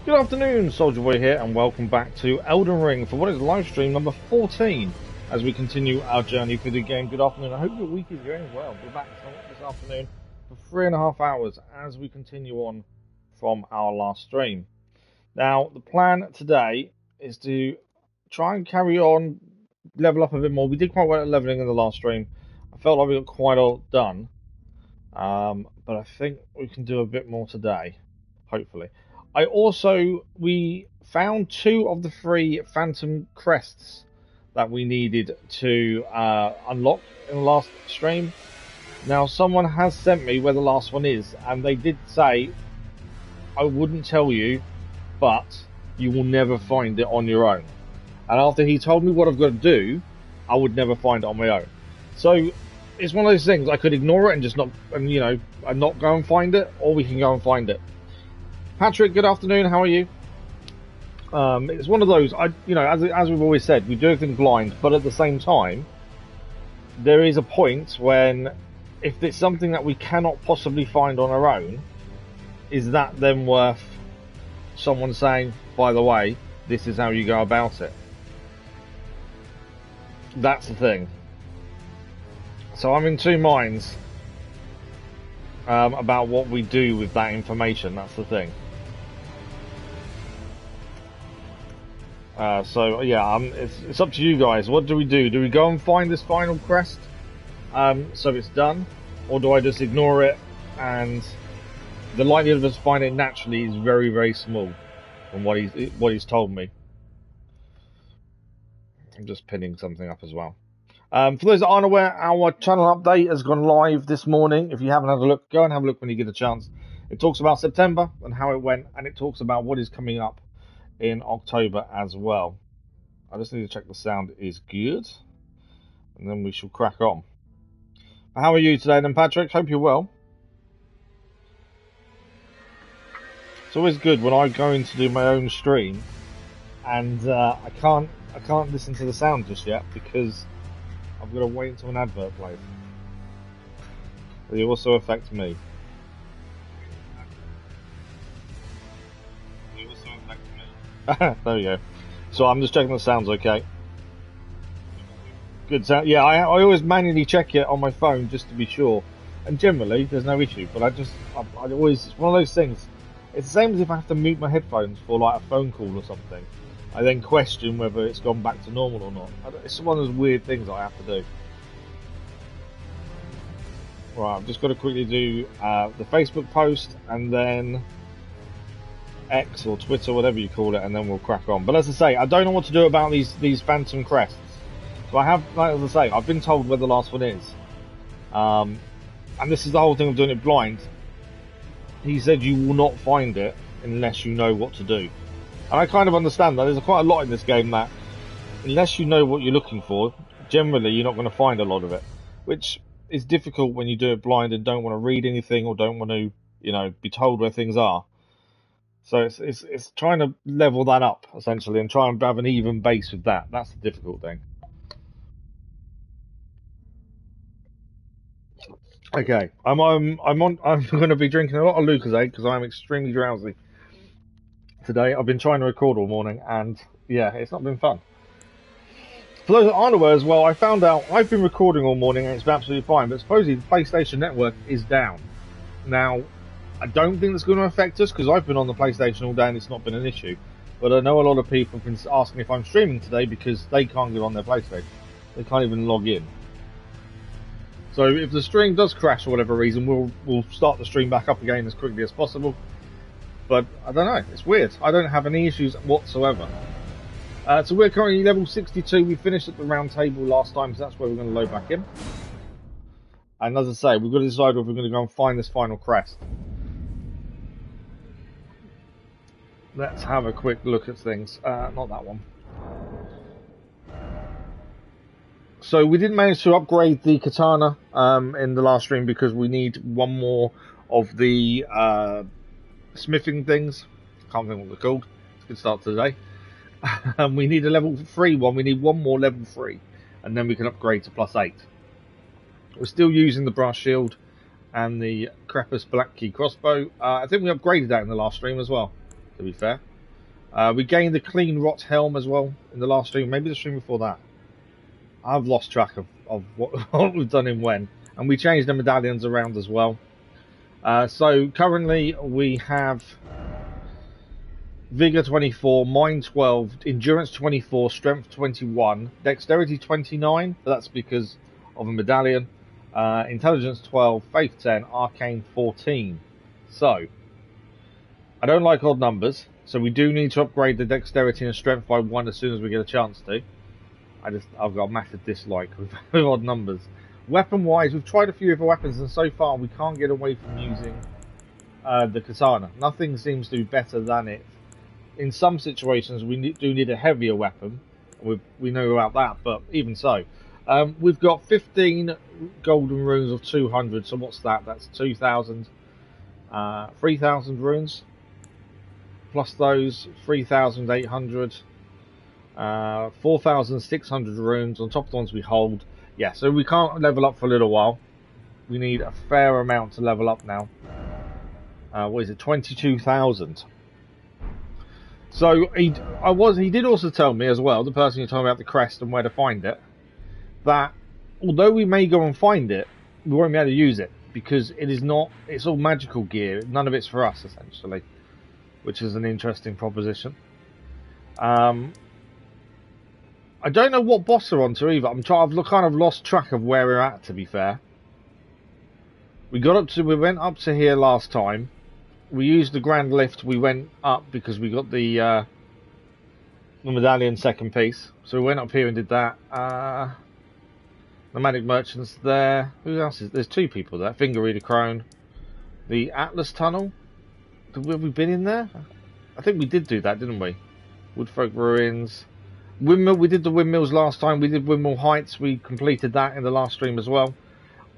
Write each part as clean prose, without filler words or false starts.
Good afternoon, Soldier Boy here, and welcome back to Elden Ring for what is live stream number 14 as we continue our journey through the game. Good afternoon, I hope your week is going well. We're back this afternoon for 3.5 hours as we continue on from our last stream. Now, the plan today is to try and carry on, level up a bit more. We did quite well at leveling in the last stream. I felt like we got quite a lot done, but I think we can do a bit more today, hopefully. We found 2 of the 3 phantom crests that we needed to unlock in the last stream. Now, someone has sent me where the last one is, and they did say, I wouldn't tell you, but you will never find it on your own. And after he told me what I've got to do, I would never find it on my own. So it's one of those things, I could ignore it and just not go and find it, or we can go and find it. Patrick, good afternoon. How are you? It's one of those. As we've always said, we do everything blind, but at the same time, there is a point when, if it's something that we cannot possibly find on our own, is that then worth someone saying, "By the way, this is how you go about it"? That's the thing. So I'm in 2 minds about what we do with that information. That's the thing. It's up to you guys. What do we do? Do we go and find this final crest so it's done, or do I just ignore it? And the likelihood of us finding it naturally is very, very small from what he's told me. I'm just pinning something up as well. For those that aren't aware, our channel update has gone live this morning. If you haven't had a look, go and have a look when you get a chance. It talks about September and how it went, and it talks about what is coming up in October as well. I just need to check the sound is good, and then we shall crack on. How are you today then, Patrick? Hope you're well. It's always good when I go in to do my own stream and I can't listen to the sound just yet because I've got to wait until an advert plays. They also affect me. There we go. So I'm just checking the sound's okay. Good sound. Yeah, I always manually check it on my phone just to be sure. And generally, there's no issue. But I always, it's one of those things. It's the same as if I have to mute my headphones for like a phone call or something. I then question whether it's gone back to normal or not. It's one of those weird things that I have to do. Right, I've just got to quickly do the Facebook post and then X or Twitter, whatever you call it, and then we'll crack on. But as I say, I don't know what to do about these phantom crests. So I have, like as I say, I've been told where the last one is. And this is the whole thing of doing it blind. He said you will not find it unless you know what to do. And I kind of understand that. There's quite a lot in this game that, unless you know what you're looking for, generally you're not going to find a lot of it. Which is difficult when you do it blind and don't want to read anything or don't want to, be told where things are. So it's trying to level that up, essentially, and try and have an even base with that. That's the difficult thing. Okay, I'm going to be drinking a lot of Lucozade because I'm extremely drowsy today. I've been trying to record all morning, and yeah, it's not been fun. For those that aren't aware as well, I found out I've been recording all morning and it's been absolutely fine, but supposedly the PlayStation Network is down. Now, I don't think that's going to affect us because I've been on the PlayStation all day and it's not been an issue. But I know a lot of people have been asking if I'm streaming today because they can't get on their PlayStation. They can't even log in. So if the stream does crash for whatever reason, we'll start the stream back up again as quickly as possible. But I don't know, it's weird. I don't have any issues whatsoever. So we're currently level 62. We finished at the round table last time, so that's where we're going to load back in. And as I say, we've got to decide if we're going to go and find this final crest. Let's have a quick look at things. Not that one. So we didn't manage to upgrade the katana in the last stream because we need one more of the smithing things. Can't think what they're called. It's a good start to the day. We need a level 3 one. We need one more level 3, and then we can upgrade to +8. We're still using the brass shield and the Crepus Black Key crossbow. I think we upgraded that in the last stream as well, to be fair. We gained the clean rot helm as well in the last stream, maybe the stream before that. I've lost track of what, what we've done in when. And we changed the medallions around as well. So currently we have Vigor 24, Mind 12, Endurance 24, Strength 21, Dexterity 29, but that's because of a medallion, Intelligence 12, Faith 10, Arcane 14. So, I don't like odd numbers, so we do need to upgrade the Dexterity and Strength by 1 as soon as we get a chance to. I've got a massive dislike with odd numbers. Weapon-wise, we've tried a few other weapons, and so far we can't get away from using the katana. Nothing seems to be better than it. In some situations, we do need a heavier weapon. We know about that, but even so. We've got 15 golden runes of 200, so what's that? That's 2,000, 3,000 runes. Plus those, 3,800, 4,600 runes on top of the ones we hold. Yeah, so we can't level up for a little while. We need a fair amount to level up now. What is it? 22,000. So he did also tell me as well, the person who told me about the crest and where to find it, that although we may go and find it, we won't be able to use it because it's all magical gear. None of it's for us essentially, which is an interesting proposition. I don't know what boss we're on to either. I've kind of lost track of where we're at, to be fair. We went up to here last time. We used the grand lift. We went up because we got the medallion second piece. So we went up here and did that. Nomadic merchants there. Who else is there's 2 people there? Finger Reader Crone. The Atlas Tunnel. Have we been in there? I think we did do that, didn't we? Woodfolk Ruins. Windmill. We did the Windmills last time. We did Windmill Heights. We completed that in the last stream as well.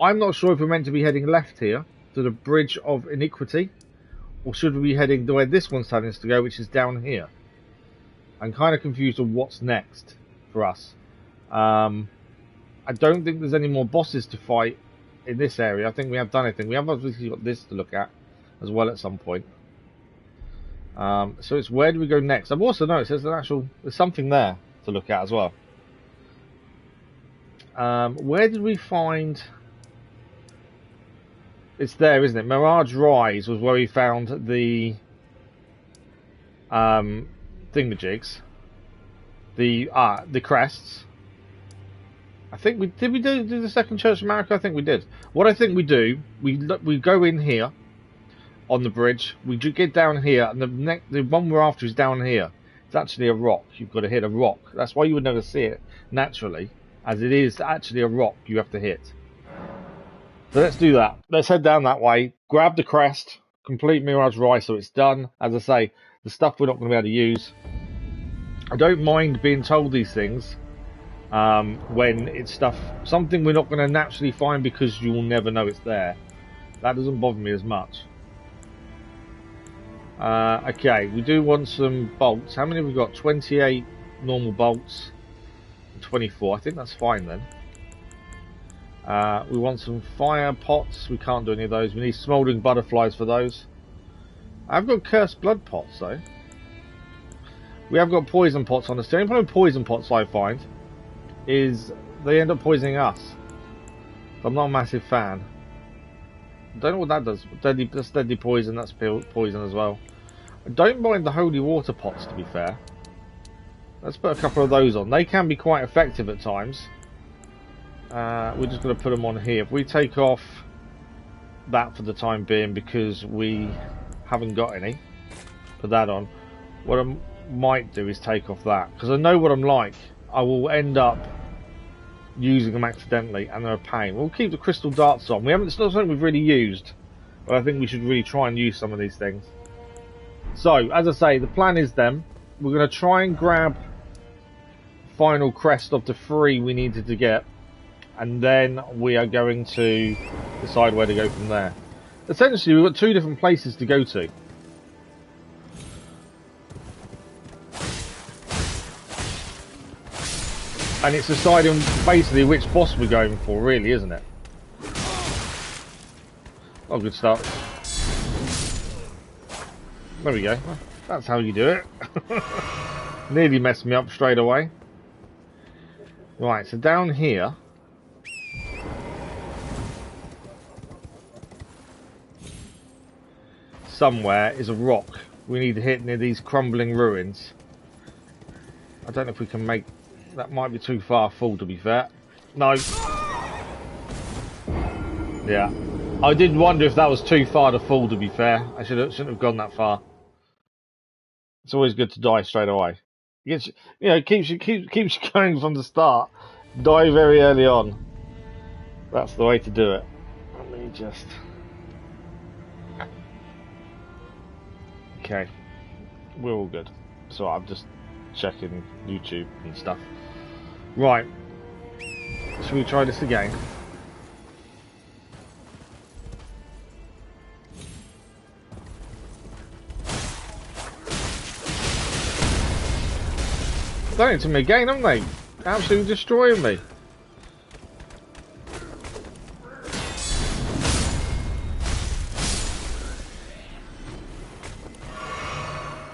I'm not sure if we're meant to be heading left here to the Bridge of Iniquity, or should we be heading the way this one's telling us to go, which is down here? I'm kind of confused on what's next for us. I don't think there's any more bosses to fight in this area. I think we have done everything. We have obviously got this to look at as well at some point. So it's where do we go next? I've also noticed there's something there to look at as well. Where did we find? It's there, isn't it? Mirage Rise was where we found the thingamajigs, the crests. I think we do the second Church of America. I think we did. What I think we do, we go in here on the bridge. We do get down here, and the one we're after is down here. It's actually a rock. You've got to hit a rock. That's why you would never see it naturally, as it is actually a rock you have to hit. So let's do that. Let's head down that way, grab the crest, complete Mirage Rise so it's done. As I say, the stuff we're not going to be able to use. I don't mind being told these things when it's something we're not going to naturally find because you will never know it's there. That doesn't bother me as much. Okay, we do want some bolts. How many have we got? 28 normal bolts. 24. I think that's fine then. We want some fire pots. We can't do any of those. We need smouldering butterflies for those. I've got cursed blood pots though. We have got poison pots on us. The only problem with poison pots I find is they end up poisoning us. So I'm not a massive fan. I don't know what that does. That's deadly poison. That's poison as well. I don't mind the holy water pots, to be fair. Let's put a couple of those on. They can be quite effective at times. We're just going to put them on here. If we take off that for the time being because we haven't got any, put that on. What I might do is take off that because I know what I'm like. I will end up using them accidentally and they're a pain. We'll keep the crystal darts on. It's not something we've really used, but I think we should really try and use some of these things. So, as I say, the plan is then we're going to try and grab final crest of the 3 we needed to get, and then we are going to decide where to go from there. Essentially, we've got 2 different places to go to. And it's deciding basically which boss we're going for, really, isn't it? Oh, good start. There we go. That's how you do it. Nearly messed me up straight away. Right, so down here. Somewhere is a rock we need to hit near these crumbling ruins. I don't know if we can make... That might be too far full, to be fair. No. Yeah. I did wonder if that was too far to fall, to be fair. I shouldn't have gone that far. It's always good to die straight away. It keeps you going from the start. Die very early on. That's the way to do it. Let me just... Okay. We're all good. So I'm just checking YouTube and stuff. Right. Should we try this again? Done it to me again, haven't they? Absolutely destroying me.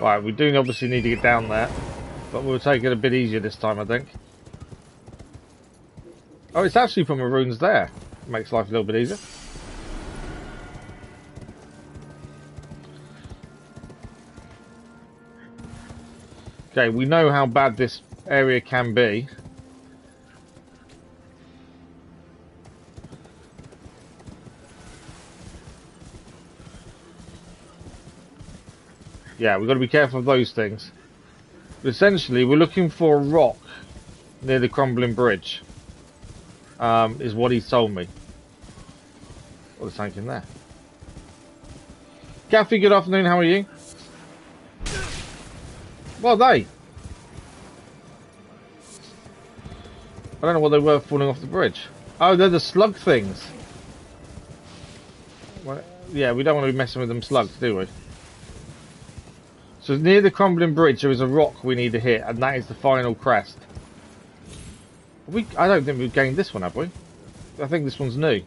Right, we do obviously need to get down there, but we'll take it a bit easier this time, I think. Oh, it's actually from the runes there. Makes life a little bit easier. Okay, we know how bad this area can be. Yeah, we've got to be careful of those things. But essentially, we're looking for a rock near the crumbling bridge. Is what he's told me. What is tank in there? Kathy, good afternoon, how are you? What are they? I don't know what they were falling off the bridge. Oh, they're the slug things. Well, yeah, we don't want to be messing with them slugs, do we? So near the crumbling bridge there is a rock we need to hit, and that is the final crest. I don't think we've gained this one, have we? I think this one's new.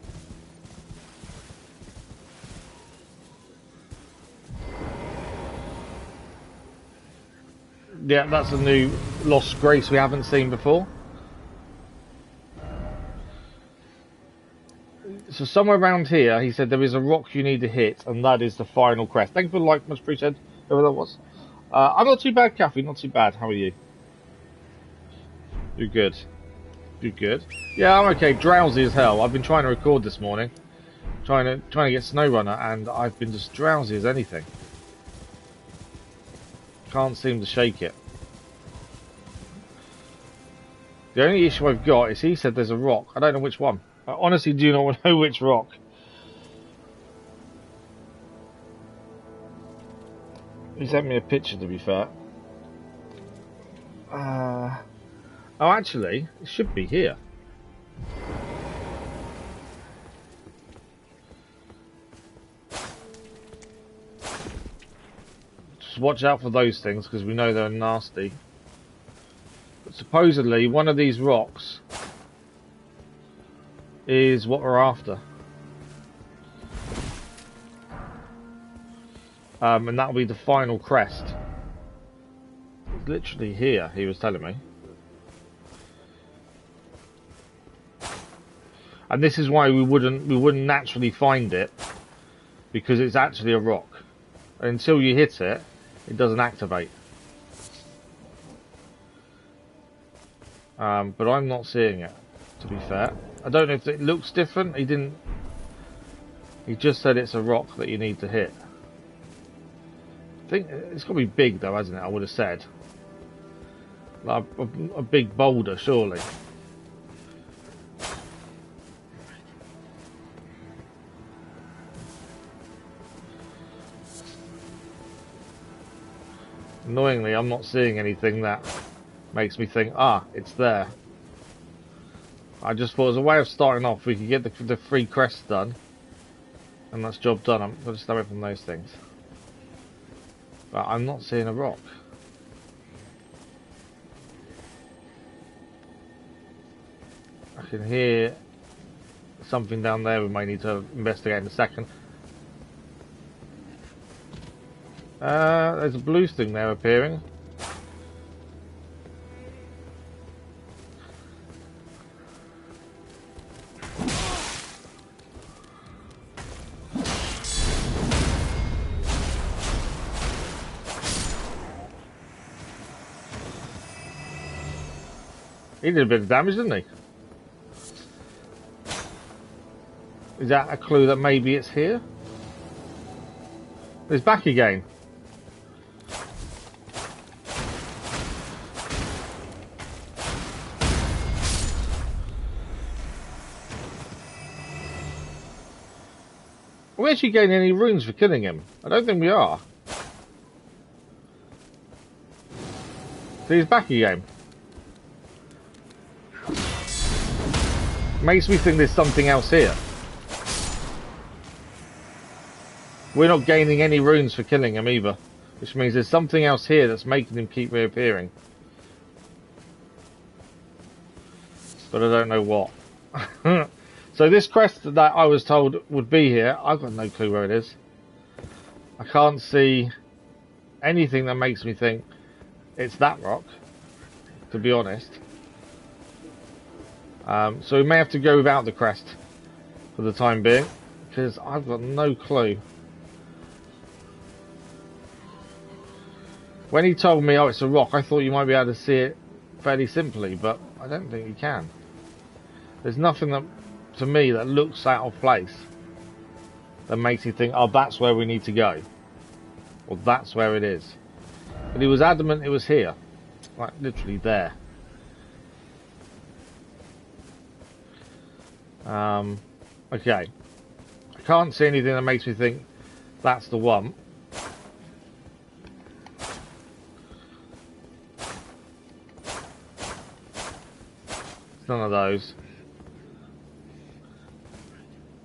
Yeah, that's a new lost grace we haven't seen before. So somewhere around here, he said there is a rock you need to hit, and that is the final crest. Thank you for the like, much appreciated, whoever that was. I'm not too bad, Kathy, not too bad. How are you? You're good. You're good. Yeah, I'm okay. Drowsy as hell. I've been trying to record this morning, trying to get SnowRunner, and I've been just drowsy as anything. Can't seem to shake it. The only issue I've got is he said there's a rock. I don't know which one. I honestly do not know which rock. He sent me a picture, to be fair. Oh, actually, it should be here. Just watch out for those things, because we know they're nasty. But supposedly, one of these rocks is what we're after. And that'll be the final crest. It's literally here, he was telling me. And this is why we wouldn't naturally find it, because it's actually a rock. And until you hit it, it doesn't activate. But I'm not seeing it, to be fair. I don't know if it looks different. He just said it's a rock that you need to hit. I think it's got to be big though, hasn't it? I would have said. Like a big boulder, surely. Annoyingly, I'm not seeing anything that makes me think, it's there. I just thought as a way of starting off, we could get the 3 crests done, and that's job done. I'll just stay away from those things. But I'm not seeing a rock. I can hear something down there we may need to investigate in a second. There's a blue thing there appearing. He did a bit of damage, didn't he? Is that a clue that maybe it's here? It's back again. Are we actually getting any runes for killing him? I don't think we are. So he's back again. Makes me think there's something else here. We're not gaining any runes for killing him either, which means there's something else here that's making him keep reappearing. But I don't know what. So this crest that I was told would be here, I've got no clue where it is. I can't see anything that makes me think it's that rock, to be honest. So we may have to go without the crest for the time being, because I've got no clue. When he told me, oh, it's a rock, I thought you might be able to see it fairly simply, but I don't think you can. There's nothing that, to me, that looks out of place that makes you think, oh, that's where we need to go. Or that's where it is. But he was adamant it was here. Like, literally there. Okay. I can't see anything that makes me think that's the one. It's none of those.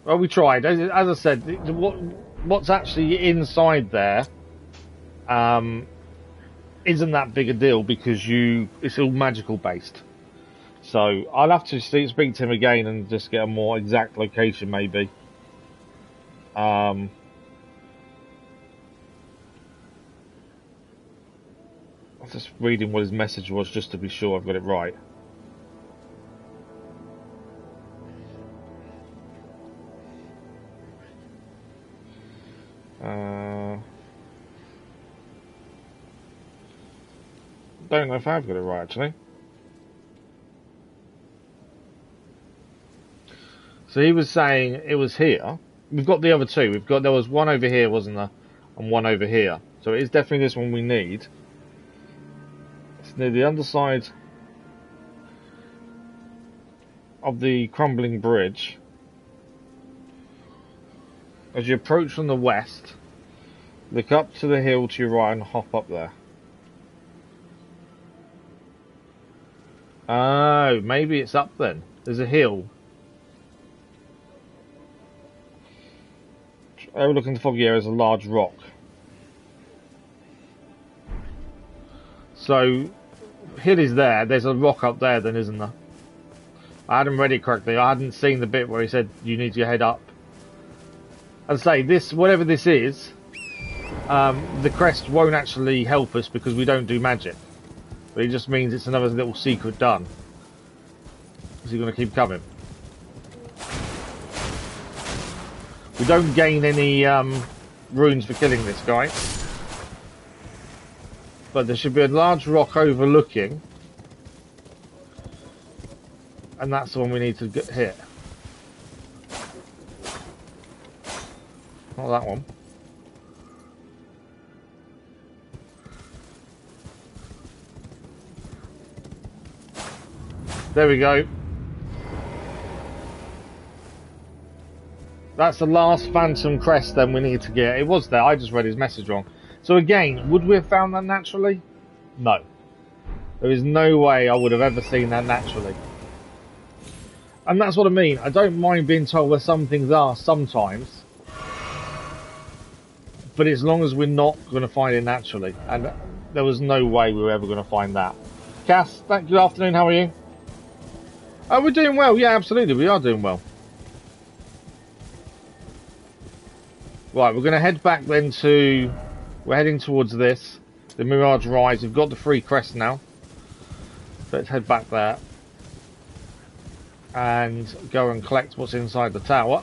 Well, we tried. As I said, what's actually inside there isn't that big a deal because it's all magical based. So I'll have to speak to him again and just get a more exact location, maybe. I'm just reading what his message was just to be sure I've got it right. Don't know if I've got it right, actually. So he was saying it was here. We've got the other two. There was one over here, wasn't there? And one over here. So it is definitely this one we need. It's near the underside of the crumbling bridge. As you approach from the west, look up to the hill to your right and hop up there. Oh, maybe it's up then. There's a hill. Overlooking the foggy area is a large rock. So, hill is there. There's a rock up there then, isn't there? I hadn't read it correctly. I hadn't seen the bit where he said you need to head up. I'd say this, whatever this is, the crest won't actually help us because we don't do magic. But it just means it's another little secret done. Is he going to keep coming? We don't gain any runes for killing this guy. But there should be a large rock overlooking. And that's the one we need to hit. Not that one. There we go. That's the last phantom crest then we need to get. It was there, I just read his message wrong. So again, would we have found that naturally? No. There is no way I would have ever seen that naturally. And that's what I mean. I don't mind being told where some things are sometimes. But as long as we're not going to find it naturally. And there was no way we were ever going to find that. Cass, good afternoon, how are you? Oh, we're doing well. Yeah, absolutely. We are doing well. Right, we're going to head back then to We're heading towards this. The Mirage Rise. We've got the 3 crests now. So let's head back there. And go and collect what's inside the tower.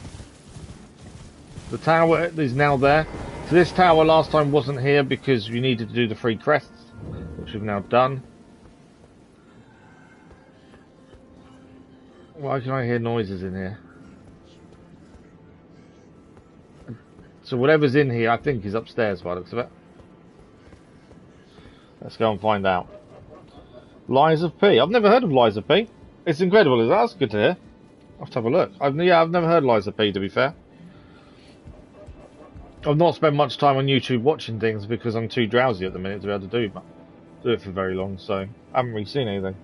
The tower is now there. So this tower last time wasn't here because you needed to do the 3 crests, which we've now done. Why can I hear noises in here? So whatever's in here, I think, is upstairs by the looks of it. Let's go and find out. Lies of P. I've never heard of Lies of P. It's incredible, is that? That's good to hear. I'll have to have a look. I've never heard Lies of P, to be fair. I've not spent much time on YouTube watching things because I'm too drowsy at the minute to be able to do it for very long, so I haven't really seen anything.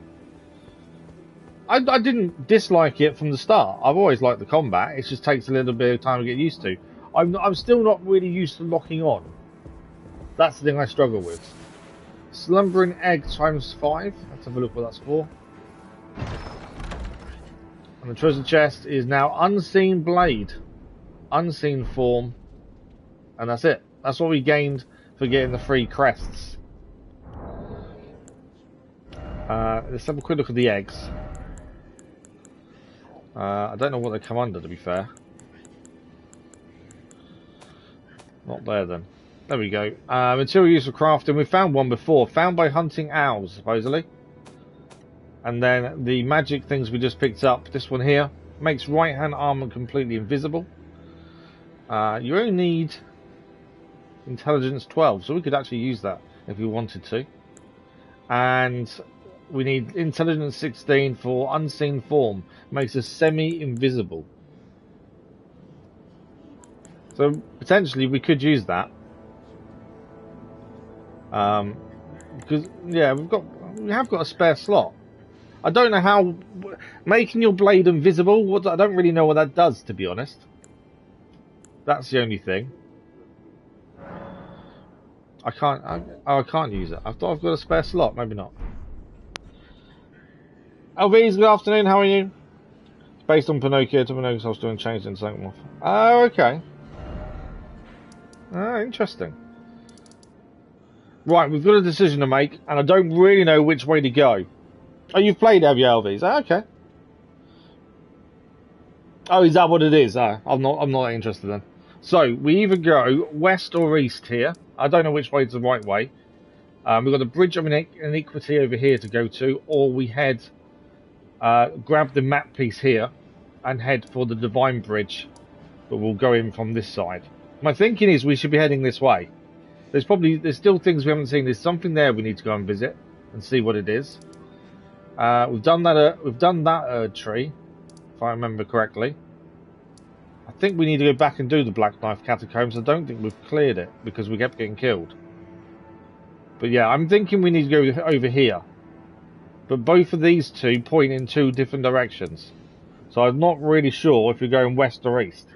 I didn't dislike it from the start. I've always liked the combat. It just takes a little bit of time to get used to. I'm still not really used to locking on. That's the thing I struggle with. Slumbering Egg ×5. Let's have a look what that's for. And the treasure chest is now Unseen Blade, Unseen Form, and that's it. That's what we gained for getting the 3 crests. Let's have a quick look at the eggs. I don't know what they come under, to be fair. Not there then. There we go. Material used for crafting. We found one before. Found by hunting owls, supposedly. And then the magic things we just picked up. This one here makes right-hand armor completely invisible. You only need intelligence 12, so we could actually use that if we wanted to. And we need intelligence 16 for unseen form. Makes us semi-invisible. So potentially we could use that. Because yeah, we have got a spare slot. I don't know how making your blade invisible. I don't really know what that does, to be honest. That's the only thing. I can't use it. I thought I've got a spare slot. Maybe not. LVs, good afternoon. How are you? It's based on Pinocchio. To Pinocchio, I was doing changed into something more. Oh, okay. Ah, interesting. Right, we've got a decision to make, and I don't really know which way to go. Oh, you've played, have you, LVs? Oh, okay. Oh, is that what it is? Oh, I'm not interested then. So we either go west or east here. I don't know which way is the right way. We've got the Bridge of Iniquity over here to go to, or we head, grab the map piece here, and head for the Divine Bridge, but we'll go in from this side. My thinking is we should be heading this way. There's still things we haven't seen. There's something there we need to go and visit and see what it is. We've done that tree, if I remember correctly. I think we need to go back and do the Black Knife Catacombs. I don't think we've cleared it because we kept getting killed. But yeah, I'm thinking we need to go over here. But both of these two point in 2 different directions. So I'm not really sure if we're going west or east.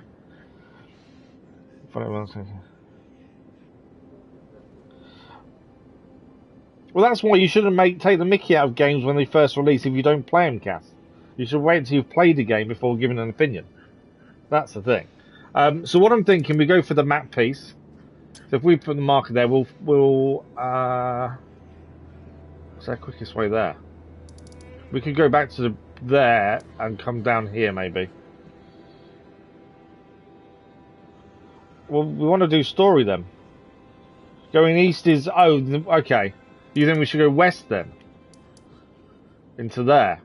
Well, that's why you shouldn't take the mickey out of games when they first release if you don't play them, Cass. You should wait until you've played the game before giving an opinion. That's the thing. So what I'm thinking, we go for the map piece. So if we put the marker there, what's our quickest way there? We could go back to there and come down here, maybe. Well, we want to do story then. Going east is... Oh, okay. You think we should go west then? Into there.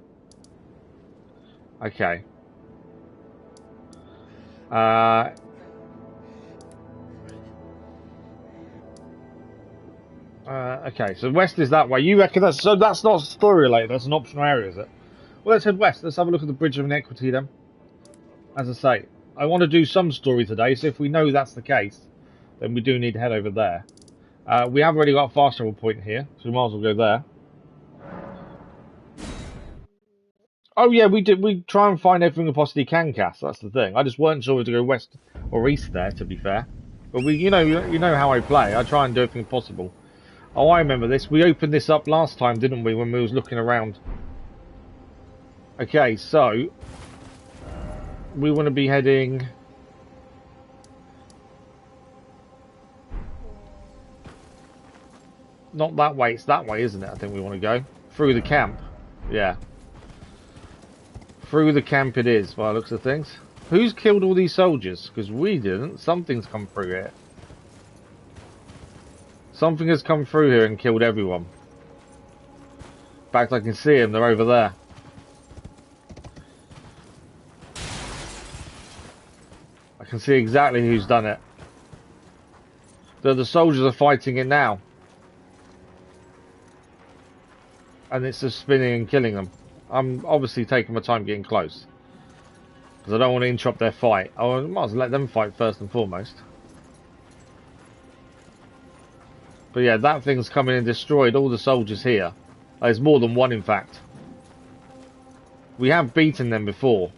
Okay. Okay, so west is that way. You reckon that's not story related, that's an optional area, is it? Well, let's head west. Let's have a look at the Bridge of Iniquity then. As I say, I want to do some story today, so if we know that's the case, then we do need to head over there. We have already got a fast travel point here, so we might as well go there. Oh yeah, we try and find everything we possibly can, Cass. That's the thing. I just weren't sure whether to go west or east there, to be fair. But you know how I play. I try and do everything possible. Oh, I remember this. We opened this up last time, didn't we, when we was looking around? Okay, so we want to be heading. not that way, it's that way, isn't it? I think we want to go. Through the camp. Yeah. Through the camp it is, by the looks of things. Who's killed all these soldiers? Because we didn't. Something's come through here. Something has come through here and killed everyone. In fact, I can see them. They're over there. I can see exactly who's done it. The soldiers are fighting it now. And it's just spinning and killing them. I'm obviously taking my time getting close. Because I don't want to interrupt their fight. I might as well let them fight first and foremost. But yeah, that thing's come in and destroyed all the soldiers here. There's more than one, in fact. We have beaten them before.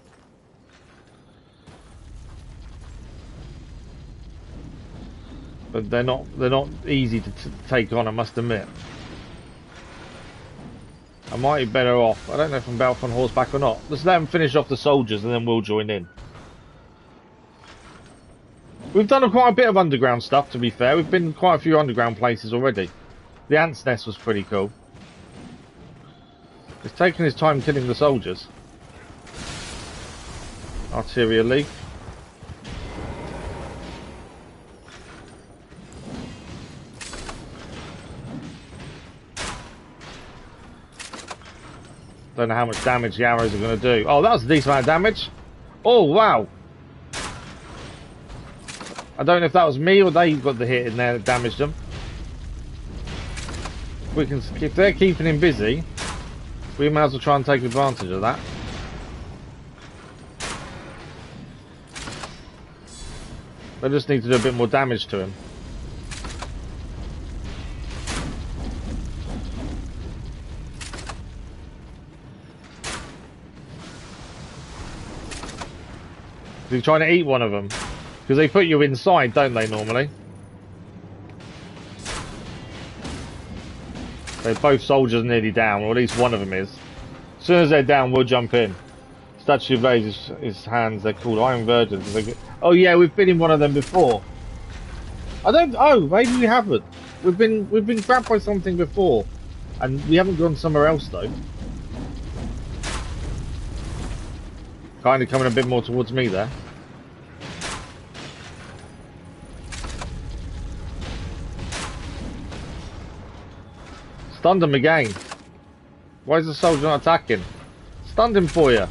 But they're not easy to take on, I must admit. I might be better off. I don't know if I'm better off on horseback or not. Let's let them finish off the soldiers and then we'll join in. We've done quite a bit of underground stuff, to be fair. We've been in quite a few underground places already. The Ant's Nest was pretty cool. He's taking his time killing the soldiers. Artillery leaf. Don't know how much damage the arrows are going to do. Oh, that was a decent amount of damage. Oh, wow. I don't know if that was me or they got the hit in there that damaged them. If they're keeping him busy, we might as well try and take advantage of that. They just need to do a bit more damage to him. He's trying to eat one of them. Because they put you inside, don't they, normally? They're both soldiers nearly down, or at least one of them is. As soon as they're down, we'll jump in. Statue of Blaze, his hands, they're called Iron Virgins. Oh yeah, we've been in one of them before. Oh, maybe we haven't. We've been grabbed by something before. And we haven't gone somewhere else, though. Kind of coming a bit more towards me there. Stunned him again. Why is the soldier not attacking? Stunned him for you.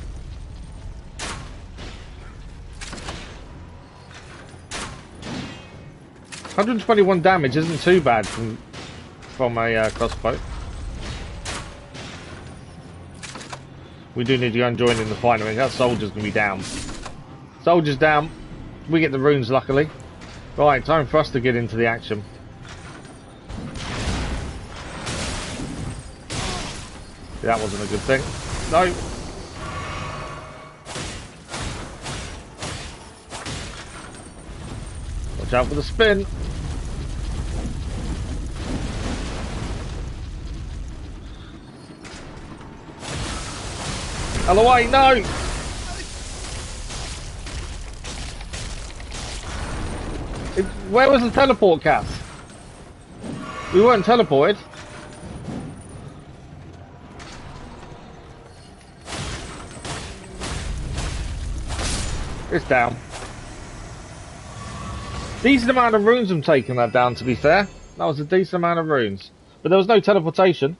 $121 damage isn't too bad from a crossbow. We do need to go and join in the fight. I mean, that soldier's going to be down. Soldier's down. We get the runes, luckily. Right, time for us to get into the action. That wasn't a good thing. No. Watch out for the spin. Out of the way, no! Where was the teleport, Cass? We weren't teleported. It's down. Decent amount of runes I'm taking that down, to be fair. That was a decent amount of runes. But there was no teleportation.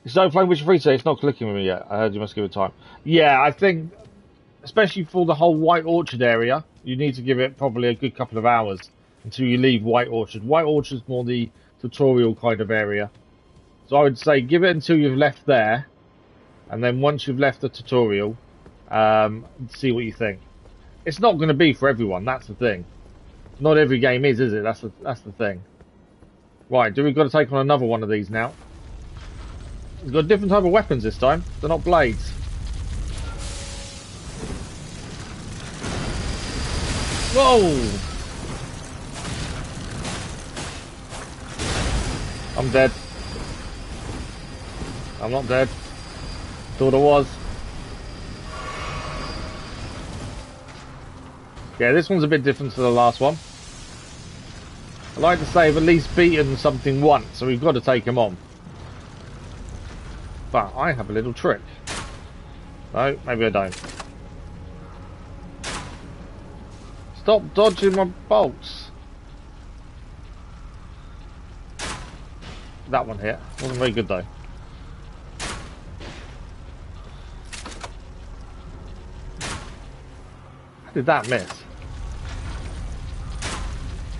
So playing Witcher 3 today, it's not clicking with me yet. I heard you must give it time. Yeah, I think, especially for the whole White Orchard area, you need to give it probably a good couple of hours until you leave White Orchard. White Orchard's more the tutorial kind of area. So I would say give it until you've left there. And then once you've left the tutorial, see what you think. It's not going to be for everyone, that's the thing. Not every game is it? That's the thing. Right, we've got to take on another one of these now. It's got a different type of weapons this time. They're not blades. Whoa! I'm dead. I'm not dead. Thought I was. Yeah, this one's a bit different to the last one. The like to say, have at least beaten something once, so we've got to take him on. But I have a little trick. No, maybe I don't. Stop dodging my bolts. That one hit. Wasn't very good though. How did that miss?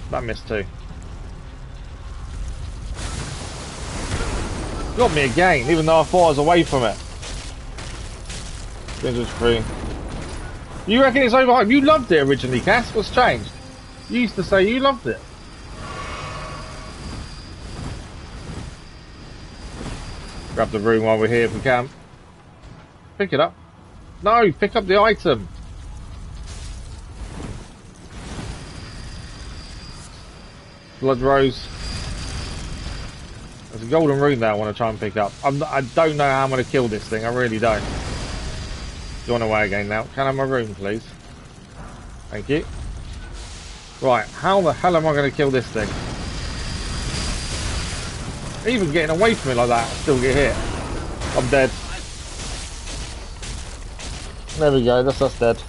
That missed too. Got me again, even though I thought I was away from it. This was free. You reckon it's overhyped? You loved it originally, Cass. What's changed? You used to say you loved it. Grab the room while we're here if we can. Pick it up. No, pick up the item. Blood Rose. There's a golden rune there I want to try and pick up. I don't know how I'm going to kill this thing. I really don't. Gone away again now. Can I have my rune, please? Thank you. Right, how the hell am I going to kill this thing? Even getting away from it like that, I still get hit. I'm dead. There we go, that's us dead.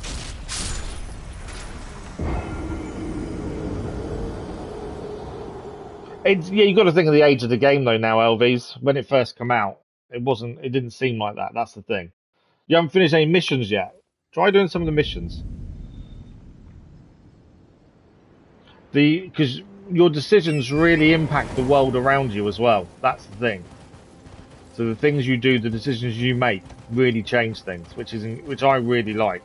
Yeah, you got to think of the age of the game though now, LVs. When it first came out, it didn't seem like that. That's the thing. You haven't finished any missions yet. Try doing some of the missions. Because your decisions really impact the world around you as well. That's the thing. So the things you do, the decisions you make, really change things, which I really like.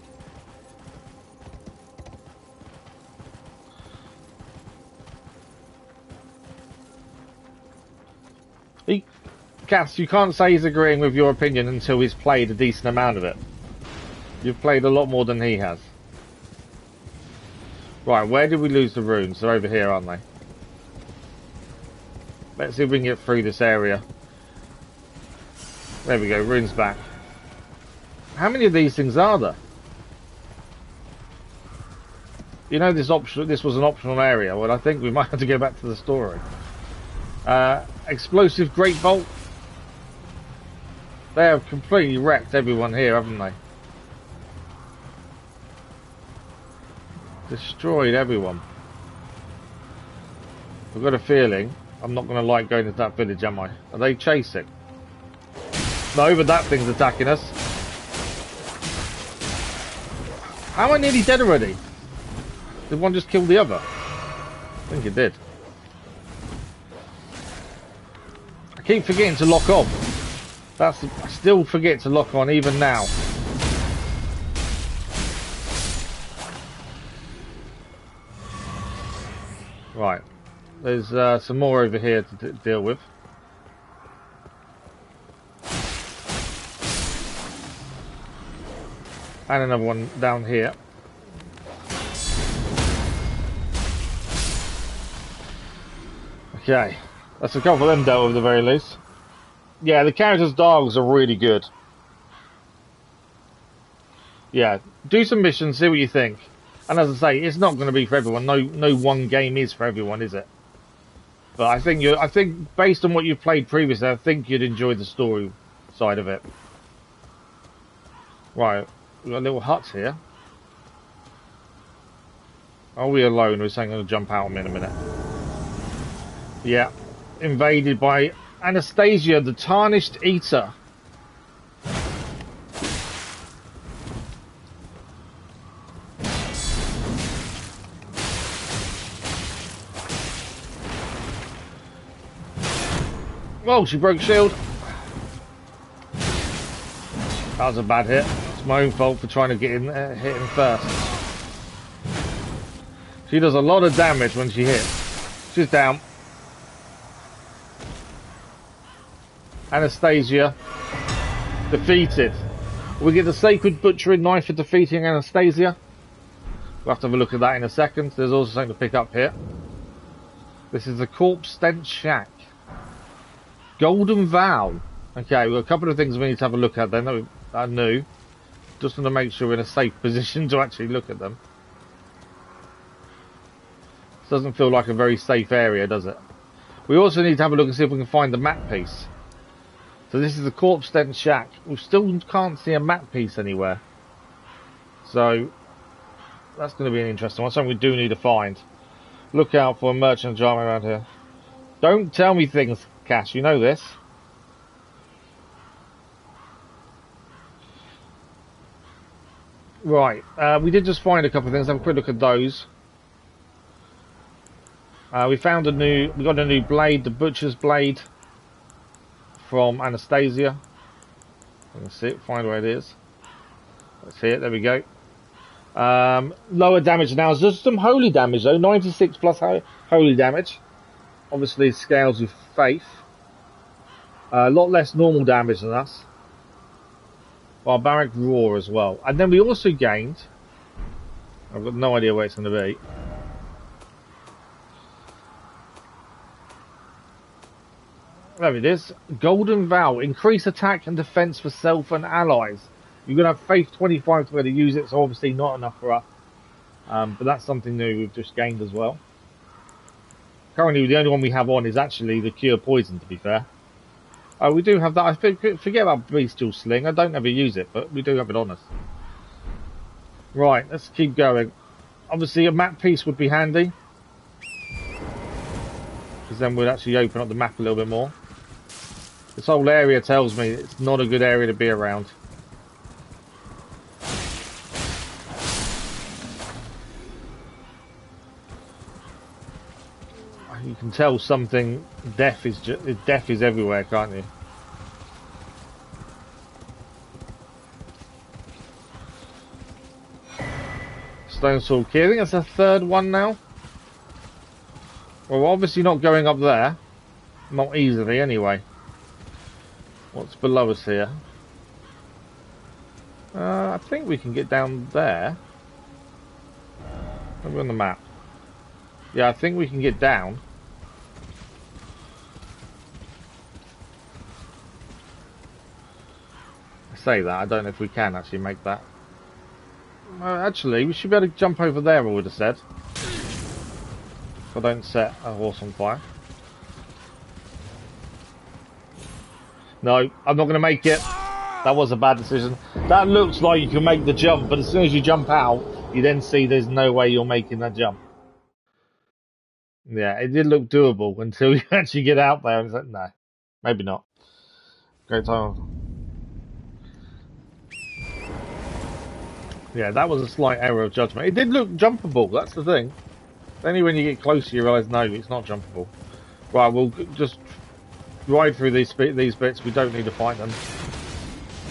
Cass, you can't say he's agreeing with your opinion until he's played a decent amount of it. You've played a lot more than he has. Right, where did we lose the runes? They're over here, aren't they? Let's see if we can get through this area. There we go, runes back. How many of these things are there? You know, this was an optional area. Well, I think we might have to go back to the story. Explosive Great Bolt. They have completely wrecked everyone here, haven't they? Destroyed everyone. I've got a feeling I'm not going to like going to that village, am I? Are they chasing? No, but that thing's attacking us. How am I nearly dead already? Did one just kill the other? I think it did. I keep forgetting to lock on. I still forget to lock on even now. Right. There's some more over here to deal with. And another one down here. Okay. That's a couple of them dealt with at the very least. Yeah, the characters' dogs are really good. Yeah, do some missions, see what you think. And as I say, it's not going to be for everyone. No one game is for everyone, is it? But I think based on what you've played previously, I think you'd enjoy the story side of it. Right, we've got little huts here. Are we alone? We're saying I'm going to jump out in a minute. Yeah, invaded by Anastasia, the Tarnished Eater. Whoa, she broke shield. That was a bad hit. It's my own fault for trying to get in there, hit him first. She does a lot of damage when she hits. She's down. Anastasia defeated. We get the Sacred Butchering Knife for defeating Anastasia. We'll have to have a look at that in a second. There's also something to pick up here. This is the Corpse Stench Shack. Golden Vow. Okay, we've got a couple of things we need to have a look at then that are new. Just want to make sure we're in a safe position to actually look at them. Doesn't feel like a very safe area, does it? We also need to have a look and see if we can find the map piece. So this is the corpse den shack. We still can't see a map piece anywhere. So that's going to be an interesting one. Something we do need to find. Look out for a merchant drama around here. Don't tell me things, Cash. You know this. Right. We did just find a couple of things. Have a quick look at those. We got a new blade, the butcher's blade from Anastasia. Let's see it, find where it is. Let's see it, there we go. Lower damage now, it's just some holy damage though, 96 plus holy damage. Obviously scales with faith. A lot less normal damage than us. Barbaric roar as well. And then we also gained, I've got no idea where it's going to be. There it is. Golden Vow. Increase attack and defense for self and allies. You're going to have faith 25 to be able to use it, so obviously not enough for us. But that's something new we've just gained as well. Currently, the only one we have on is actually the Cure Poison, to be fair. We do have that. I forget about Bestial Sling. I don't ever use it, but we do have it on us. Right, let's keep going. Obviously, a map piece would be handy. Because then we'd actually open up the map a little bit more. This whole area tells me it's not a good area to be around. You can tell something death is everywhere, can't you? Stone Sword Key. I think that's the third one now. Well, we're obviously not going up there. Not easily, anyway. What's below us here? I think we can get down there. Maybe on the map. Yeah, I think we can get down. I say that, I don't know if we can actually make that. Actually, we should be able to jump over there, I would have said. If I don't set a horse on fire. No, I'm not going to make it. That was a bad decision. That looks like you can make the jump, but as soon as you jump out, you then see there's no way you're making that jump. Yeah, it did look doable until you actually get out there and it's like, no, maybe not. Great time. Yeah, that was a slight error of judgment. It did look jumpable, that's the thing. Only when you get closer you realise, no, it's not jumpable. Right, we'll just ride through these bits. We don't need to fight them.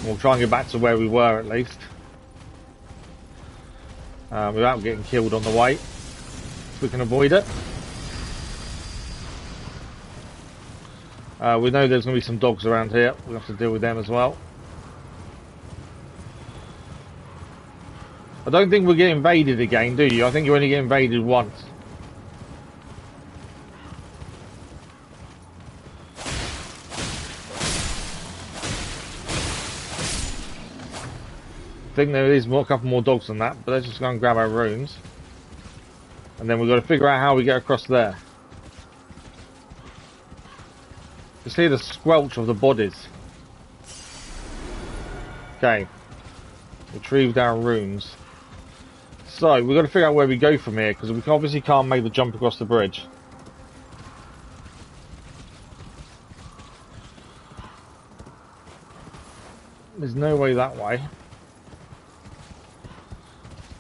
We'll try and get back to where we were at least. Without getting killed on the way. If we can avoid it. We know there's going to be some dogs around here. We'll have to deal with them as well. I don't think we'll get invaded again, do you? I think you only get invaded once. I think there is a couple more dogs than that, but let's just go and grab our runes. And then we've got to figure out how we get across there. Just hear the squelch of the bodies. Okay. Retrieved our runes. So, we've got to figure out where we go from here, because we obviously can't make the jump across the bridge. There's no way that way.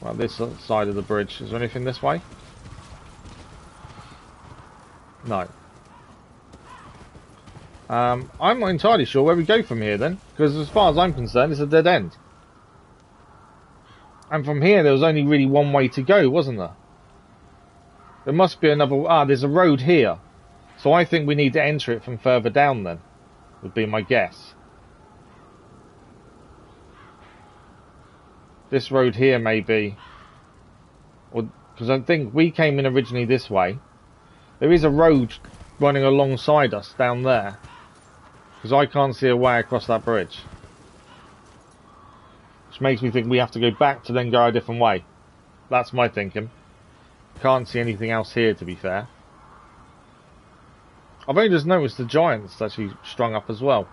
Well, this side of the bridge. Is there anything this way? No. I'm not entirely sure where we go from here then, because as far as I'm concerned, it's a dead end. And from here, there was only really one way to go, wasn't there? There must be another... Ah, there's a road here. So I think we need to enter it from further down then, would be my guess. This road here, maybe. Because I think we came in originally this way. There is a road running alongside us down there. Because I can't see a way across that bridge. Which makes me think we have to go back to then go a different way. That's my thinking. Can't see anything else here, to be fair. I've only just noticed the giants actually strung up as well.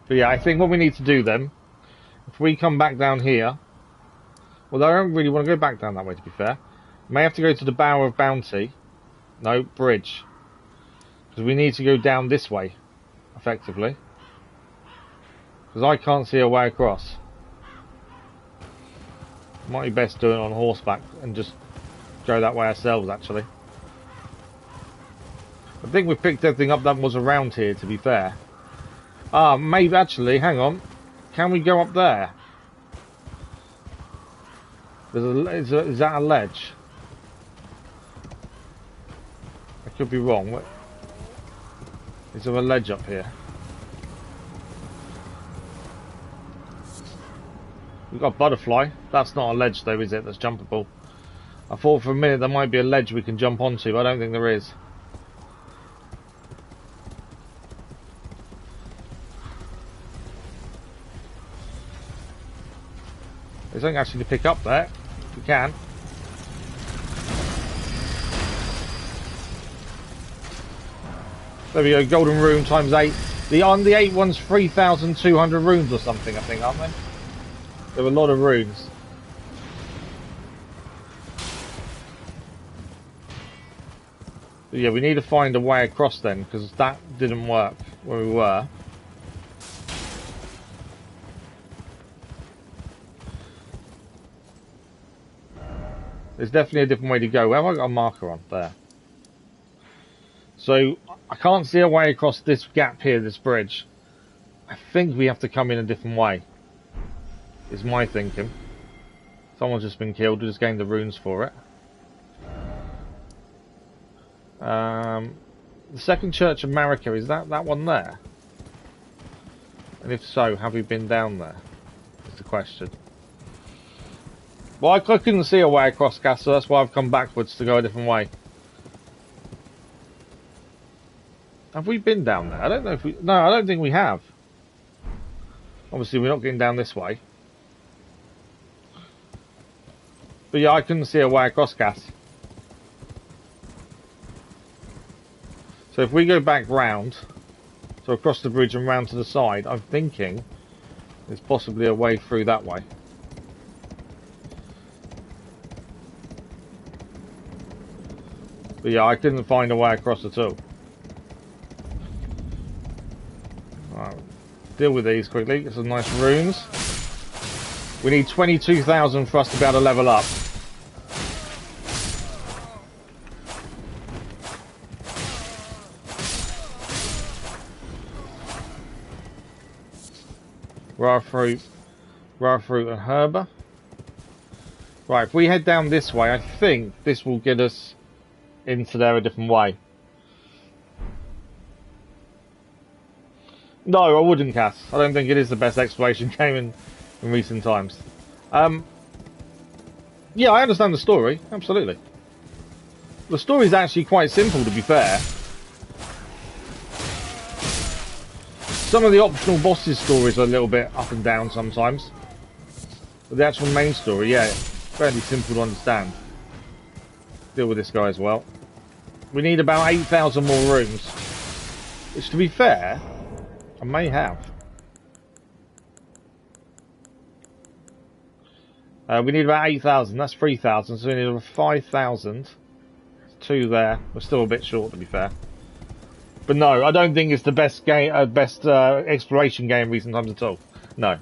But yeah, I think what we need to do then, if we come back down here, well, I don't really want to go back down that way, to be fair. May have to go to the Bower of Bounty. No, bridge. Because we need to go down this way, effectively. Because I can't see a way across. Might be best doing it on horseback and just go that way ourselves, actually. I think we've picked everything up that was around here, to be fair. Ah, maybe actually, hang on. Can we go up there? Is that a ledge? I could be wrong. Is there a ledge up here? We've got a butterfly. That's not a ledge though, is it? That's jumpable. I thought for a minute there might be a ledge we can jump onto, but I don't think there is. There's something actually to pick up there, if we can. There we go, golden rune times 8. On the 8 one's 3,200 runes or something, I think, aren't they? There were a lot of runes. But yeah, we need to find a way across then, because that didn't work where we were. There's definitely a different way to go. Where have I got a marker on? There. So, I can't see a way across this gap here, this bridge. I think we have to come in a different way. Is my thinking. Someone's just been killed. We just gained the runes for it. The second Church of Marika, is that one there? And if so, have we been down there? Is the question. Well, I couldn't see a way across, Cass, so that's why I've come backwards to go a different way. Have we been down there? I don't know if we... No, I don't think we have. Obviously, we're not getting down this way. But yeah, I couldn't see a way across, Cass. So if we go back round, so across the bridge and round to the side, I'm thinking there's possibly a way through that way. But yeah, I couldn't find a way across at all. Alright, deal with these quickly, get some nice runes. We need 22,000 for us to be able to level up. Rare fruit and herba. Right, if we head down this way, I think this will get us into there a different way. No, I wouldn't, Cass. I don't think it is the best exploration game in recent times. Yeah, I understand the story, absolutely. The story's actually quite simple, to be fair. Some of the optional bosses' stories are a little bit up and down sometimes. But the actual main story, yeah, fairly simple to understand. Deal with this guy as well. We need about 8,000 more runes. Which, to be fair, I may have. We need about 8,000, that's 3,000, so we need over 5,000. 2 there. We're still a bit short, to be fair. But no, I don't think it's the best game, exploration game in recent times at all. No.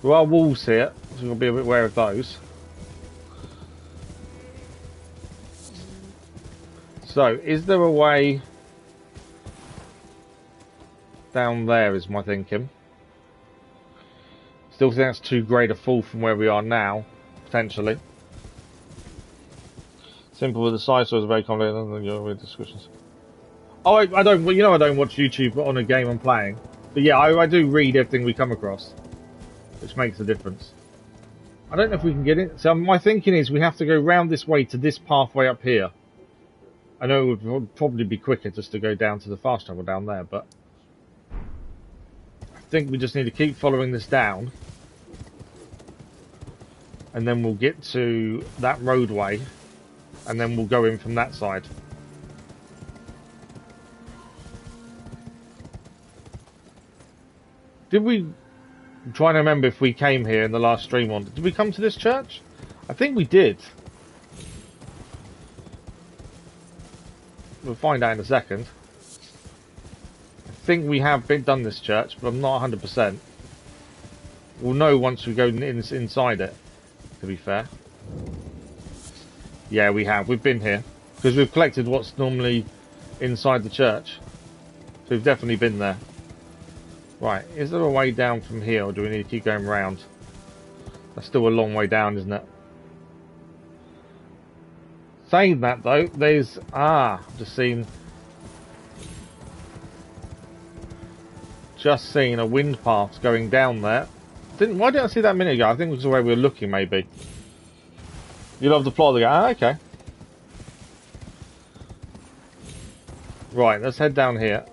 There are wolves here, so we'll be a bit aware of those. So, is there a way down there, is my thinking. Still think that's too great a fall from where we are now, potentially. Simple with the size, so it's very complicated than your discussions. Oh, I don't. Well, you know, I don't watch YouTube on a game I'm playing, but yeah, I do read everything we come across, which makes a difference. I don't know if we can get it. So my thinking is we have to go round this way to this pathway up here. I know it would probably be quicker just to go down to the fast travel down there, but I think we just need to keep following this down. And then we'll get to that roadway. And then we'll go in from that side. Did we... I'm trying to remember if we came here in the last stream on. Did we come to this church? I think we did. We'll find out in a second. I think we have done this church, but I'm not 100%. We'll know once we go inside it, to be fair. Yeah, we have. We've been here. Because we've collected what's normally inside the church. So we've definitely been there. Right, is there a way down from here, or do we need to keep going round? That's still a long way down, isn't it? Saying that, though, there's... I've just seen a wind path going down there. Why didn't I see that a minute ago? I think it was the way we were looking, maybe. You love the plot of the game? Okay. Right, let's head down here.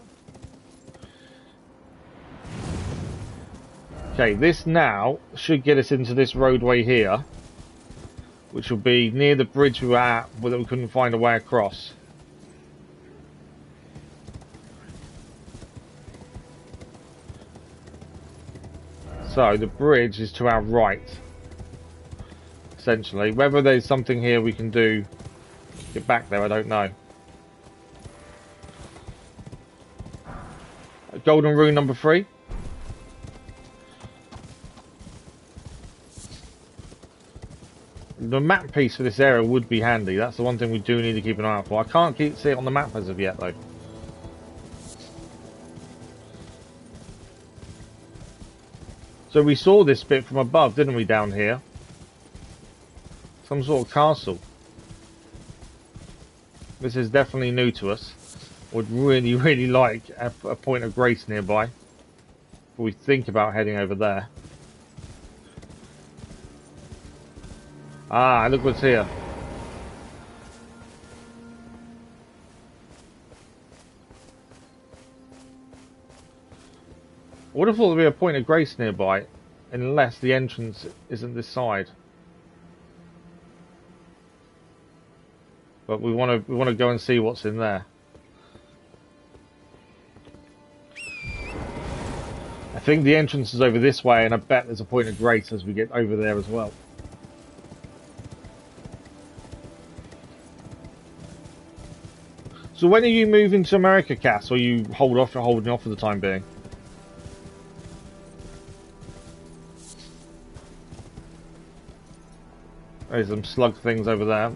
Okay, this now should get us into this roadway here, which will be near the bridge we were at, but we couldn't find a way across. So the bridge is to our right, essentially. Whether there's something here we can do to get back there, I don't know. Golden rune number 3. The map piece for this area would be handy. That's the one thing we do need to keep an eye out for. I can't see it on the map as of yet, though. So we saw this bit from above, didn't we, down here? Some sort of castle. This is definitely new to us. Would really, really like a point of grace nearby. But we think about heading over there. Ah, look what's here. I would have thought there'd be a point of grace nearby, unless the entrance isn't this side. But we want to go and see what's in there. I think the entrance is over this way, and I bet there's a point of grace as we get over there as well. So when are you moving to America, Cass, or you holding off for the time being? There's some slug things over there.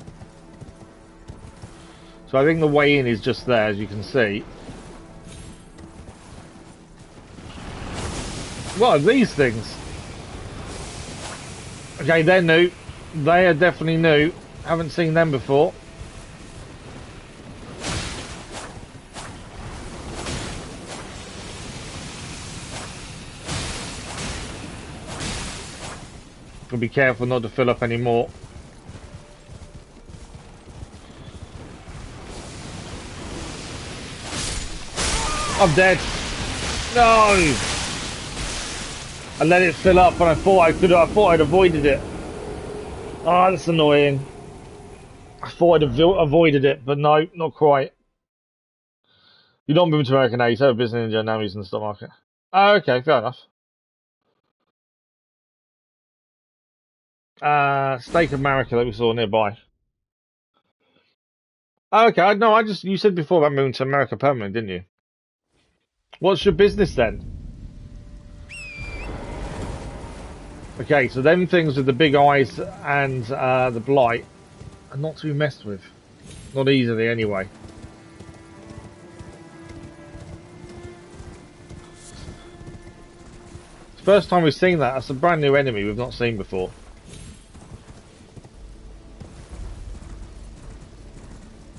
So I think the way in is just there, as you can see. What are these things? Okay, they're new. They are definitely new. Haven't seen them before. Be careful not to fill up any more. I'm dead. No! I let it fill up, and I thought I'd avoided it. Ah, that's annoying. I thought I'd avoided it, but no, not quite. You're not moving to America now. You set up business in India, now he's in the stock market. Oh, okay, fair enough. Stake America that we saw nearby. Okay, no, you said before about moving to America permanently, didn't you? What's your business then? Okay, so them things with the big eyes and the blight are not to be messed with. Not easily, anyway. It's the first time we've seen that. That's a brand new enemy we've not seen before.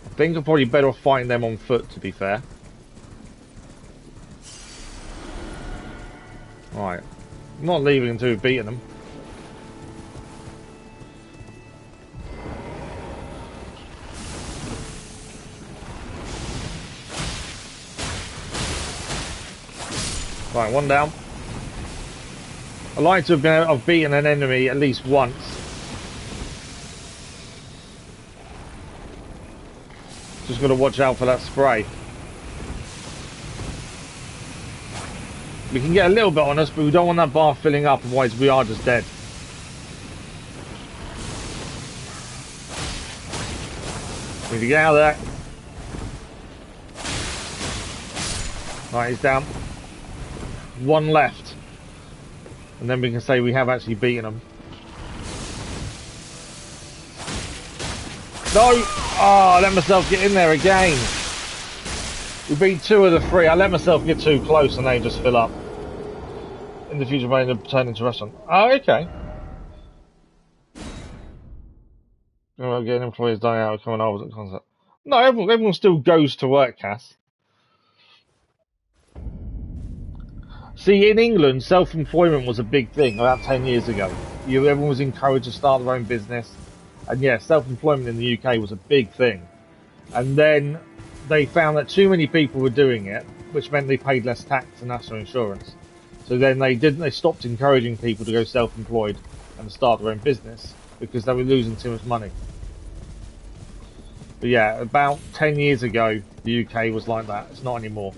I think I'm probably better off fighting them on foot, to be fair. Right. I'm not leaving until we've beaten them. Right, one down. I like to have beaten an enemy at least once. Just got to watch out for that spray. We can get a little bit on us, but we don't want that bar filling up, otherwise we are just dead. Need to get out of there. Right, he's down. One left. And then we can say we have actually beaten them. No! Oh, I let myself get in there again. We beat 2 of the 3. I let myself get too close and they just fill up. In the future, may turn into a restaurant. Oh, okay. Getting employees dying out, coming over at concept. No, everyone still goes to work, Cass. See, in England, self-employment was a big thing about 10 years ago. Everyone was encouraged to start their own business. And yeah, self-employment in the UK was a big thing. And then they found that too many people were doing it, which meant they paid less tax and national insurance. So then they stopped encouraging people to go self-employed and start their own business because they were losing too much money. But yeah, about 10 years ago, the UK was like that. It's not anymore.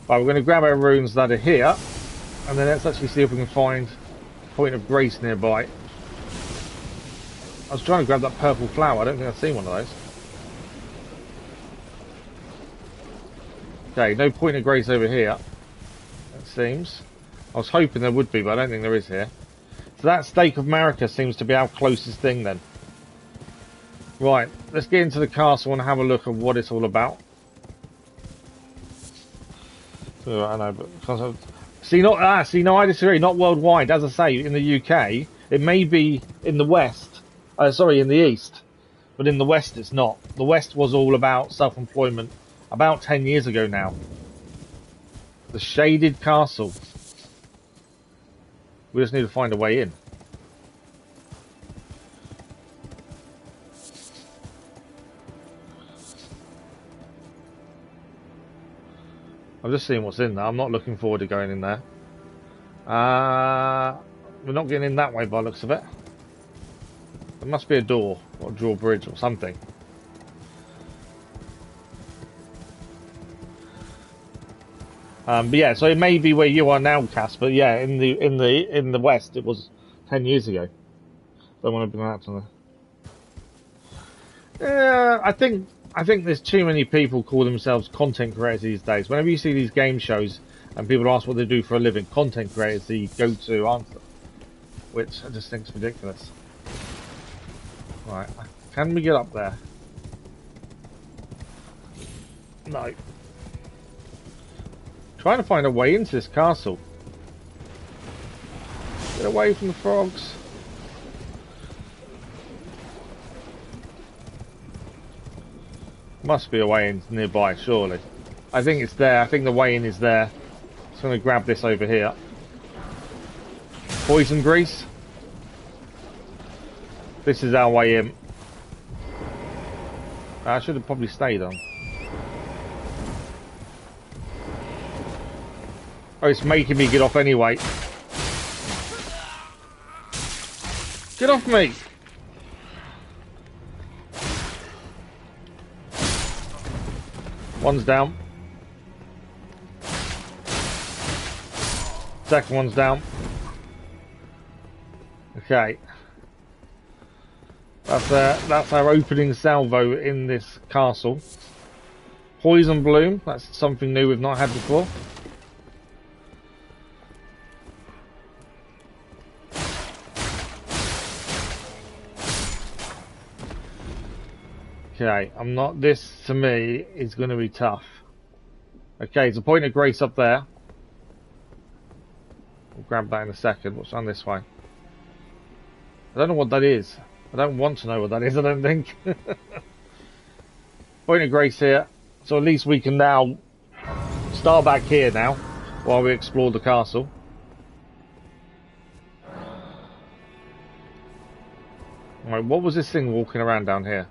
Right, we're going to grab our runes that are here, and then let's actually see if we can find a point of grace nearby. I was trying to grab that purple flower. I don't think I've seen one of those. Okay, no point of grace over here, it seems. I was hoping there would be, but I don't think there is here. So that Stake of Marika seems to be our closest thing then. Right, let's get into the castle and have a look at what it's all about. So, I know, but I disagree. Not worldwide, as I say. In the UK, it may be in the West. In the East, but in the West, it's not. The West was all about self-employment about 10 years ago now. The Shaded Castle. We just need to find a way in. I'm just seeing what's in there. I'm not looking forward to going in there. We're not getting in that way by the looks of it. There must be a door or a drawbridge or something. But yeah, so it may be where you are now, Cass. But yeah, in the West, it was 10 years ago. Don't want to bring that to the. Yeah, I think there's too many people call themselves content creators these days. Whenever you see these game shows and people ask what they do for a living, content creators the go-to answer, which I just think is ridiculous. Right, can we get up there? No. Trying to find a way into this castle. Get away from the frogs. Must be a way in nearby, surely. I think it's there. I think the way in is there. Just going to grab this over here. Poison grease. This is our way in. I should have probably stayed on. Oh, it's making me get off anyway. Get off me! One's down. Second one's down. Okay. That's our opening salvo in this castle. Poison bloom. That's something new we've not had before. Okay, this to me is going to be tough. Okay, there's a point of grace up there. We'll grab that in a second. What's on this way? I don't know what that is. I don't want to know what that is, I don't think. Point of grace here. So at least we can now start back here now while we explore the castle. Alright, what was this thing walking around down here?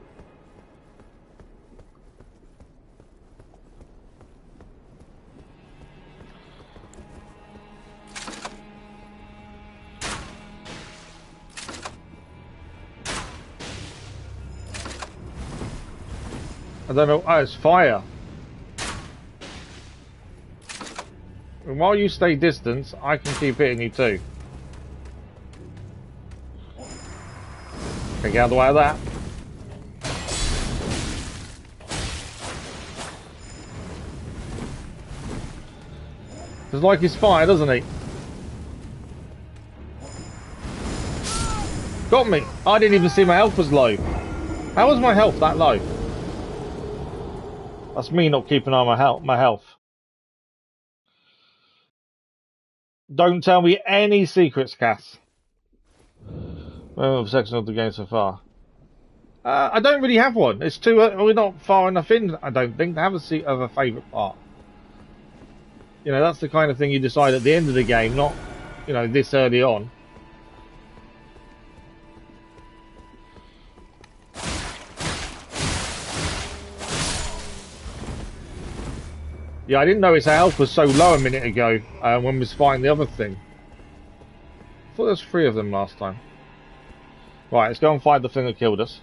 I don't know. Oh, it's fire. And while you stay distance, I can keep hitting you too. Okay, get out of the way of that. It's like he's fire, doesn't he? Got me. I didn't even see my health was low. How was my health that low? That's me not keeping on my health. Don't tell me any secrets, Cass. Well, section of the game so far. I don't really have one. It's too. We're not far enough in. I don't think to have a favourite part. You know, that's the kind of thing you decide at the end of the game, not, you know, this early on. Yeah, I didn't notice our health was so low a minute ago when we was fighting the other thing. I thought there was 3 of them last time. Right, let's go and fight the thing that killed us.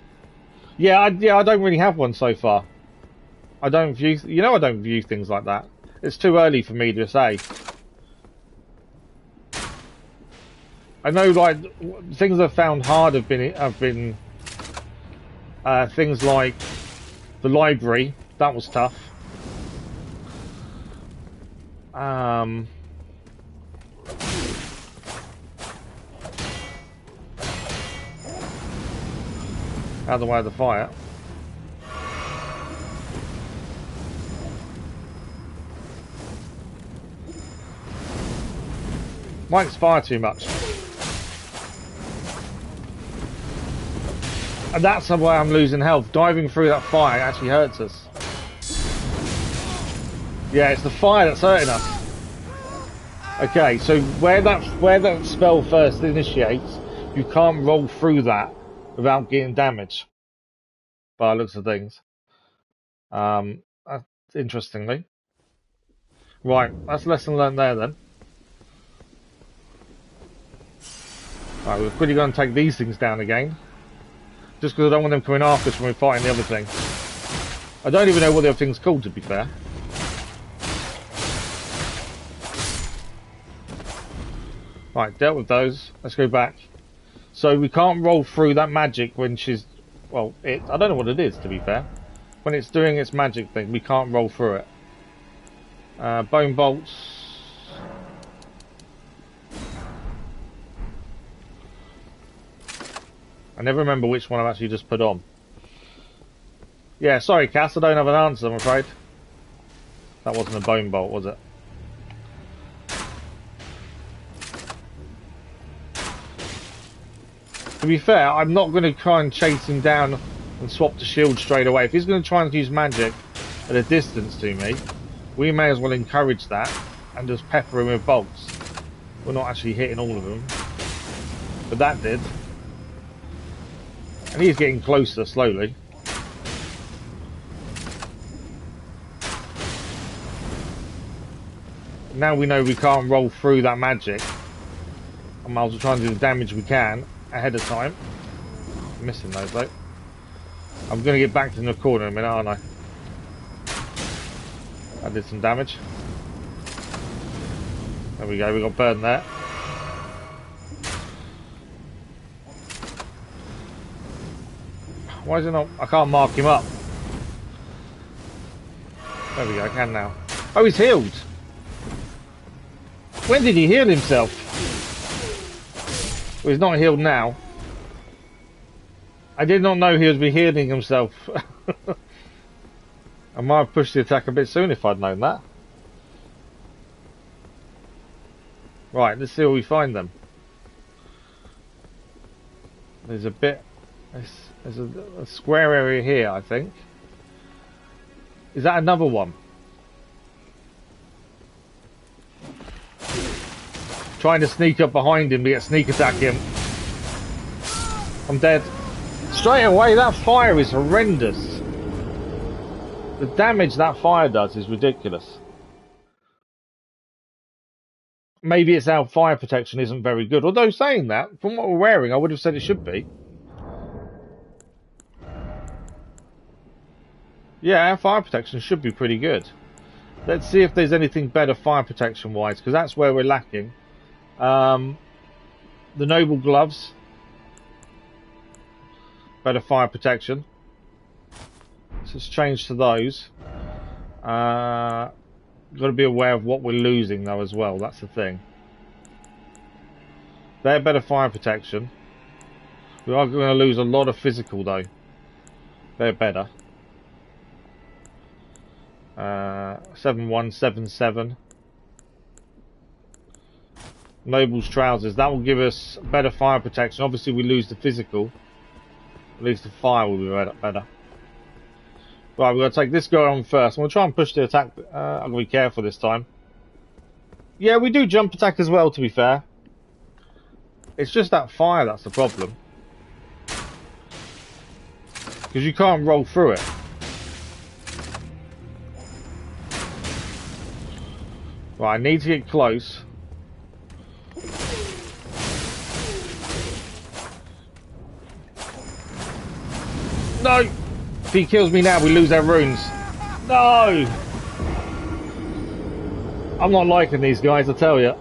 Yeah, I don't really have one so far. I don't view, you know, I don't view things like that. It's too early for me to say. I know, like, things I've found hard have been things like the library. That was tough. Out of the way of the fire. Might fire too much. And that's why I'm losing health. Diving through that fire actually hurts us. Yeah, it's the fire that's hurting us. Okay, so where that spell first initiates, you can't roll through that without getting damage. By the looks of things. Interestingly. Right, that's lesson learned there then. Right, we're quickly going to take these things down again. Just because I don't want them coming after us when we're fighting the other thing. I don't even know what the other thing's called, to be fair. Right, dealt with those. Let's go back. So we can't roll through that magic when she's... Well, I don't know what it is, to be fair. When it's doing its magic thing, we can't roll through it. Bone bolts. I never remember which one I've actually just put on. Yeah, sorry, Cass, I don't have an answer, I'm afraid. That wasn't a bone bolt, was it? To be fair, I'm not going to try and chase him down and swap the shield straight away. If he's going to try and use magic at a distance to me, we may as well encourage that and just pepper him with bolts. We're not actually hitting all of them, but that did. And he's getting closer slowly. Now we know we can't roll through that magic. I might as well try and do the damage we can ahead of time. I'm missing those though. I'm going to get back to the corner in a minute, aren't I? I did some damage. There we go, we got burned there. Why is it not? I can't mark him up. There we go, I can now. Oh, he's healed. When did he heal himself? Well, he's not healed now. I did not know he was healing himself. I might have pushed the attack a bit soon if I'd known that. Right, let's see where we find them. There's a bit... There's a square area here, I think. Is that another one? Trying to sneak up behind him to get sneak attack him. I'm dead. Straight away, that fire is horrendous. The damage that fire does is ridiculous. Maybe it's our fire protection isn't very good. Although saying that, from what we're wearing, I would have said it should be. Yeah, our fire protection should be pretty good. Let's see if there's anything better fire protection wise, because that's where we're lacking. The noble gloves, better fire protection. So let's change to those. Got to be aware of what we're losing though as well. That's the thing. They're better fire protection. We are going to lose a lot of physical though. They're better. 7177. Noble's trousers. That will give us better fire protection. Obviously, we lose the physical. At least the fire will be better. Right, we're going to take this guy on first. I'm going to try and push the attack. I'm going to be careful this time. Yeah, we do jump attack as well, to be fair. It's just that fire that's the problem. Because you can't roll through it. Right, I need to get close. No! If he kills me now, we lose our runes. No! I'm not liking these guys, I tell you.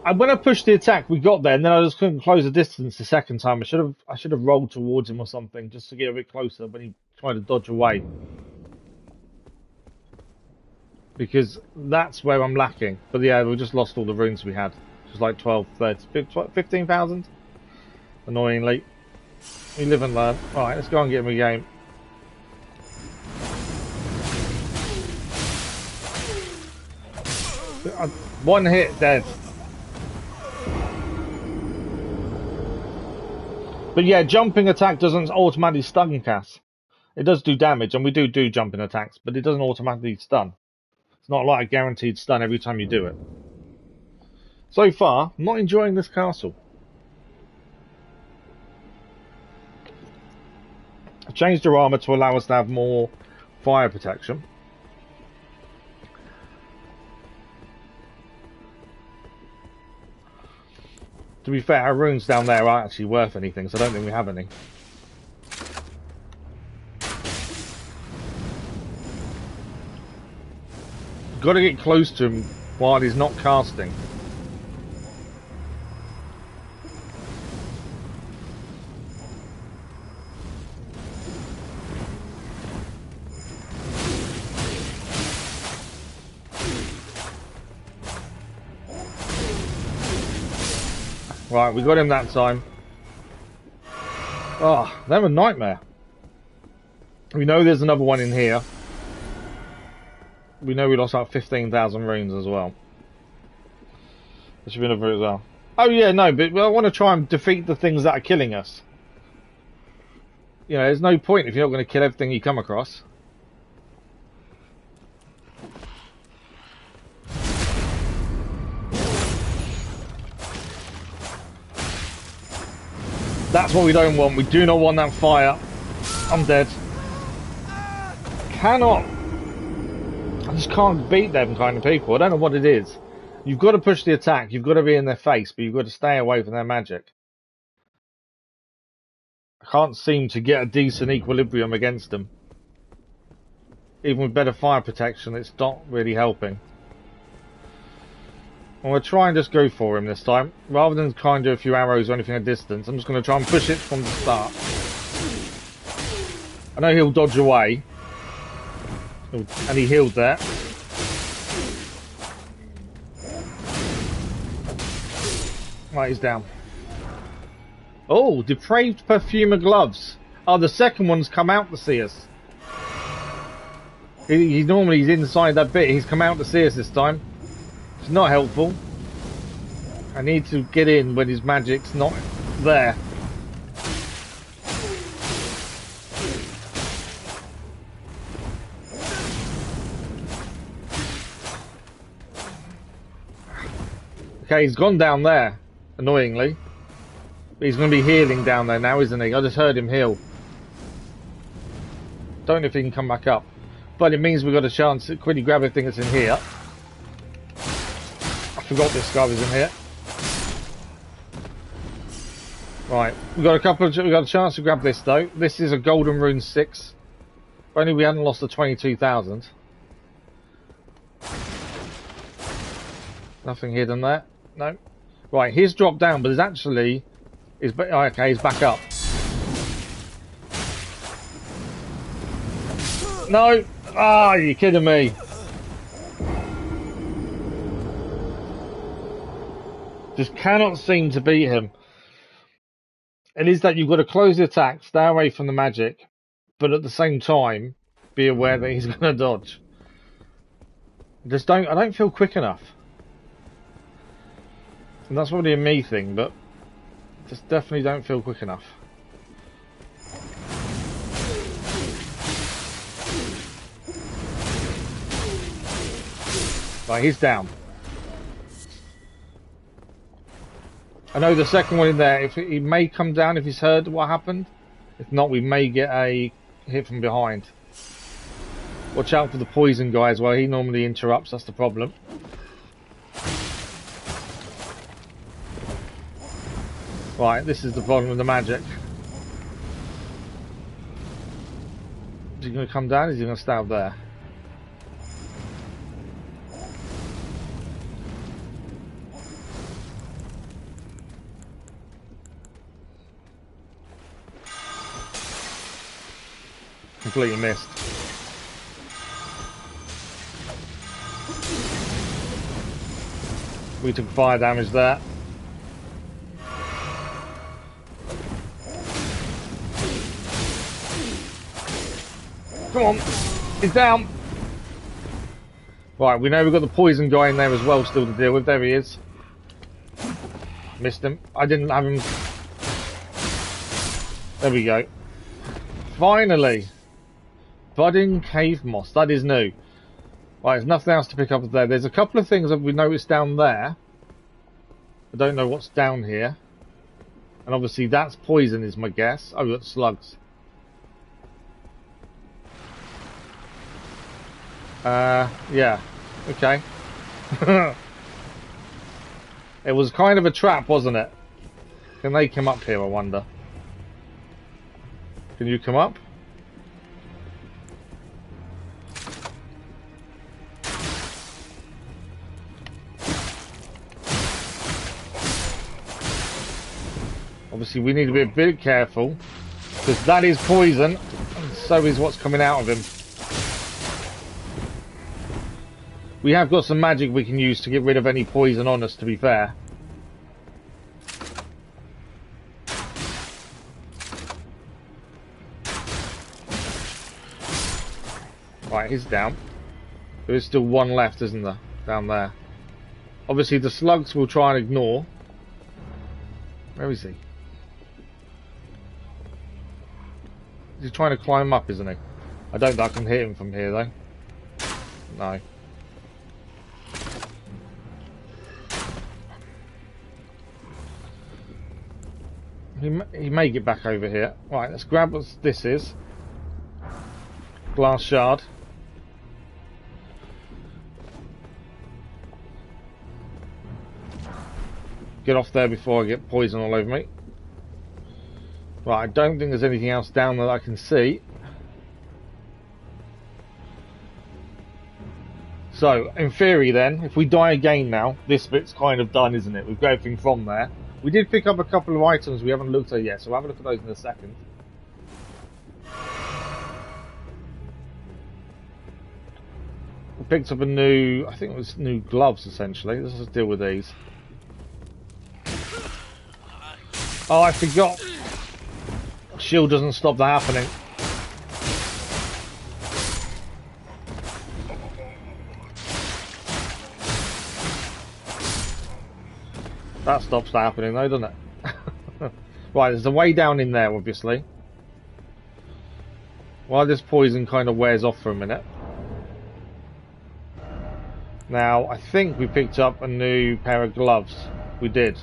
And when I pushed the attack, we got there, and then I just couldn't close the distance the second time. I should have rolled towards him or something, just to get a bit closer, but he tried to dodge away. Because that's where I'm lacking. But yeah, we just lost all the runes we had. It was like 12, 30, 15,000. Annoyingly. We live and learn. Alright, let's go and get him a game. One hit, dead. But yeah, jumping attack doesn't automatically stun cast. It does do damage, and we do jumping attacks, but it doesn't automatically stun. It's not like a guaranteed stun every time you do it. So far, I'm not enjoying this castle. I changed our armour to allow us to have more fire protection. To be fair, our runes down there aren't actually worth anything, so I don't think we have any. Got to get close to him while he's not casting. Right, we got him that time. Oh, they're a nightmare. We know there's another one in here. We know we lost like 15,000 runes as well. There should be another as well. Oh yeah, no, but I want to try and defeat the things that are killing us. You know, there's no point if you're not going to kill everything you come across. That's what we don't want. We do not want that fire. I'm dead. Cannot. I just can't beat them kind of people. I don't know what it is. You've got to push the attack. You've got to be in their face, but you've got to stay away from their magic. I can't seem to get a decent equilibrium against them. Even with better fire protection, it's not really helping. I'm going to try and just go for him this time. Rather than try and do a few arrows or anything at distance, I'm just going to try and push it from the start. I know he'll dodge away. And he healed there. Right, he's down. Oh, depraved perfumer gloves. Oh, the second one's come out to see us. He normally he's inside that bit. He's come out to see us this time. It's not helpful. I need to get in when his magic's not there. Okay, he's gone down there, annoyingly. But he's going to be healing down there now, isn't he? I just heard him heal. Don't know if he can come back up. But it means we've got a chance to quickly grab everything that's in here. I forgot this guy was in here. Right, we've got a chance to grab this though. This is a golden rune 6. If only we hadn't lost the 22,000. Nothing hidden there. No. Right, he's dropped down, but there's actually... okay, he's back up. No! Ah, you're kidding me. Just cannot seem to beat him. It is that you've got to close the attack, stay away from the magic, but at the same time, be aware that he's going to dodge. I don't feel quick enough. And that's probably a me thing, but just definitely don't feel quick enough. Right, he's down. I know the second one in there, if he may come down if he's heard what happened. If not, we may get a hit from behind. Watch out for the poison guy as well. He normally interrupts, that's the problem. Right, this is the problem with the magic. Is he going to come down? Is he going to stay up there? Completely missed. We took fire damage there. Come on, he's down. Right, we know we've got the poison guy in there as well still to deal with. There he is. Missed him. I didn't have him. There we go. Finally. Budding cave moss. That is new. Right, there's nothing else to pick up there. There's a couple of things that we noticed down there. I don't know what's down here. And obviously that's poison is my guess. Oh, we've got slugs. Yeah. Okay. It was kind of a trap, wasn't it? Can they come up here, I wonder? Can you come up? Obviously we need to be a bit careful, because that is poison, and so is what's coming out of him. We have got some magic we can use to get rid of any poison on us, to be fair. Right, he's down. There is still one left, isn't there? Down there. Obviously the slugs will try and ignore. Where is he? He's trying to climb up, isn't he? I don't think I can hit him from here, though. No. He may get back over here. Right, let's grab what this is. Glass shard. Get off there before I get poison all over me. Right, I don't think there's anything else down there that I can see. So, in theory then, if we die again now, this bit's kind of done, isn't it? We've got everything from there. We did pick up a couple of items we haven't looked at yet, so we'll have a look at those in a second. We picked up a new, I think it was new gloves essentially. Let's just deal with these. Oh, I forgot. Shield doesn't stop that happening. That stops that happening though, doesn't it? Right, there's a way down in there, obviously. While this poison kind of wears off for a minute. Now, I think we picked up a new pair of gloves. We did.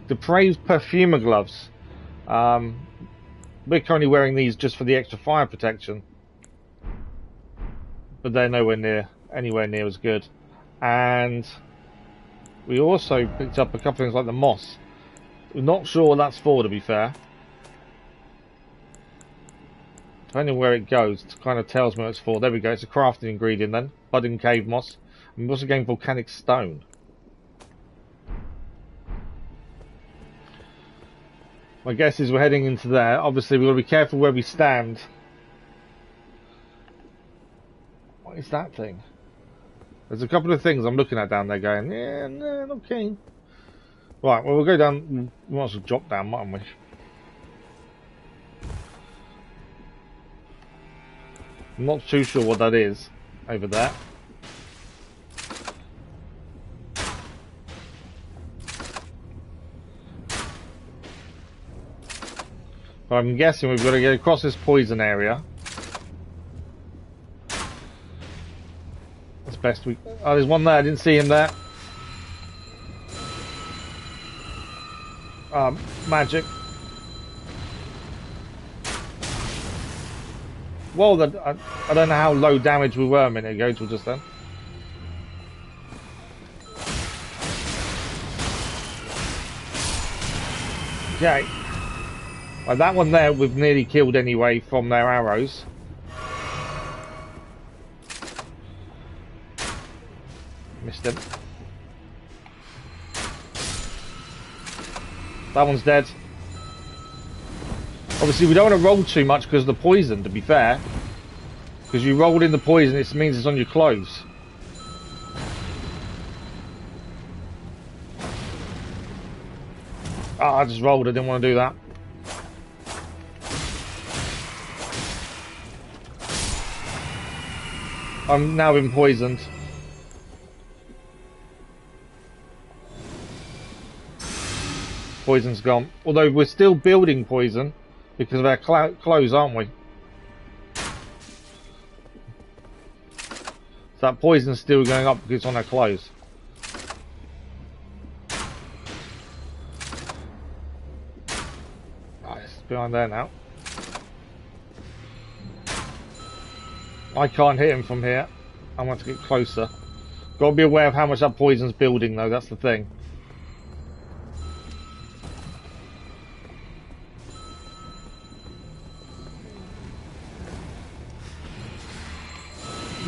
Depraved Perfumer gloves. We're currently wearing these just for the extra fire protection. But they're anywhere near as good. And we also picked up a couple of things like the moss. We're not sure what that's for, to be fair. Depending where it goes, it kind of tells me what it's for. There we go, it's a crafting ingredient then. Budding cave moss. And what's again volcanic stone? My guess is we're heading into there. Obviously we've got to be careful where we stand. What is that thing? There's a couple of things I'm looking at down there going, yeah, no, not keen. Right, well we'll go down, we might as well drop down, mightn't we? I'm not too sure what that is over there. But I'm guessing we've got to get across this poison area. As best we... Oh, there's one there, I didn't see him there. Magic. Well, I don't know how low damage we were a minute ago till just then. Okay. Well, that one there we've nearly killed anyway from their arrows. Missed him. That one's dead. Obviously we don't want to roll too much because of the poison, to be fair. Because you rolled in the poison, it means it's on your clothes. Ah, I just rolled, I didn't want to do that. I'm now been poisoned. Poison's gone. Although we're still building poison because of our clothes, aren't we? So that poison's still going up because it's on our clothes. Right, it's behind there now. I can't hit him from here. I want to get closer. Got to be aware of how much that poison's building though, that's the thing.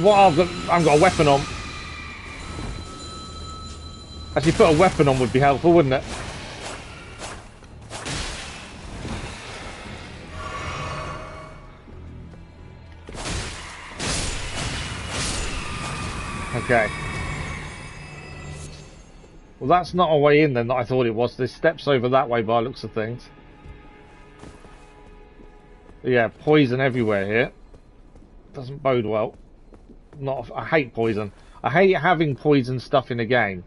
What I haven't got a weapon on. Actually, put a weapon on would be helpful, wouldn't it? Okay. Well, that's not a way in then that I thought it was. There's steps over that way by the looks of things. But yeah, poison everywhere here. Doesn't bode well. I hate poison. I hate having poison stuff in a game.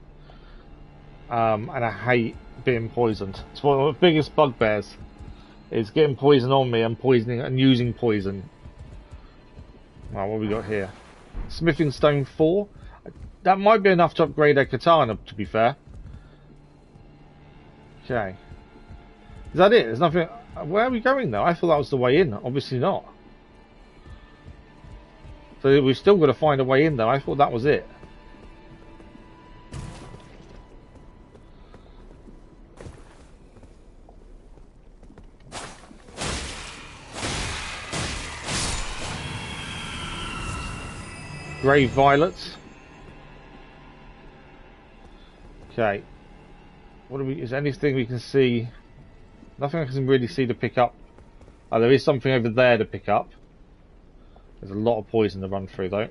And I hate being poisoned. It's one of the biggest bugbears. Is getting poison on me and poisoning and using poison. Right, what have we got here? Smithing stone 4. That might be enough to upgrade a katana, to be fair. Okay. Is that it? There's nothing... Where are we going though? I thought that was the way in. Obviously not. So we've still got to find a way in though. I thought that was it. Grave violets. Okay. What do we? Is there anything we can see? Nothing I can really see to pick up. Oh, there is something over there to pick up. There's a lot of poison to run through though.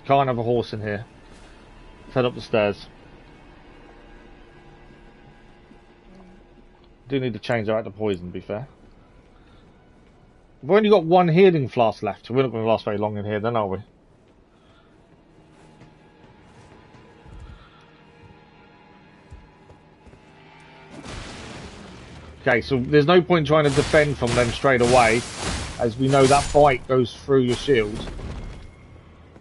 Can't have a horse in here. Let's head up the stairs. Do need to change out the poison, to be fair. We've only got one healing flask left. We're not going to last very long in here then, are we? Okay, so there's no point trying to defend from them straight away, as we know that bite goes through your shield.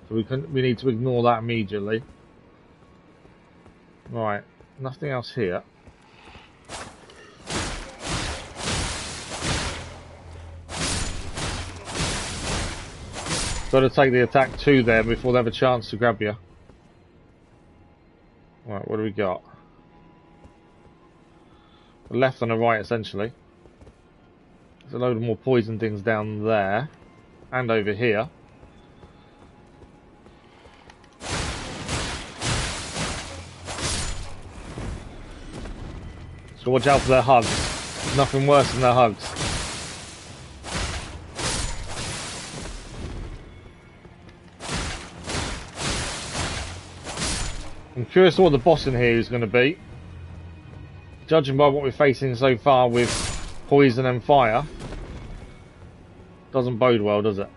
So we need to ignore that immediately. Right, nothing else here. Got to take the attack to them before they have a chance to grab you. Right, what do we got? The left and the right, essentially. There's a load of more poison things down there. And over here. So watch out for their hugs. Nothing worse than their hugs. I'm curious what the boss in here is going to be. Judging by what we're facing so far with poison and fire, doesn't bode well, does it?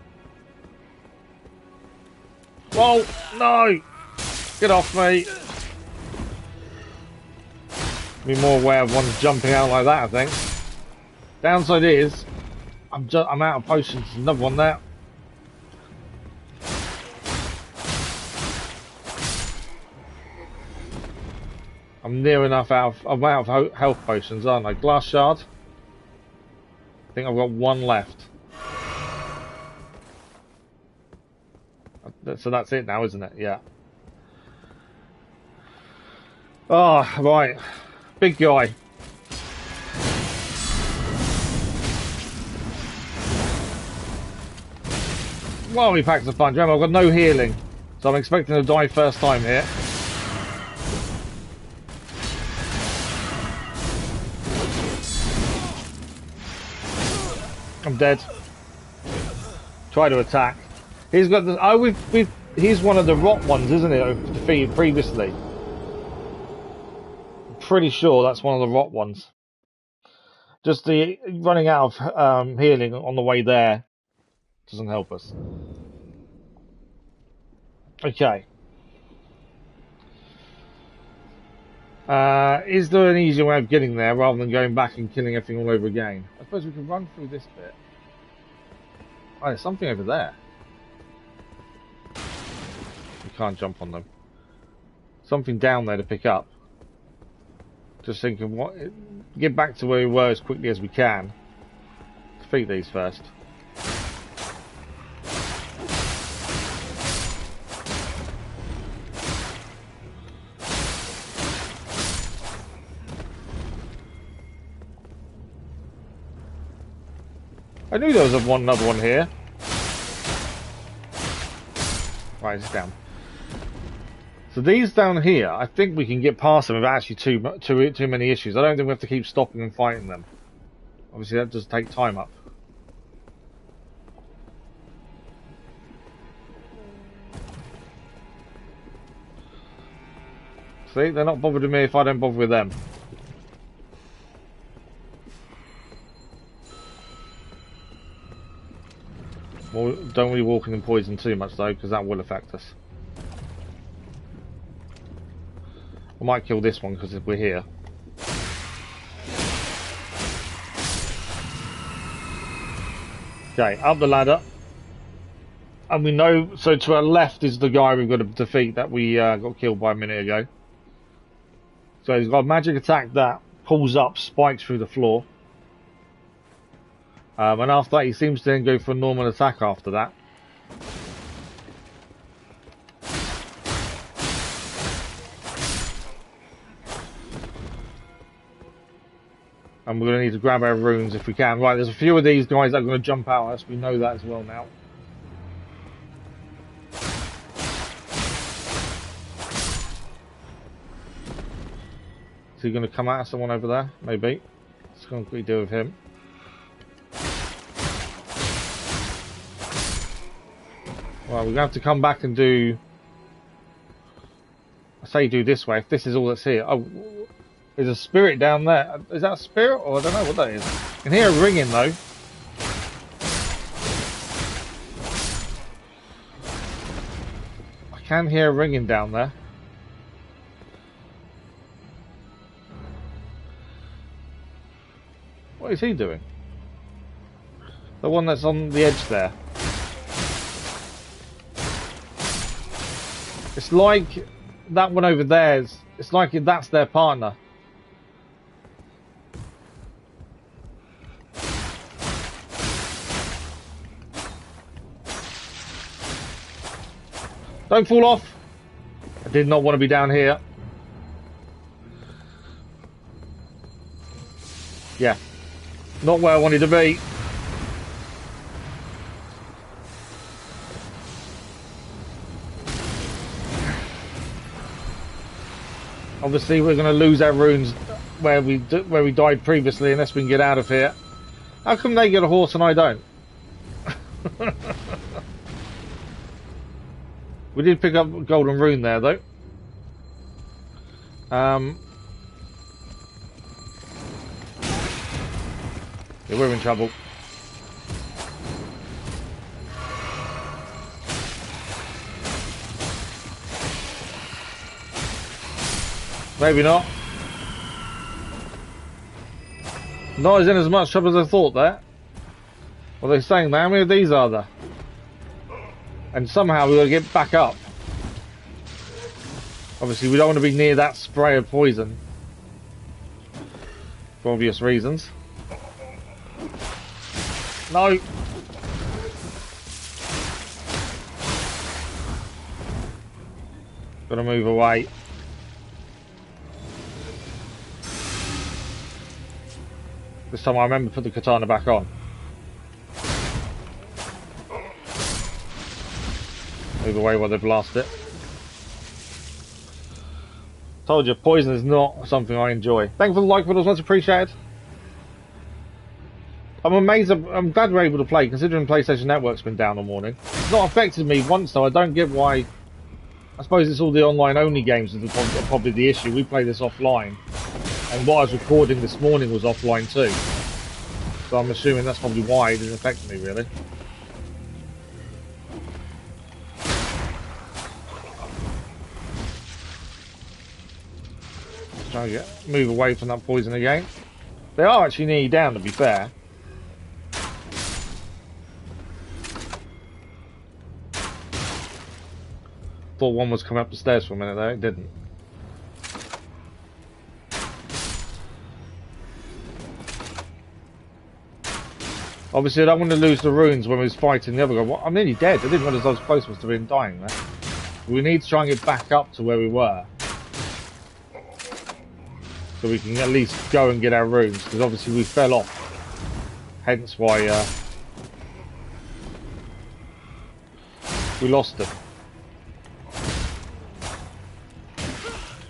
Oh, no! Get off me! Be more aware of ones jumping out like that, I think. Downside is, I'm out of potions. There's another one there. I'm near enough I'm out of health potions, aren't I? Glass shard. I think I've got one left. So that's it now, isn't it? Yeah. Oh, right. Big guy. Well, he packs a punch. Remember, I've got no healing. So I'm expecting to die first time here. I'm dead. Try to attack. He's got the. Oh, he's one of the rot ones, isn't it? I've defeated previously. I'm pretty sure that's one of the rot ones. Just the running out of healing on the way there doesn't help us. Okay. Is there an easier way of getting there rather than going back and killing everything all over again? I suppose we can run through this bit. Oh, there's something over there. We can't jump on them. Something down there to pick up. Just thinking, what? Get back to where we were as quickly as we can. Defeat these first. I knew there was another one here. Right, it's down. So these down here, I think we can get past them without actually too many issues. I don't think we have to keep stopping and fighting them. Obviously, that does take time up. See, they're not bothered with me if I don't bother with them. Well, don't really walk in poison too much though, because that will affect us. I might kill this one because we're here. Okay, up the ladder. And we know, so to our left is the guy we've got to defeat that we got killed by a minute ago. So he's got a magic attack that pulls up, spikes through the floor. And after that, he seems to then go for a normal attack after that. And we're going to need to grab our runes if we can. Right, there's a few of these guys that are going to jump out at us. We know that as well now. Is he going to come at someone over there? Maybe. Let's go and deal with him. Well, we're going to have to come back and do... I say do this way, if this is all that's here. Oh, there's a spirit down there. Is that a spirit? Or I don't know what that is. I can hear a ringing though. I can hear a ringing down there. What is he doing? The one that's on the edge there. It's like that one over there. It's like that's their partner. Don't fall off. I did not want to be down here. Yeah. Not where I wanted to be. Obviously, we're going to lose our runes where we died previously unless we can get out of here. How come they get a horse and I don't? We did pick up a golden rune there, though. Yeah, we're in trouble. Maybe not. Not as in as much trouble as I thought there. What are they saying there? How many of these are there? And somehow we've got to get back up. Obviously we don't want to be near that spray of poison. For obvious reasons. No! Gotta move away. This time I remember to put the katana back on. Move away while they blast it. Told you, poison is not something I enjoy. Thank you for the like, but it was much appreciated. I'm amazed, I'm glad we're able to play, considering PlayStation Network's been down all morning. It's not affected me once though, I don't get why. I suppose it's all the online only games that are probably the issue. We play this offline. And what I was recording this morning was offline too. So I'm assuming that's probably why it didn't affect me really. Trying to move away from that poison again. They are actually nearly down, to be fair. Thought one was coming up the stairs for a minute though, it didn't. Obviously I don't want to lose the runes when we was fighting the other guy. Well, I'm nearly dead, I didn't realize I was close to being dying there. We need to try and get back up to where we were. So we can at least go and get our runes, because obviously we fell off. Hence why we lost them.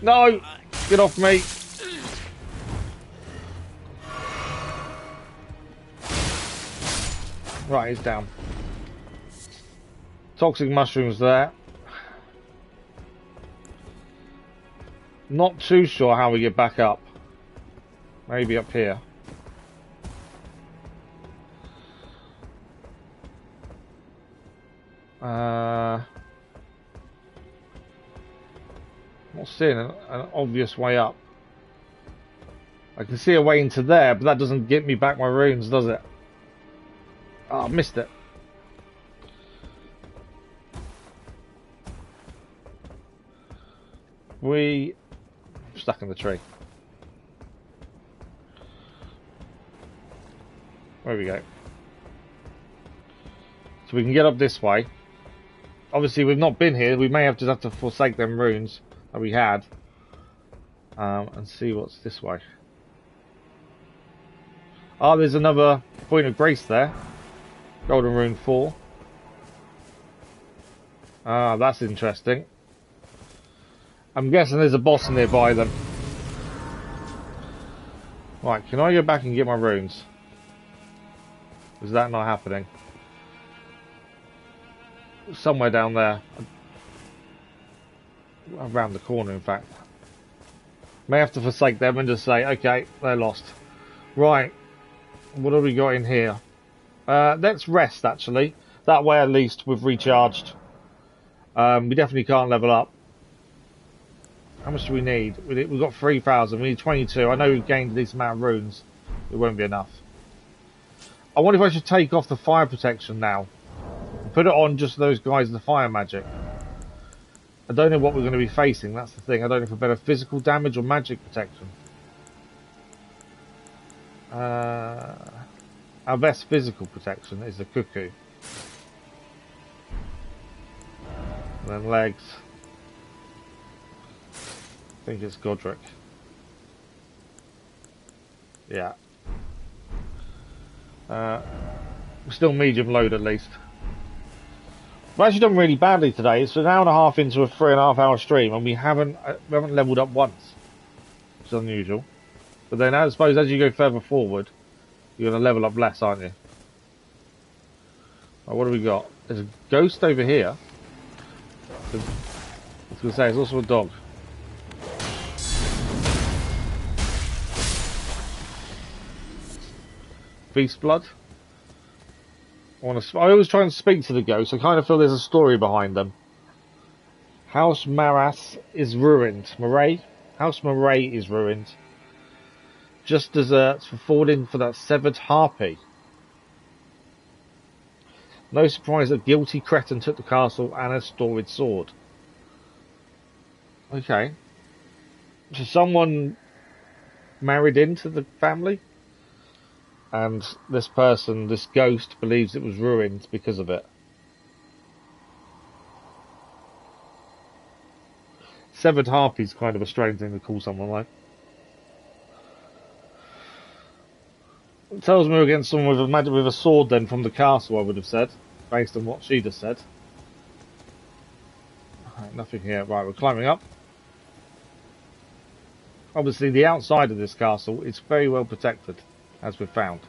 No! Get off me! Right, he's down. Toxic mushrooms there. Not too sure how we get back up. Maybe up here. Not seeing an obvious way up. I can see a way into there, but that doesn't get me back my runes, does it? Oh, I missed it. We stuck in the tree. There we go. So we can get up this way. Obviously we've not been here, we may have to forsake them runes that we had. And see what's this way. Oh, there's another point of grace there. Golden rune 4. Ah, that's interesting. I'm guessing there's a boss nearby then. Right, can I go back and get my runes? Is that not happening? Somewhere down there. Around the corner, in fact. May have to forsake them and just say, okay, they're lost. Right. What have we got in here? Let's rest, actually. That way, at least, we've recharged. We definitely can't level up. How much do we need? We've got 3,000. We need 22. I know we've gained a decent amount of runes. It won't be enough. I wonder if I should take off the fire protection now. Put it on just those guys with the fire magic. I don't know what we're going to be facing. That's the thing. I don't know if we're better physical damage or magic protection. Our best physical protection is the cuckoo. And then legs. I think it's Godric. Yeah. Still medium load at least. We've actually done really badly today. It's an hour and a half into a 3.5 hour stream and we haven't leveled up once. which is unusual. But then I suppose as you go further forward, you're going to level up less, aren't you? Right, what do we got? There's a ghost over here. I was going to say, there's also a dog. Beast blood. I always try and speak to the ghosts. I kind of feel there's a story behind them. House Maras is ruined. House Murray is ruined. Just desserts for falling for that severed harpy. No surprise that guilty cretin took the castle and a storied sword. Okay. So someone married into the family? And this person, this ghost, believes it was ruined because of it. Severed harpy's kind of a strange thing to call someone like. It tells me we're against someone with a sword then from the castle, I would have said, based on what she just said. Right, nothing here. Right, we're climbing up. Obviously, the outside of this castle is very well protected, as we've found.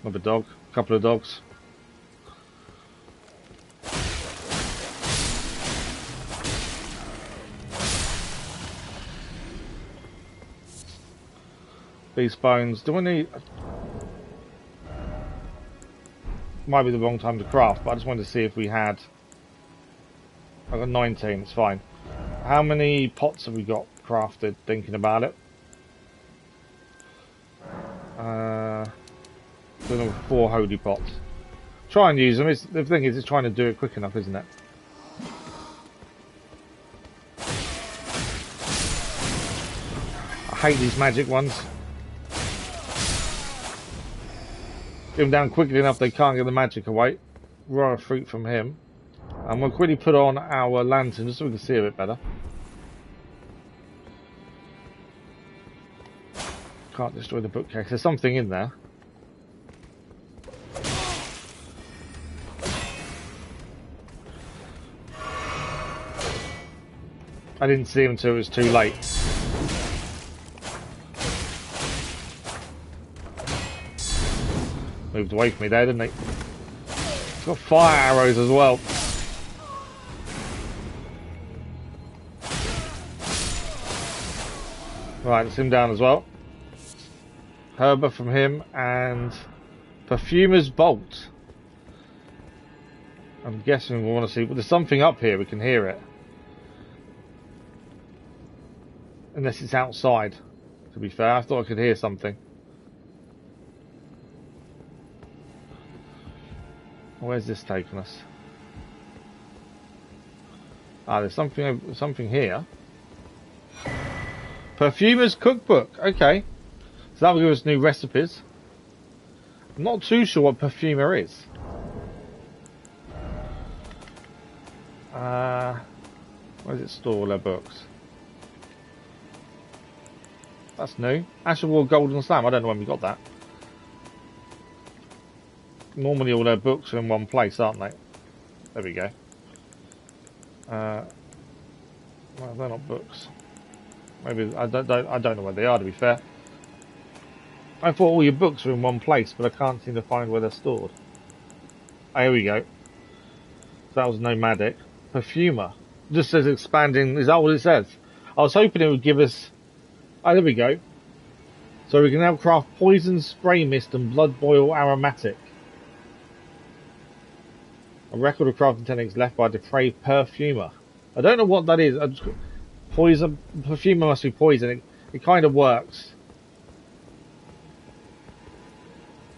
Another dog, a couple of dogs. Beast bones. Do we need... Might be the wrong time to craft, but I just wanted to see if we had... I got 19, it's fine. How many pots have we got crafted, thinking about it? 4 holy pots. Try and use them. The thing is, it's trying to do it quick enough, isn't it? I hate these magic ones. Get them down quickly enough they can't get the magic away. Raw fruit from him. And we'll quickly put on our lantern just so we can see a bit better. Can't destroy the bookcase. There's something in there. I didn't see him until it was too late. Moved away from me there, didn't he? He's got fire arrows as well. Right, it's him down as well. Herber from him and Perfumer's Bolt. I'm guessing we want to see... Well, there's something up here, we can hear it. Unless it's outside, to be fair. I thought I could hear something. Where's this taking us? Ah, there's something here. Perfumer's Cookbook. Okay. So that will give us new recipes. I'm not too sure what Perfumer is. Where does it store all their books? That's new. Asherwall Golden Slam. I don't know when we got that. Normally all their books are in one place, aren't they? There we go. Well, they're not books. Maybe I don't know where they are, to be fair. I thought all your books were in one place, but I can't seem to find where they're stored. Oh, here we go. That was nomadic. Perfumer. Just says expanding. Is that what it says? I was hoping it would give us... Oh, there we go. So we can now craft poison, spray mist, and blood boil aromatic. A record of crafting techniques left by a depraved perfumer. I don't know what that is. Poison. Perfumer must be poison. It kind of works.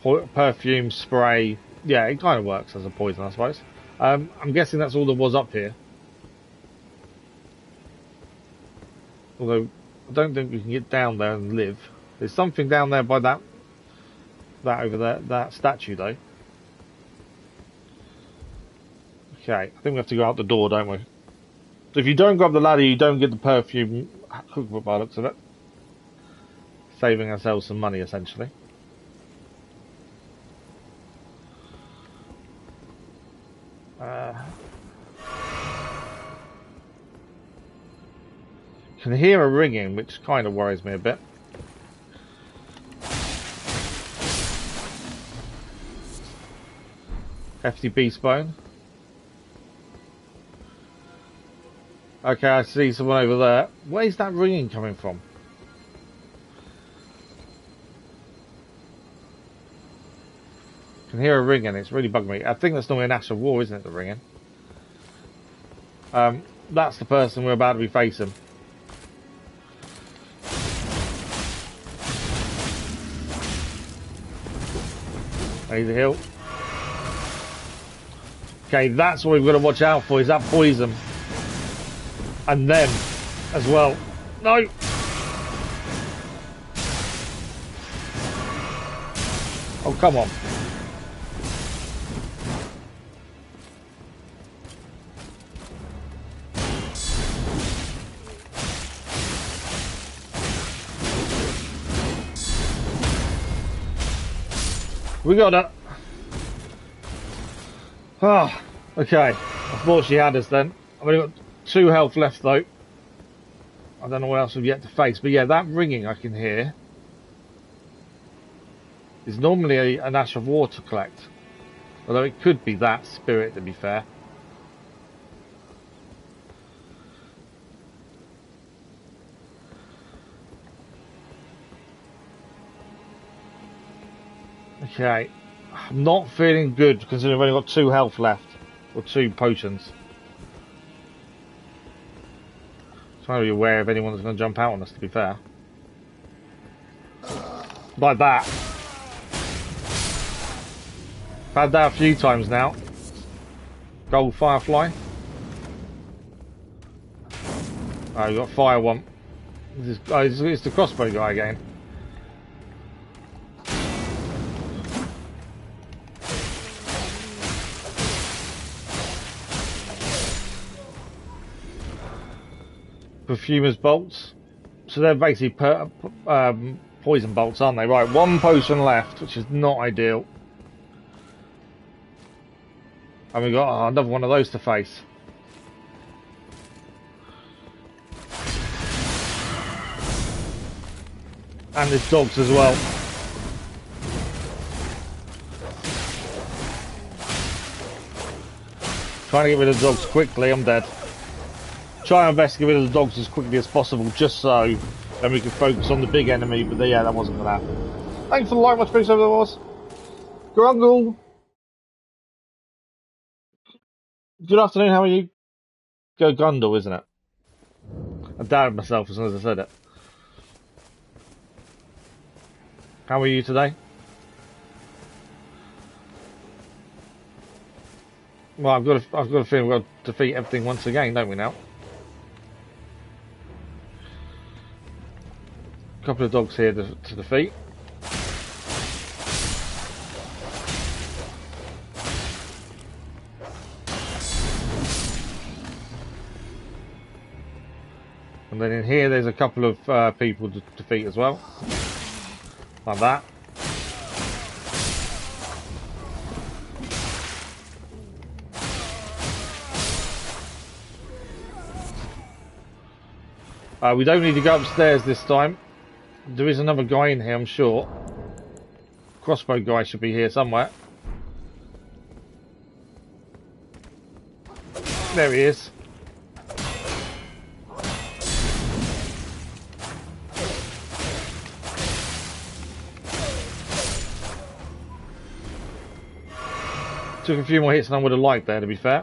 Perfume, spray. Yeah, it kind of works as a poison, I suppose. I'm guessing that's all there was up here. Although, I don't think we can get down there and live. There's something down there by that over there, that statue though. Okay, I think we have to go out the door, don't we? So if you don't grab the ladder, you don't get the perfume cookbook by the looks of it. Saving ourselves some money, essentially. Can hear a ringing, which kind of worries me a bit. Hefty beast bone. Okay, I see someone over there. Where's that ringing coming from? Can hear a ringing. It's really bugging me. I think that's normally an Ash of War, isn't it? The ringing. That's the person we're about to be facing. Need a heal. Okay, that's what we've got to watch out for. Is that poison? And then, as well. No. Oh, come on. We got it. Ah, okay. I thought she had us then. I've only got 2 health left though. I don't know what else we've yet to face, but yeah, that ringing I can hear is normally an Ash of War to collect. Although it could be that spirit, to be fair. Okay, I'm not feeling good considering I've only got 2 health left, or 2 potions. Trying to be aware if anyone's going to jump out on us, to be fair. Like that. I've had that a few times now. Gold Firefly. Oh, you got Fire one. It's the crossbow guy again. Perfumer's bolts. So they're basically poison bolts, aren't they? Right, 1 potion left, which is not ideal. And we've got another one of those to face. And there's dogs as well. Trying to get rid of the dogs quickly, I'm dead. Try our best to get rid of the dogs as quickly as possible, just so then we can focus on the big enemy, but yeah, that wasn't going to happen. Thanks for the like, much appreciated, there was. Grungle! Good afternoon, how are you? Go Gundle, isn't it? I doubted myself as soon as I said it. How are you today? Well, I've got a feeling we've got to defeat everything once again, don't we now? A couple of dogs here to defeat. And then in here there's a couple of people to defeat as well. Like that. We don't need to go upstairs this time. There is another guy in here, I'm sure. Crossbow guy should be here somewhere. There he is. Took a few more hits than I would have liked there, to be fair.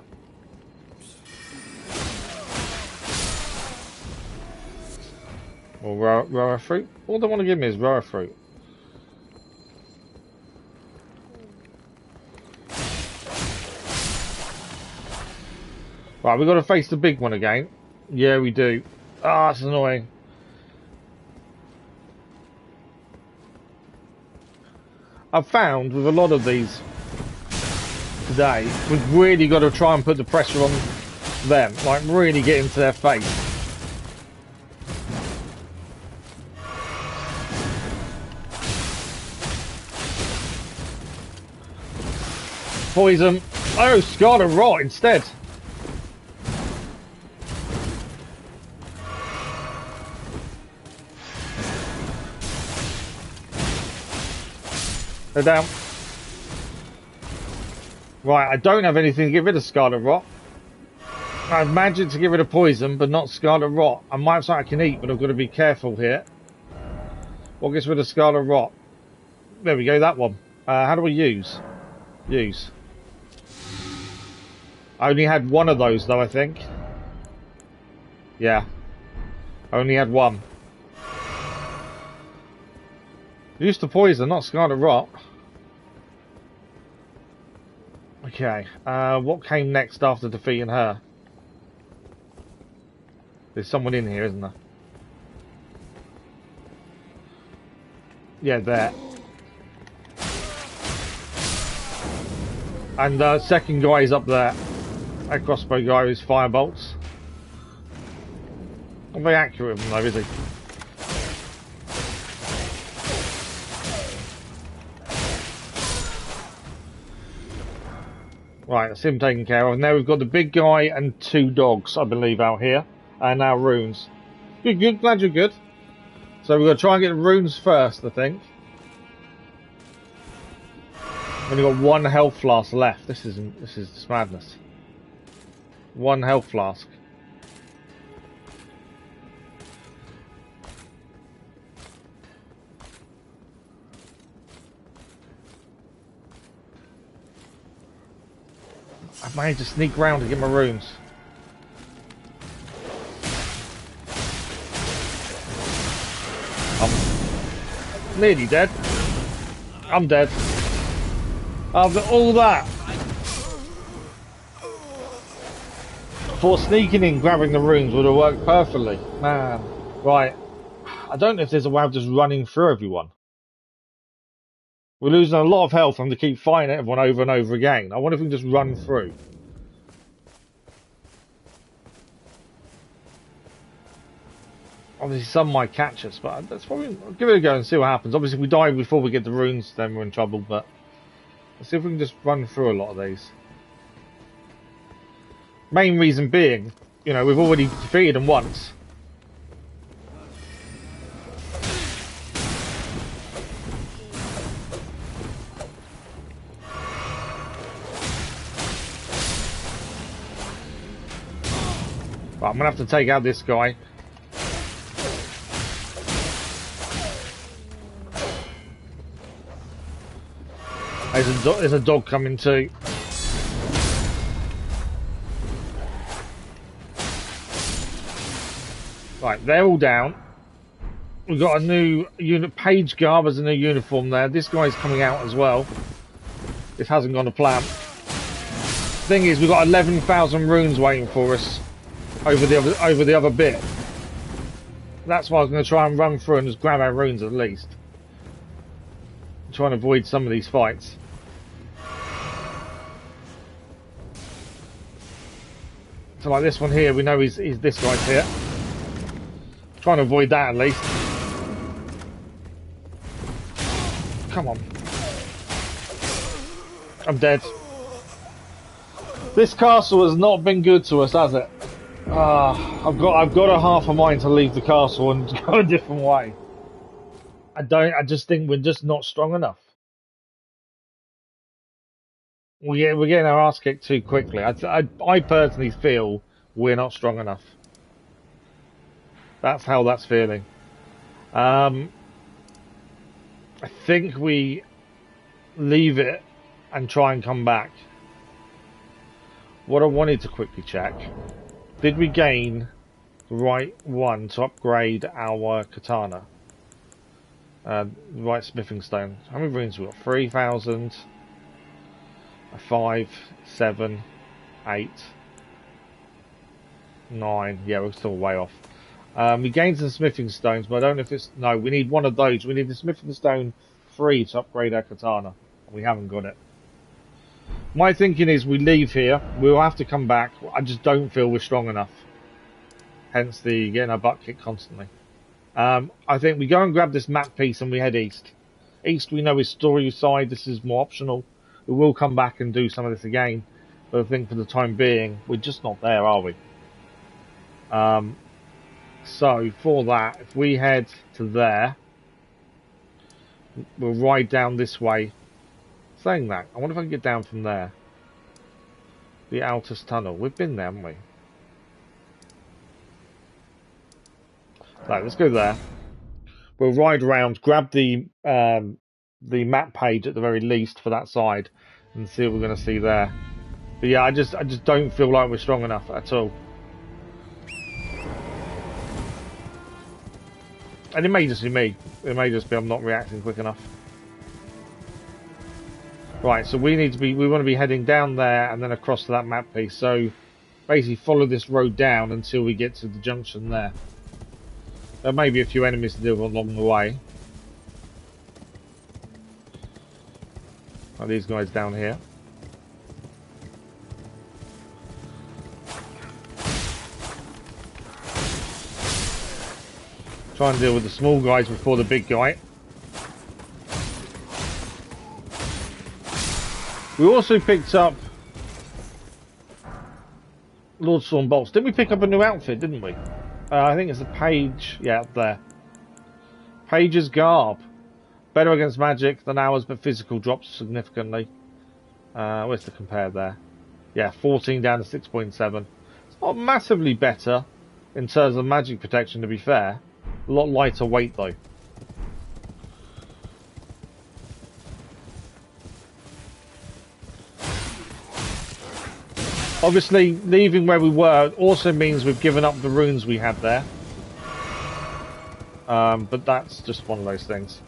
Or rara fruit. All they want to give me is rara fruit. Right, we've got to face the big one again. Yeah, we do. Ah, that's annoying. I've found with a lot of these today, we've really got to try and put the pressure on them. Like, really get into their face. Poison. Oh, Scarlet Rot instead. They're down. Right, I don't have anything to get rid of Scarlet Rot. I have magic to get rid of poison, but not Scarlet Rot. I might have something I can eat, but I've got to be careful here. What gets rid of Scarlet Rot? There we go, that one. How do we use? Use. I only had one of those, though, I think. Yeah. I only had one. Used to poison, not Scarlet Rot. Okay. What came next after defeating her? There's someone in here, isn't there? Yeah, there. And the second guy is up there. That crossbow guy is firebolts. Not very accurate with him though, is he? Right, that's him taken care of. Now we've got the big guy and 2 dogs, I believe, out here. And our runes. Good, good, glad you're good. So we're going to try and get the runes first, I think. We've only got 1 health flask left. This is just madness. 1 health flask. I managed to sneak round to get my runes. I'm nearly dead. I'm dead. After all that. For sneaking in, grabbing the runes would have worked perfectly. Man. Right. I don't know if there's a way of just running through everyone. We're losing a lot of health from to keep fighting everyone over and over again. I wonder if we can just run through. Obviously some might catch us, but that's probably, I'll give it a go and see what happens. Obviously if we die before we get the runes, then we're in trouble, but let's see if we can just run through a lot of these. Main reason being, you know, we've already defeated them once. Right, I'm gonna have to take out this guy. There's a dog coming too. Right, they're all down. We've got a new unit. Page Garb has a new uniform there. This guy's coming out as well. This hasn't gone to plan. Thing is, we've got 11,000 runes waiting for us over the other bit. That's why I was going to try and run through and just grab our runes at least. Try and avoid some of these fights. So like this one here, we know he's this guy's here. Trying to avoid that at least. Come on. I'm dead. This castle has not been good to us, has it? I've got a half a mind to leave the castle and go a different way. I just think we're just not strong enough. We're getting our ass kicked too quickly. I personally feel we're not strong enough. That's how that's feeling. I think we leave it and try and come back. What I wanted to quickly check. Did we gain the right one to upgrade our katana? Right smithing stone. How many runes have we got? 3,000. 5, 7, 8, 9. Yeah, we're still way off. We gained some smithing stones, but I don't know if it's... No, we need one of those. We need the smithing stone 3 to upgrade our katana. We haven't got it. My thinking is we leave here. We'll have to come back. I just don't feel we're strong enough. Hence the getting our butt kicked constantly. I think we go and grab this map piece and we head east. East we know is story side. This is more optional. We will come back and do some of this again, but I think for the time being, we're just not there, are we? So for that, if we head to there, we'll ride down this way Saying that, I wonder if I can get down from there. The Altus Tunnel. We've been there, haven't we? Right, let's go there. We'll ride around, grab the map page at the very least for that side, and see what we're going to see there. But yeah, I just don't feel like we're strong enough at all. And it may just be me. It may just be I'm not reacting quick enough. Right, so we want to be heading down there and then across to that map piece. So basically follow this road down until we get to the junction there. There may be a few enemies to deal with along the way. Like these guys down here. Try and deal with the small guys before the big guy. We also picked up Lord Storm Bolts. Didn't we pick up a new outfit, didn't we? I think it's a page. Yeah, up there. Page's garb. Better against magic than ours, but physical drops significantly. Where's the compare there? Yeah, 14 down to 6.7. It's not massively better in terms of magic protection, to be fair. A lot lighter weight, though. Obviously, leaving where we were also means we've given up the runes we had there. But that's just one of those things.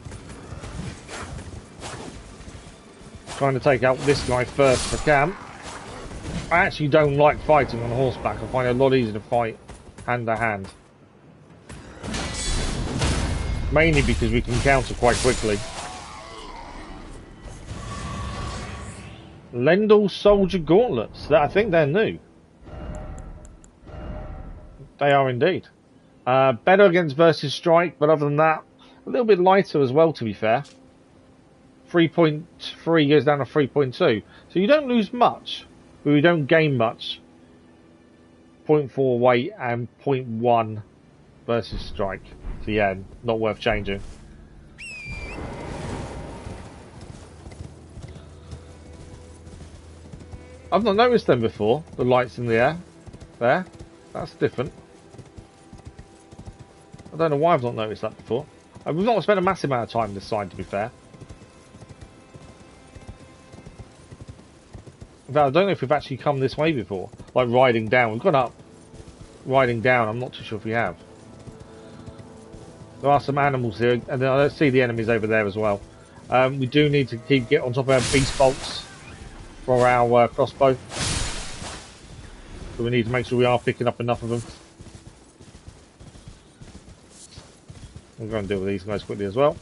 Trying to take out this guy first if I can. I actually don't like fighting on horseback. I find it a lot easier to fight hand to hand. Mainly because we can counter quite quickly. Lendl Soldier Gauntlets. I think they're new. They are indeed. Better against versus strike, but other than that, a little bit lighter as well, to be fair. 3.3 goes down to 3.2. So you don't lose much, but you don't gain much. 0.4 weight and 0.1 versus strike. So yeah, not worth changing. I've not noticed them before, the lights in the air. There. That's different. I don't know why I've not noticed that before. We've not spent a massive amount of time this side, to be fair. In fact, I don't know if we've actually come this way before. Like riding down. We've gone up. Riding down, I'm not too sure if we have. There are some animals here, and I see the enemies over there as well. We do need to get on top of our beast bolts for our crossbow. So we need to make sure we are picking up enough of them. We'll go and deal with these guys quickly as well.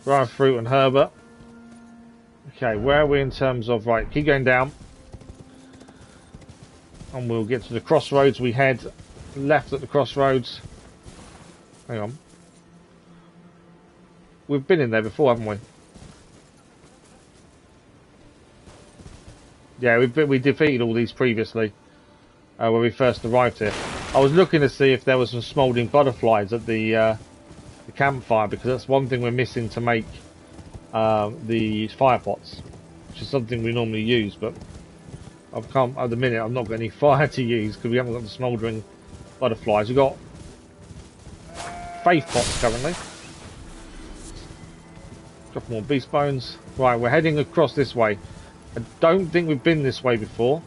Dry fruit and Herbert. Okay, where are we in terms of... Right, keep going down. And we'll get to the crossroads. We head left at the crossroads. Hang on. We've been in there before, haven't we? Yeah, we defeated all these previously. When we first arrived here. I was looking to see if there was some smouldering butterflies at the campfire, because that's one thing we're missing to make the fire pots, which is something we normally use, but at the minute I've not got any fire to use because we haven't got the smouldering butterflies. We've got faith pots currently. Couple more beast bones. Right, we're heading across this way. I don't think we've been this way before.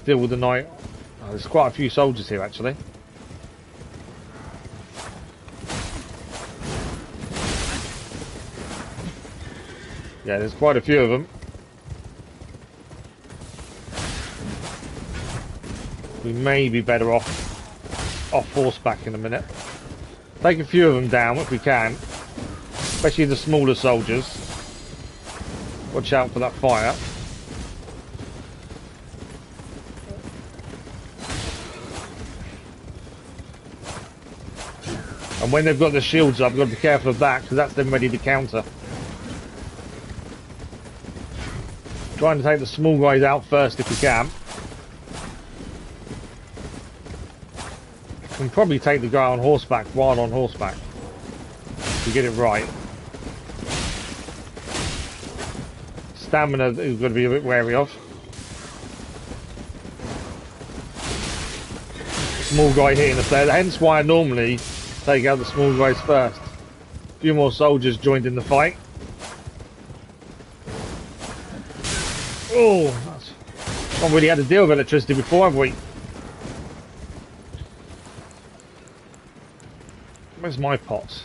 Still with the night. Oh, there's quite a few soldiers here actually. Yeah, there's quite a few of them. We may be better off horseback in a minute. Take a few of them down if we can, especially the smaller soldiers. Watch out for that fire. And when they've got the shields up, we've got to be careful of that, because that's them ready to counter. Trying to take the small guys out first if we can. can probably take the guy on horseback while on horseback to get it right. Stamina is going to be a bit wary of. Small guy hitting us there, hence why I normally take out the small guys first. A few more soldiers joined in the fight. Oh, that's not really had to deal with electricity before, have we? Where's my pots?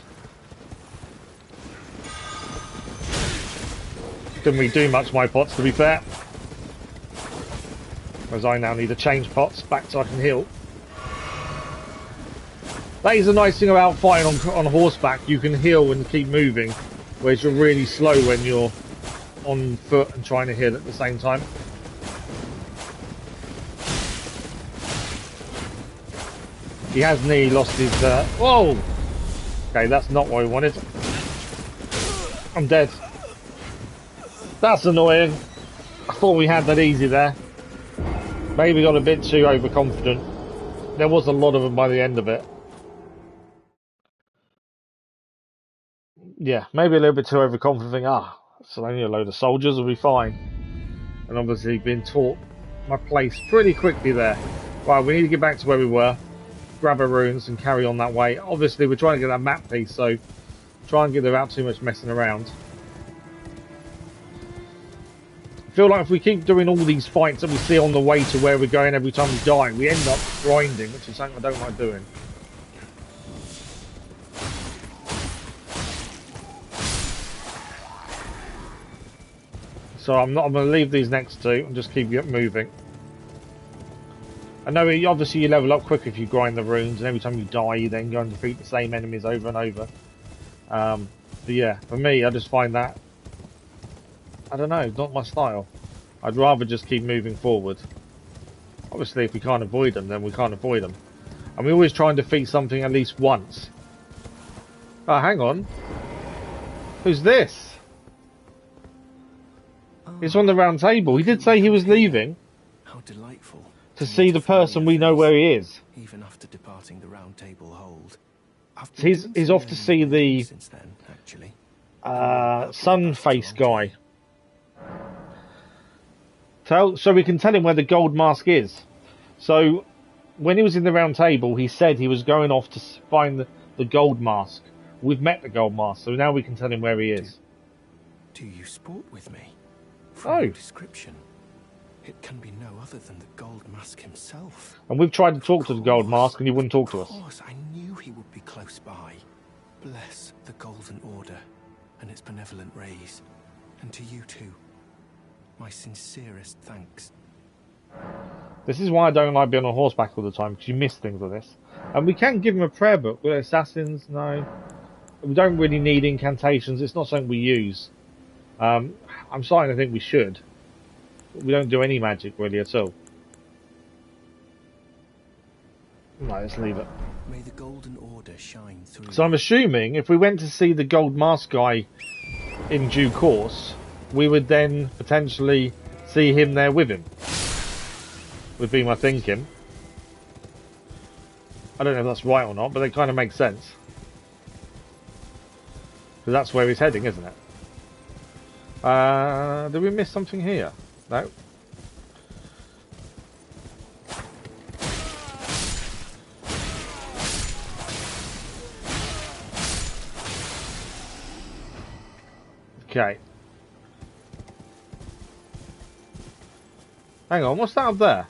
Didn't really do much, my pots, to be fair. Whereas I now need to change pots back so I can heal. That is a nice thing about fighting on horseback. You can heal and keep moving, whereas you're really slow when you're on foot and trying to heal at the same time. He has nearly lost his... Whoa! Okay, that's not what I wanted. I'm dead. That's annoying. I thought we had that easy there. Maybe got a bit too overconfident. There was a lot of them by the end of it. Yeah, maybe a little bit too overconfident. It's only a load of soldiers, will be fine. And obviously being taught my place pretty quickly there. Right, we need to get back to where we were. Grab our runes and carry on that way. Obviously we're trying to get that map piece, so try and get without too much messing around. I feel like if we keep doing all these fights that we see on the way to where we're going every time we die, we end up grinding, which is something I don't like doing. So I'm going to leave these next two and just keep moving. I know obviously you level up quick if you grind the runes, and every time you die you then go and defeat the same enemies over and over. But yeah, for me I just find that, I don't know, not my style. I'd rather just keep moving forward. Obviously if we can't avoid them, then we can't avoid them. And we always try and defeat something at least once. Oh, hang on. Who's this? He's on the round table. He did say he was leaving. How delightful. To see the person we know where he is. Even after departing the round table hold. He's off to see the since then, actually. sun face guy. So we can tell him where the gold mask is. So when he was in the round table, he said he was going off to find the gold mask. We've met the gold mask, so now we can tell him where he is. Do you sport with me? From your description, it can be no other than the gold mask himself. And we've tried to talk to the gold mask and he wouldn't talk to us. Of course, I knew he would be close by. Bless the Golden Order and its benevolent rays. And to you too, my sincerest thanks. This is why I don't like being on horseback all the time, because you miss things like this. And we can give him a prayer book. With assassins, no. We don't really need incantations. It's not something we use. I'm starting to think we should. We don't do any magic really at all. No, let's leave it. May the Golden Order shine through. So I'm assuming if we went to see the gold mask guy in due course, we would then potentially see him there with him. Would be my thinking. I don't know if that's right or not, but it kind of makes sense. Because that's where he's heading, isn't it? Did we miss something here? No. Okay. Hang on, what's that up there?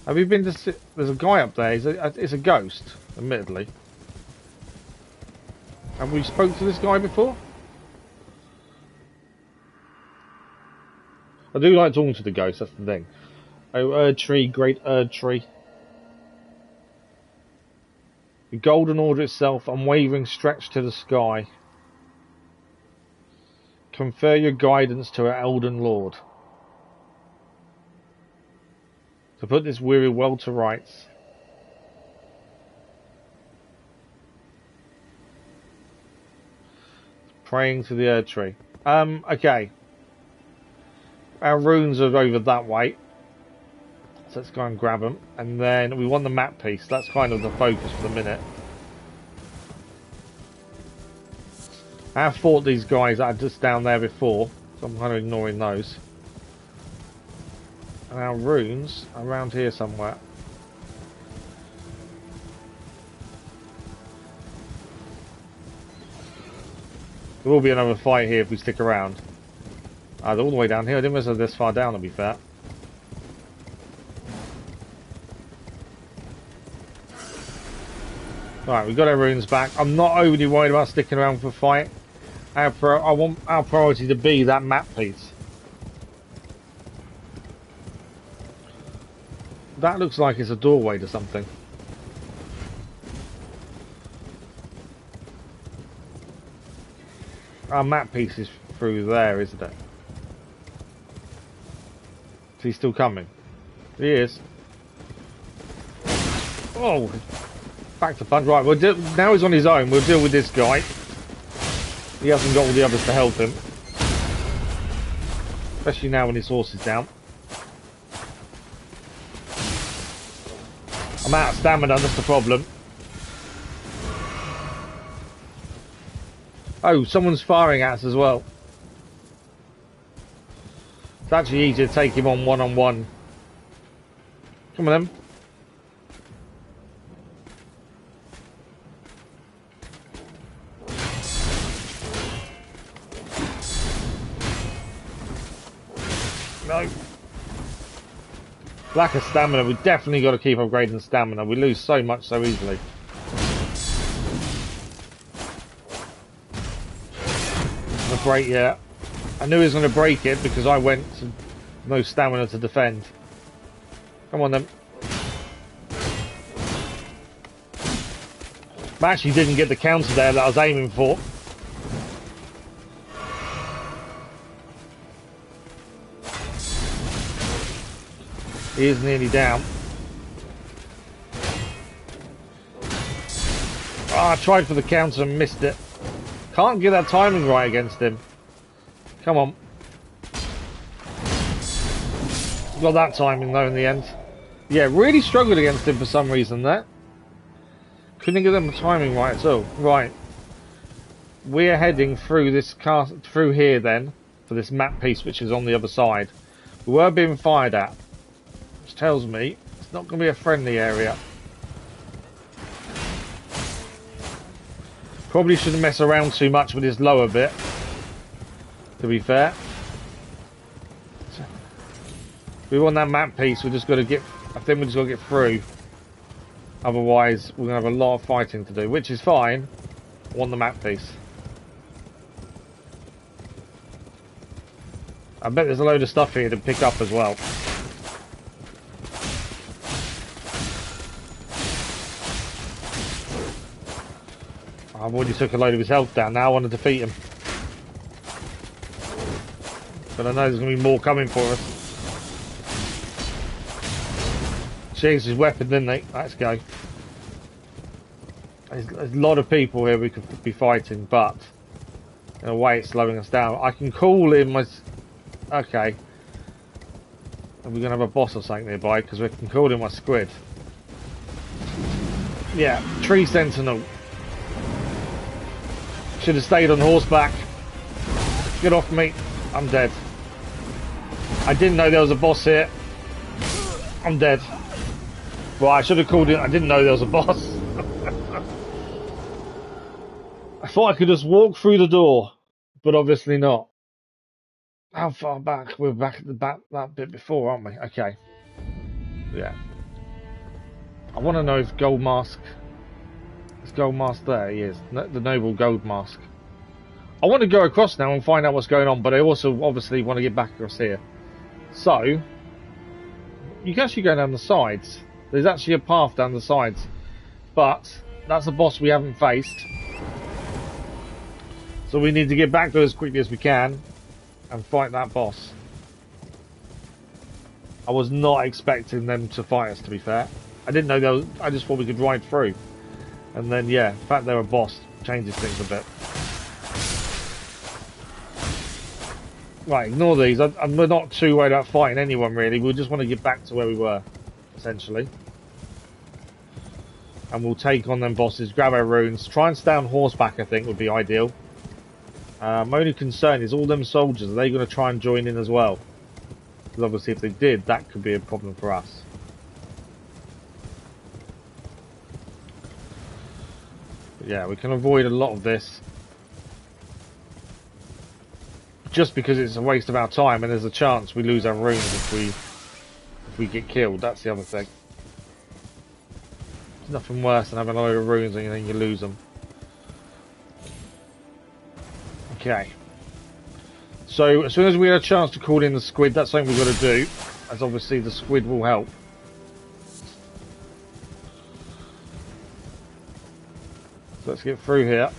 Have you been to... There's a guy up there. It's a ghost, admittedly. Have we spoke to this guy before? I do like talking to the ghost, that's the thing. Oh, Erd Tree, great Erd Tree. The Golden Order itself, unwavering stretch to the sky. Confer your guidance to our Elden Lord. To put this weary world to rights. Praying to the Erd Tree. Okay. Our runes are over that way. So let's go and grab them. And then we want the map piece. That's kind of the focus for the minute. I have fought these guys that are just down there before, so I'm kind of ignoring those. And our runes are around here somewhere. There will be another fight here if we stick around. They're all the way down here. I didn't realize they're this far down, to be fair. Right, we've got our runes back. I'm not overly worried about sticking around for a fight. I want our priority to be that map piece. That looks like it's a doorway to something. Our map piece is through there, isn't it? Is he still coming? He is. Oh! Back to punch. Right, now he's on his own. We'll deal with this guy. He hasn't got all the others to help him. Especially now when his horse is down. I'm out of stamina, that's the problem. Oh, someone's firing at us as well. It's actually easier to take him on one-on-one. Come on then. No. Lack of stamina. We've definitely got to keep upgrading stamina. We lose so much so easily. The break, yeah. I knew he was going to break it because I went to no stamina to defend. Come on then. I actually didn't get the counter there that I was aiming for. He is nearly down. I tried for the counter and missed it. Can't get that timing right against him. Come on. Got that timing though in the end. Yeah, really struggled against him for some reason there. Couldn't get the timing right at all. Right. We're heading through this through here then for this map piece which is on the other side. We were being fired at. Which tells me it's not going to be a friendly area. Probably shouldn't mess around too much with this lower bit, to be fair. We want that map piece, we just got to get, I think we just got to get through. Otherwise, we're going to have a lot of fighting to do, which is fine. I want the map piece. I bet there's a load of stuff here to pick up as well. I've already took a load of his health down, now I want to defeat him. But I know there's going to be more coming for us. Changed his weapon, didn't they? Let's go. There's a lot of people here we could be fighting, but in a way it's slowing us down. I can call in my... Okay. And we're going to have a boss or something nearby, because we can call in my squid. Yeah, tree sentinel. Should have stayed on horseback. Get off me. I'm dead. I didn't know there was a boss here. I'm dead. Well, I should have called it. I didn't know there was a boss. I thought I could just walk through the door, but obviously not. How far back? We're back at the back that bit before, aren't we? Okay. Yeah. I want to know if Gold Mask... Is Gold Mask there? He is. The Noble Gold Mask. I want to go across now and find out what's going on, but I also obviously want to get back across here. So, you can actually go down the sides. There's actually a path down the sides. But, that's a boss we haven't faced. So we need to get back there as quickly as we can and fight that boss. I was not expecting them to fight us, to be fair. I didn't know there was, I just thought we could ride through. And then, yeah, the fact they're a boss changes things a bit. Right, ignore these. We're not too worried about fighting anyone, really. We just want to get back to where we were. essentially. And we'll take on them bosses, grab our runes, try and stay on horseback, I think, would be ideal. My only concern is all them soldiers, are they going to try and join in as well? Because obviously if they did, that could be a problem for us. But yeah, we can avoid a lot of this. Just because it's a waste of our time and there's a chance we lose our runes if we get killed. That's the other thing. There's nothing worse than having a load of runes and then you lose them. Okay. So as soon as we get a chance to call in the squid, that's something we've got to do, as obviously the squid will help. So let's get through here.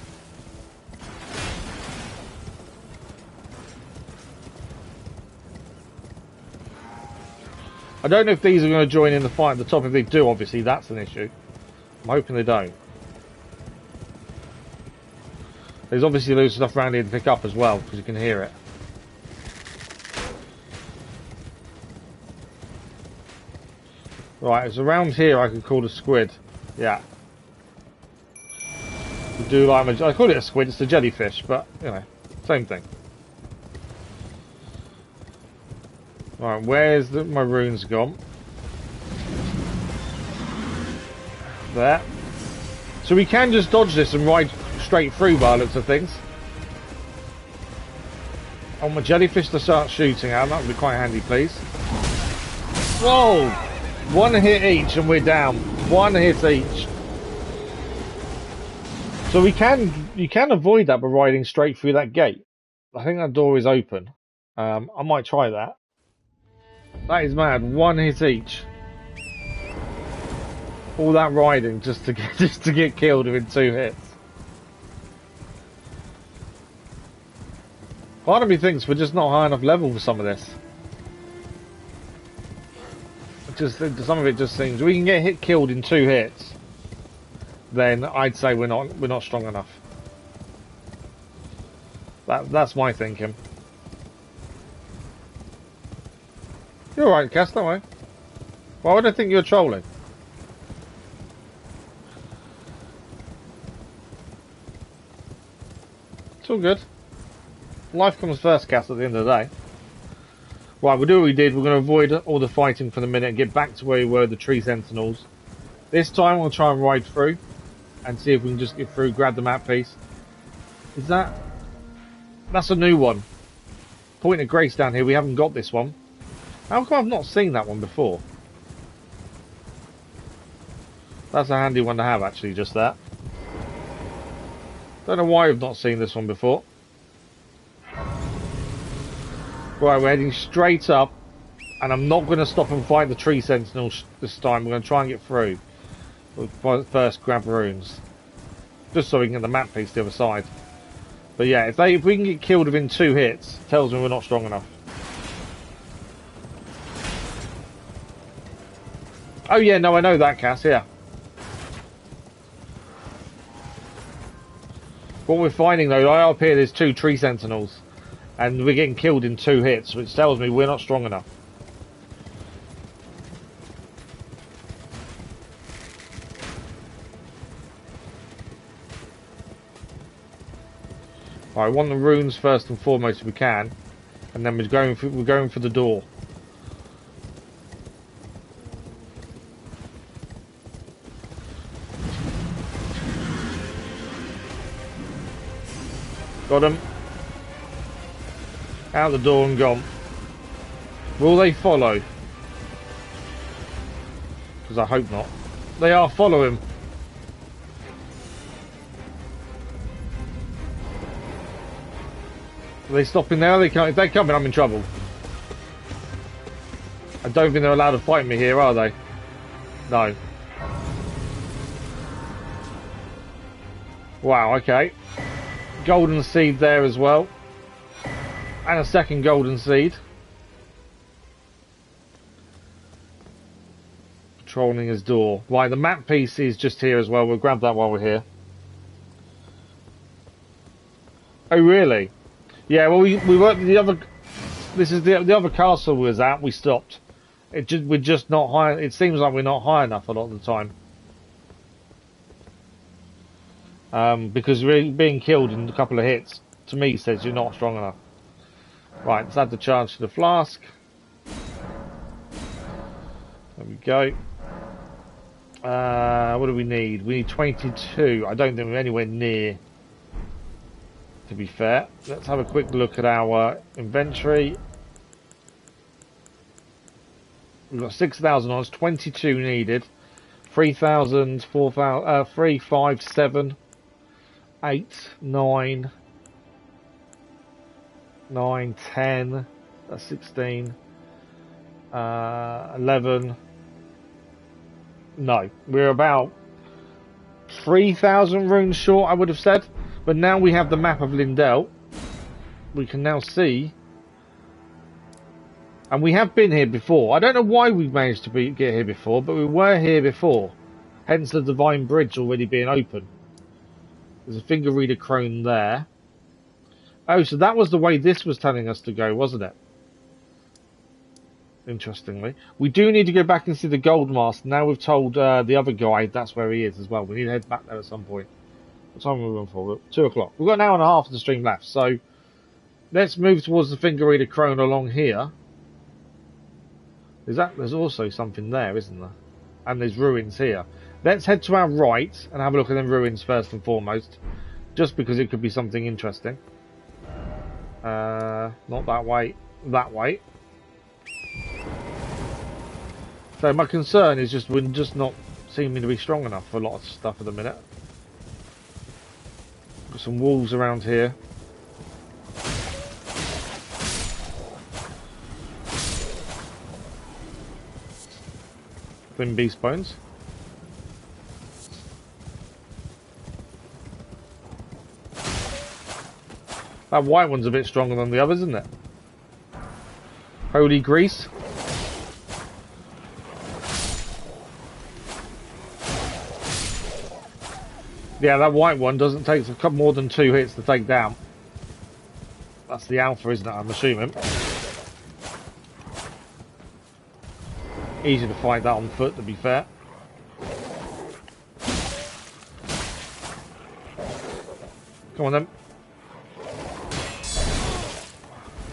I don't know if these are going to join in the fight at the top. If they do, obviously, that's an issue. I'm hoping they don't. There's obviously loads of stuff around here to pick up as well, because you can hear it. Right, it's around here I could call a squid. Yeah. We do like I call it a squid, it's a jellyfish, but, you know, same thing. Right, where's my runes gone? There. So we can just dodge this and ride straight through by the looks of things. I want my jellyfish to start shooting at, that would be quite handy, please. Whoa! One hit each and we're down. One hit each. So you can avoid that by riding straight through that gate. I think that door is open. I might try that. That is mad. One hit each. All that riding just to get killed within 2 hits. Part of me thinks we're just not high enough level for some of this. Some of it just seems we can get killed in 2 hits. Then I'd say we're not strong enough. That's my thinking. You're alright, Cass, don't worry. Why would I think you're trolling? It's all good. Life comes first, Cass, at the end of the day. Right, we'll do what we did. We're going to avoid all the fighting for the minute and get back to where we were, the tree sentinels. This time we'll try and ride through and see if we can just get through, grab the map piece. Is that... That's a new one. Point of Grace down here. We haven't got this one. How come I've not seen that one before? That's a handy one to have, actually, just that. Don't know why I've not seen this one before. Right, we're heading straight up, and I'm not going to stop and fight the tree sentinels this time. We're going to try and get through. We'll first grab runes. Just so we can get the map piece the other side. But yeah, if we can get killed within 2 hits, it tells me we're not strong enough. Oh yeah, no, I know that, Cass, yeah. What we're finding though, up here there's 2 tree sentinels. And we're getting killed in 2 hits, which tells me we're not strong enough. I want the runes first and foremost if we can. And then we're going for the door. Got him. Out the door and gone. Will they follow? Because I hope not. They are following. Are they stopping now? They can't. If they're coming, I'm in trouble. I don't think they're allowed to fight me here, are they? No. Wow, okay. Golden seed there as well. And a second golden seed. Patrolling his door. Right, the map piece is just here as well. We'll grab that while we're here. Oh, really? Yeah, well, we were the other... This is the other castle we was at. We stopped. We're just not high. It seems like we're not high enough a lot of the time. Because we're being killed in a couple of hits, to me, says you're not strong enough. Right, let's add the charge to the flask. There we go. What do we need? We need 22. I don't think we're anywhere near, to be fair. Let's have a quick look at our inventory. We've got 6,000 on us, 22 needed. 3,000, 4,000, 3, 5, 7, 8, 9, 9, 10, that's 16, 11. No, we're about 3,000 runes short, I would have said. But now we have the map of Lindell. We can now see. And we have been here before. I don't know why we managed to get here before, but we were here before. Hence the Divine Bridge already being open. There's a finger reader crone there. Oh, so that was the way this was telling us to go, wasn't it? Interestingly. We do need to go back and see the Gold Master. Now we've told the other guy that's where he is as well. We need to head back there at some point. What time are we on for? 2 o'clock. We've got an hour and a half of the stream left. So let's move towards the finger reader crone along here. There's also something there, isn't there? And there's ruins here. Let's head to our right and have a look at them ruins first and foremost. Just because it could be something interesting. Not that way. That way. So my concern is just we're just not seeming to be strong enough for a lot of stuff at the minute. Got some wolves around here. Thin beast bones. That white one's a bit stronger than the others, isn't it? Holy grease. Yeah, that white one doesn't take a couple more than 2 hits to take down. That's the alpha, isn't it? I'm assuming. Easy to fight that on foot, to be fair. Come on then.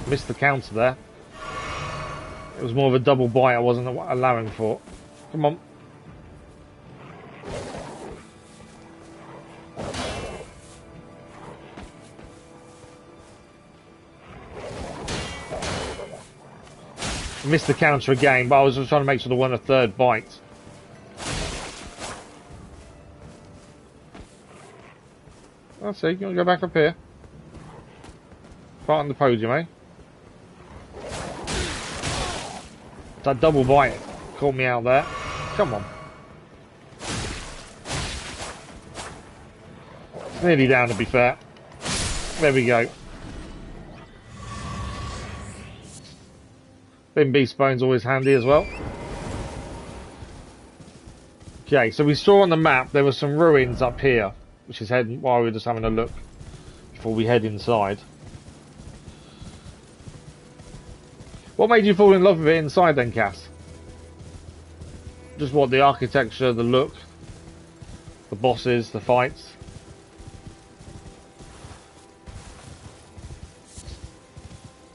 Missed the counter there. It was more of a double bite I wasn't allowing for. Come on. Missed the counter again, but I was just trying to make sure there wasn't a third bite. I'll see, you want to go back up here? Right on the podium, eh? That double bite caught me out there. Come on. It's nearly down, to be fair. There we go. Thin beast bone's always handy as well. Okay, so we saw on the map there were some ruins up here, which is while we were just having a look before we head inside. What made you fall in love with it inside then, Cass? Just what, the architecture, the look, the bosses, the fights?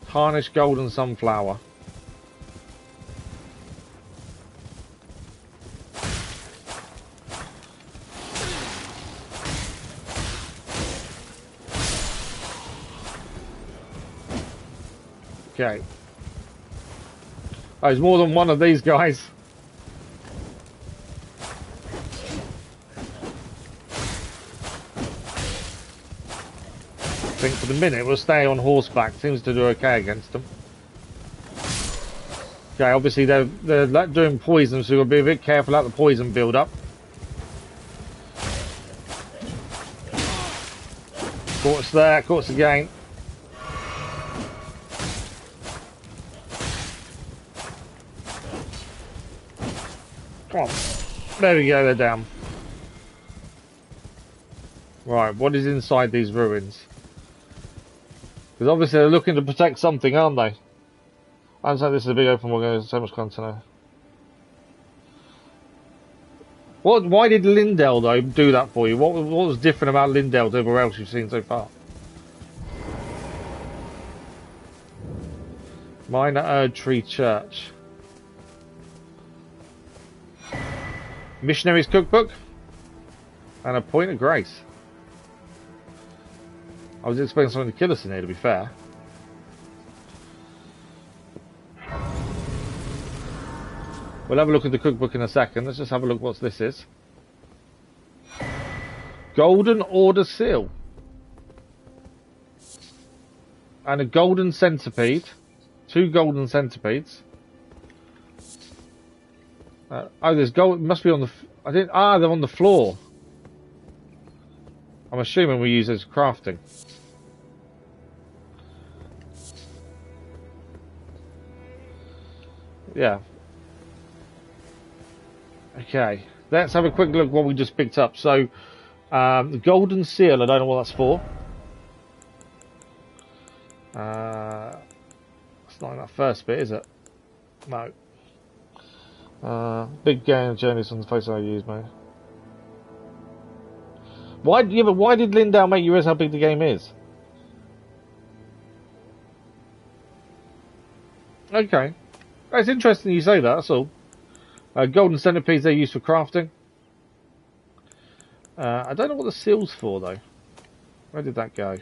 Tarnished golden sunflower. Okay. Oh, there's more than one of these guys. I think for the minute we'll stay on horseback. Seems to do okay against them. Okay, obviously they're doing poison, so we've got to be a bit careful about the poison build up. Caught us there, caught us again. Come on. There we go, they're down. Right, what is inside these ruins? Because obviously they're looking to protect something, aren't they? I understand this is a big open world, there's so much content. Why did Lindell though do that for you? What was different about Lindell to everywhere else you've seen so far? Minor Erd Tree Church. Missionary's Cookbook. And a Point of Grace. I was expecting something to kill us in here, to be fair. We'll have a look at the cookbook in a second. Let's just have a look what this is. Golden Order Seal. And a golden centipede. 2 golden centipedes. Oh, there's gold. Must be on the. They're on the floor. I'm assuming we use those for crafting. Yeah. Okay. Let's have a quick look at what we just picked up. So, the golden seal. I don't know what that's for. It's not in that first bit, is it? No. Big game journeys on the face I use, mate. Why did Lindell make you realize how big the game is? Okay. It's interesting you say that, that's all. Golden centipedes, they're used for crafting. I don't know what the seal's for, though. Where did that go?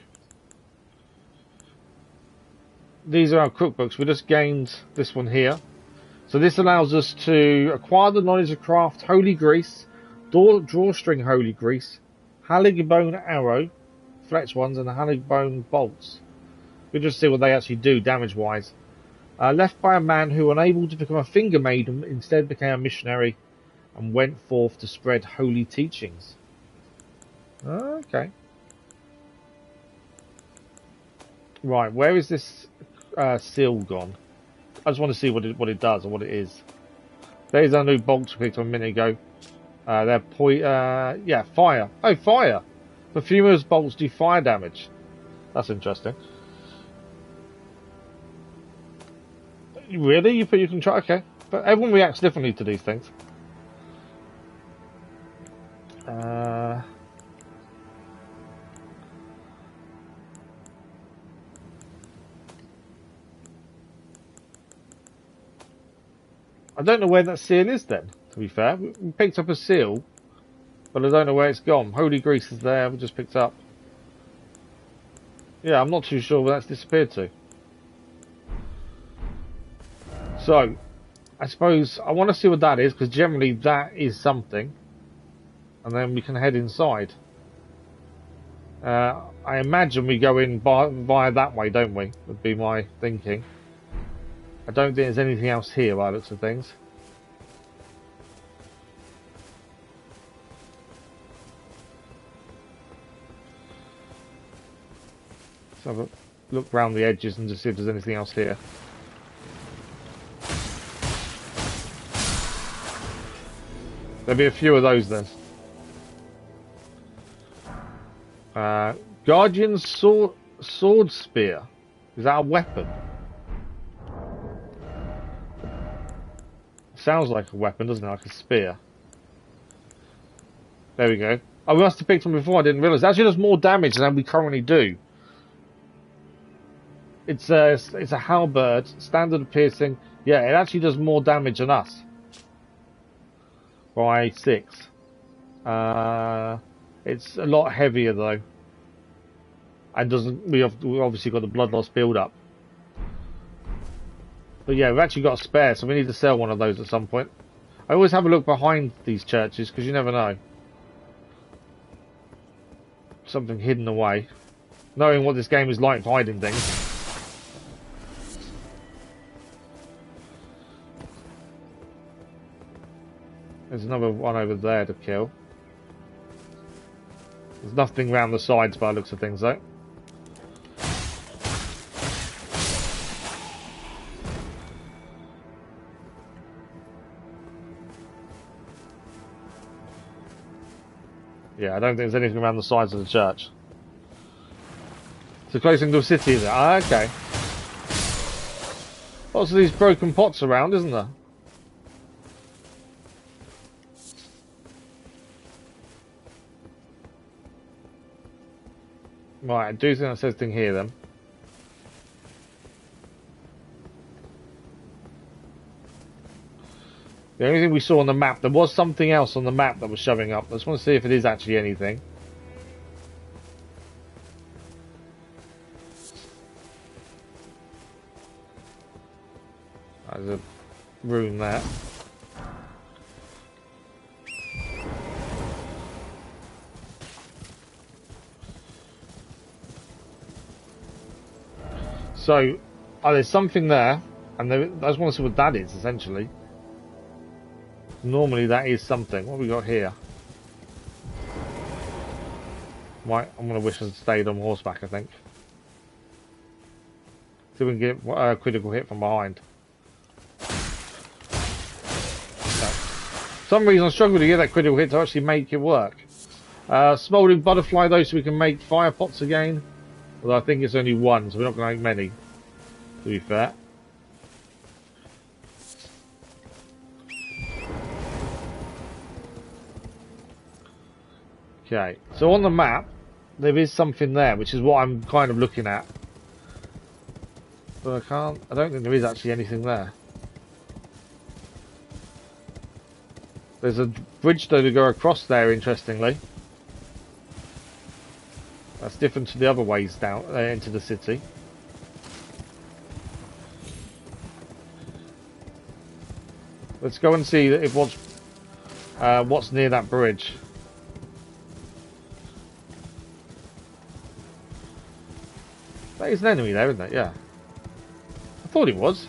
These are our cookbooks. We just gained this one here. So this allows us to acquire the knowledge of craft holy grease, drawstring holy grease, hallig-bone arrow, fletch ones, and the hallig-bone bolts. We'll just see what they actually do damage-wise. Left by a man who, unable to become a finger maiden, instead became a missionary and went forth to spread holy teachings. Okay. Right, where is this seal gone? I just want to see what it does or what it is. There's our new bolts we picked up a minute ago. They're fire. Oh, fire! Perfumer's bolts do fire damage. That's interesting. Really? You can try? Okay. But everyone reacts differently to these things. I don't know where that seal is then, to be fair. We picked up a seal, but I don't know where it's gone. Holy grease is there, we just picked up. Yeah, I'm not too sure where that's disappeared to. So, I suppose I want to see what that is, because generally that is something. And then we can head inside. I imagine we go in via that way, don't we? Would be my thinking. I don't think there's anything else here by the looks of things. Let's have a look around the edges and just see if there's anything else here. There'll be a few of those then. Guardian's sword spear. Is that a weapon? Sounds like a weapon, doesn't it? Like a spear. There we go. I must have picked one before, I didn't realise. It actually does more damage than we currently do. It's a halberd, standard piercing. Yeah, it actually does more damage than us. By 6. It's a lot heavier though. And we've obviously got the blood loss build up. But yeah, we've actually got a spare, so we need to sell one of those at some point. I always have a look behind these churches, because you never know. Something hidden away. Knowing what this game is like for hiding things. There's another one over there to kill. There's nothing around the sides by the looks of things though. Yeah, I don't think there's anything around the sides of the church. It's a close into a city, is it? Ah, okay. Lots of these broken pots around, isn't there? Right, I do think that says thing here then. The only thing we saw on the map, there was something else on the map that was showing up. I just want to see if it is actually anything. There's a room there. So, there's something there, and I just want to see what that is, essentially. Normally that is something. What have we got here? Right, I'm going to wish I stayed on horseback, I think. See if we can get a critical hit from behind. No. For some reason I struggle to get that critical hit to actually make it work. Smouldering butterfly though, so we can make fire pots again. Although I think it's only one, so we're not going to make many, to be fair. Okay, so on the map, there is something there, which is what I'm kind of looking at. But I don't think there is actually anything there. There's a bridge though to go across there, interestingly. That's different to the other ways down into the city. Let's go and see if what's near that bridge. That is an enemy there, isn't it? Yeah. I thought it was.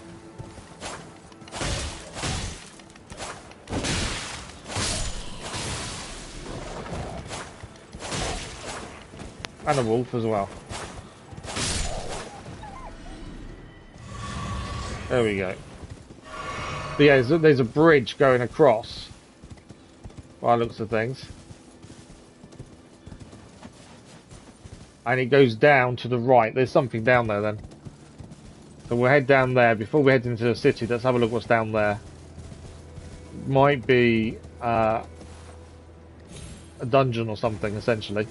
And a wolf as well. There we go. But yeah, there's a bridge going across. By the looks of things. And it goes down to the right. There's something down there then. So we'll head down there. Before we head into the city, let's have a look what's down there. Might be a dungeon or something, essentially.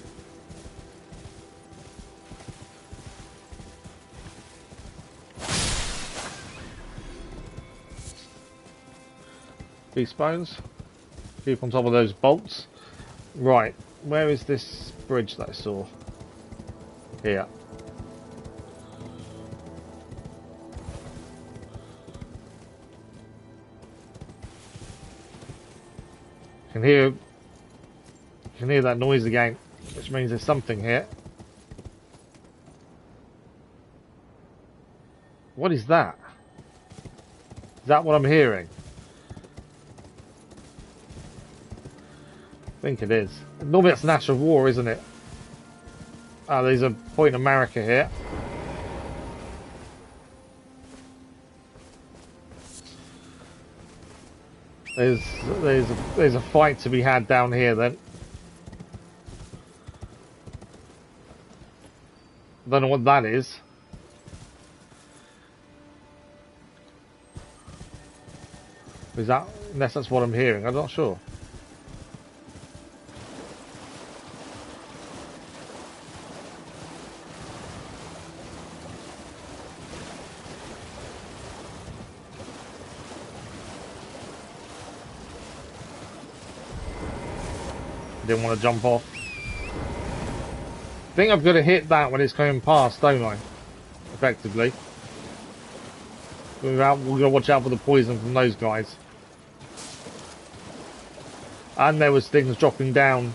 Beast bones. Keep on top of those bolts. Right, where is this bridge that I saw? Here. Can hear that noise again, which means there's something here. What is that? Is that what I'm hearing? I think it is. Normally it's an ash of war, isn't it? Ah, there's a point of America here. There's a fight to be had down here then. Don't know what that is. Is that, unless that's what I'm hearing, I'm not sure. Didn't want to jump off. I think I've got to hit that when it's coming past, don't I? Effectively. We've got to watch out for the poison from those guys. And there was things dropping down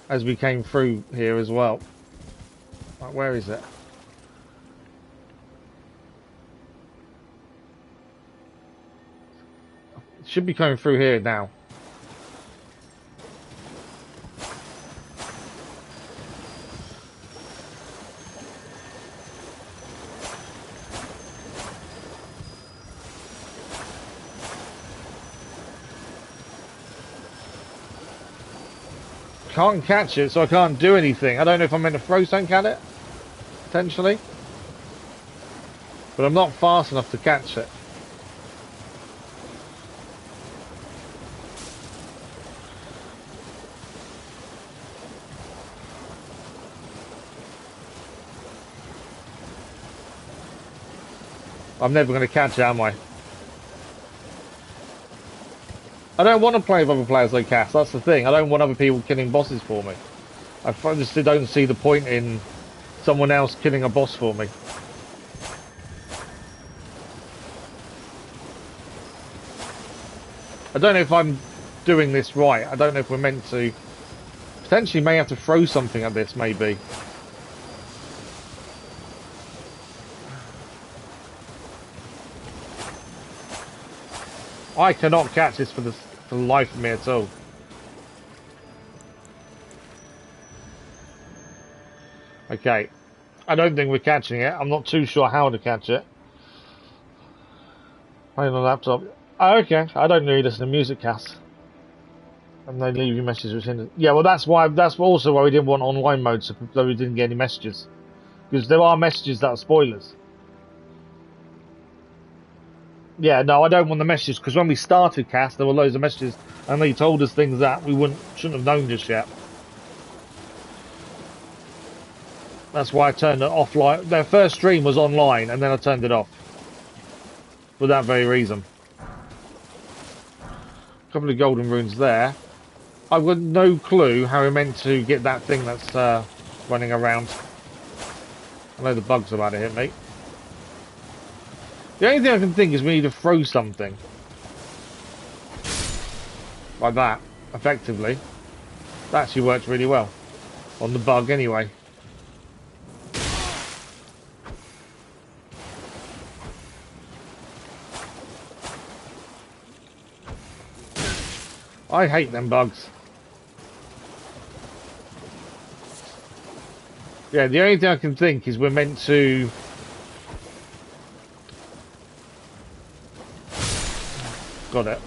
as we came through here as well. Right, where is it? It should be coming through here now. Can't catch it, so I can't do anything. I don't know if I'm meant to throw something at it, potentially, but I'm not fast enough to catch it. I'm never going to catch it, am I? I don't want to play with other players like Cass, that's the thing. I don't want other people killing bosses for me. I just don't see the point in someone else killing a boss for me. I don't know if I'm doing this right. I don't know if we're meant to. Potentially may have to throw something at this, maybe. I cannot catch this for the life of me at all. Okay. I don't think we're catching it. I'm not too sure how to catch it. Playing on a laptop. Oh, okay. I don't really listen to music, Cass. And they leave you messages in. Yeah, well, that's also why we didn't want online mode, so we didn't get any messages. Because there are messages that are spoilers. Yeah, no, I don't want the messages, because when we started Cass, there were loads of messages, and they told us things that we shouldn't have known just yet. That's why I turned it offline. Their first stream was online, and then I turned it off. For that very reason. A couple of golden runes there. I've got no clue how we're meant to get that thing that's running around. I know the bug's about to hit me. The only thing I can think is we need to throw something. Like that, effectively. That actually works really well. On the bug, anyway. I hate them bugs. Yeah, the only thing I can think is we're meant to... Got it.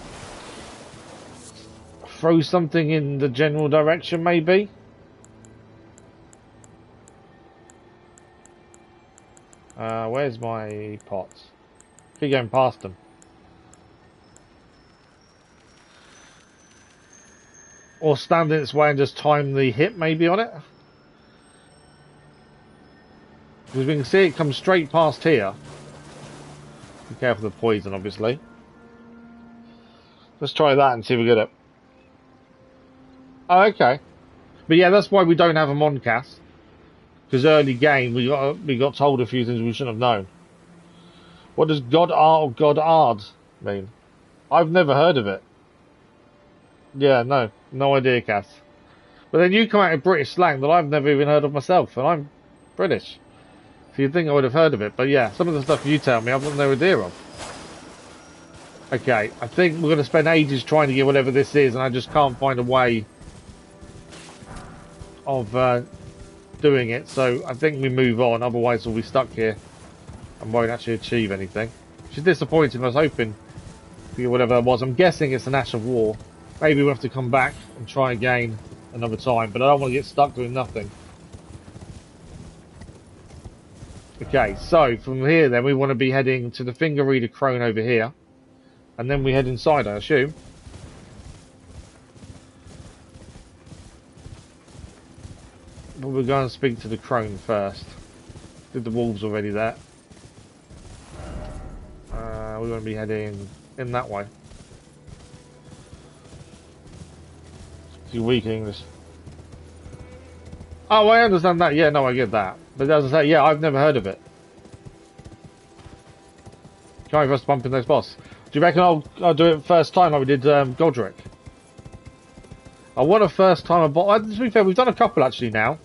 Throw something in the general direction, maybe? Where's my pots? Keep going past them. Or stand in its way and just time the hit, maybe, on it? Because we can see it come straight past here. Be careful of the poison, obviously. Let's try that and see if we get it. Oh, okay. But yeah, that's why we don't have a Moncast. Because early game, we got told a few things we shouldn't have known. What does God-Ard or God-Ard mean? I've never heard of it. Yeah, no idea, Cass. But then you come out with British slang that I've never even heard of myself, and I'm British. So you'd think I would have heard of it, but yeah, some of the stuff you tell me I've got no idea of. Okay, I think we're going to spend ages trying to get whatever this is, and I just can't find a way of doing it, so I think we move on, otherwise we'll be stuck here and won't actually achieve anything. Which is disappointing. I was hoping to get whatever it was. I'm guessing it's an Ash of War. Maybe we'll have to come back and try again another time, but I don't want to get stuck doing nothing. Okay, so from here then we want to be heading to the finger reader crone over here, and then we head inside, I assume. But we're going to speak to the crone first. Did the wolves already there? We're going to be heading in that way. You weak English. Oh, I understand that. Yeah, no, I get that. But as I say, yeah, I've never heard of it. Can't even bump in those boss. Do you reckon I'll do it first time like we did Godric? I want a first time a boss. To be fair, we've done a couple actually now.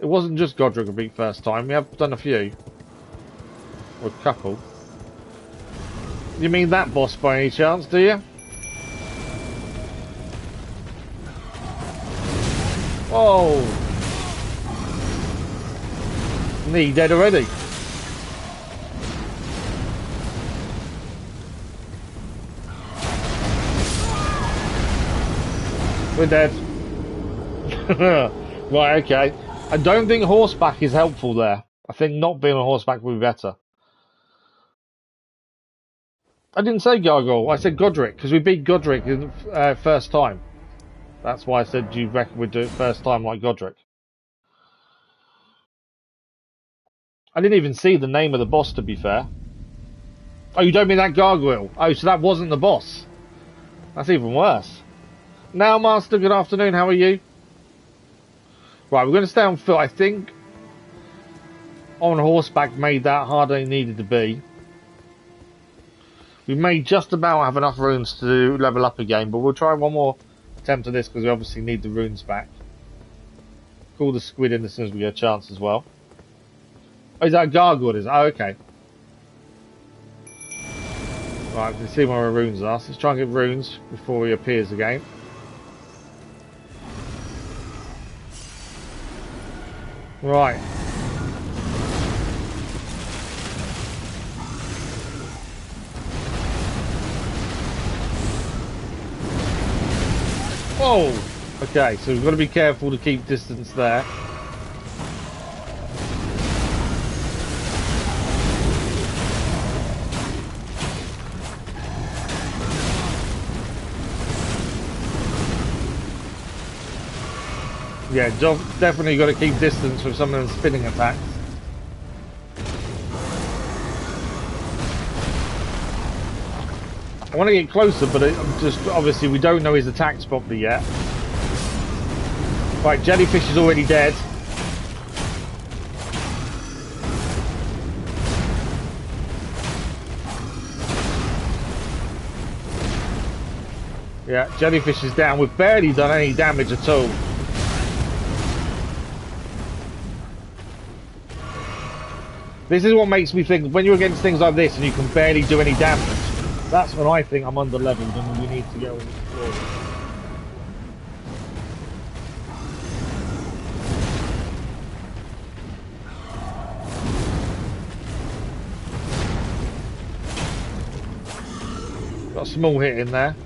It wasn't just Godric a beat first time. We have done a few. Or a couple. You mean that boss by any chance, do you? Oh! Knee dead already. We're dead. Right, okay. I don't think horseback is helpful there. I think not being on horseback would be better. I didn't say Gargoyle, I said Godric, because we beat Godric in first time. That's why I said, do you reckon we'd do it first time like Godric? I didn't even see the name of the boss, to be fair. Oh, you don't mean that gargoyle? Oh, so that wasn't the boss. That's even worse. Now, Master, good afternoon. How are you? Right, we're going to stay on foot. I think on horseback made that harder than it needed to be. We may just about have enough runes to level up again, but we'll try one more attempt at this because we obviously need the runes back. Call the squid in as soon as we get a chance as well. Oh, is that a gargoyle? Is it? Oh, okay. Right, we can see where our runes are. So let's try and get runes before he appears again. Right. Whoa! Okay, so we've got to be careful to keep distance there. Yeah, definitely got to keep distance with some of them spinning attacks. I want to get closer, but just obviously we don't know his attacks properly yet. Right, jellyfish is already dead. Yeah, jellyfish is down. We've barely done any damage at all. This is what makes me think when you're against things like this and you can barely do any damage, that's when I think I'm under leveled and we need to go and explore. Got a small hit in there.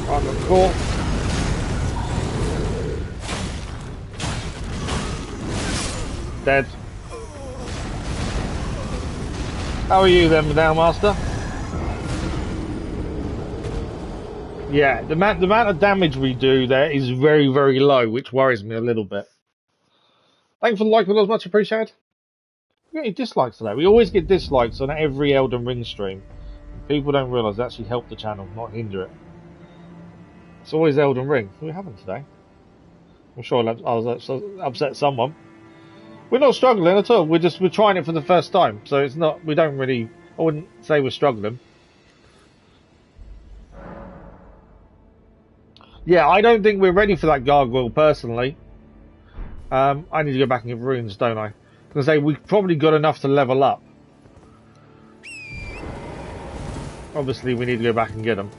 Right, got caught. Dead. How are you then, now, Master? Yeah, the amount of damage we do there is very, very low, which worries me a little bit. Thanks for the like, was much appreciated. We got any dislikes today? We always get dislikes on every Elden Ring stream. People don't realise they actually help the channel, not hinder it. It's always Elden Ring. We haven't today. I'm sure I'll upset someone. We're not struggling at all. We're trying it for the first time, so it's not. We don't really. I wouldn't say we're struggling. Yeah, I don't think we're ready for that gargoyle personally. I need to go back and get runes, don't I? I'm gonna say we've probably got enough to level up. Obviously, we need to go back and get them.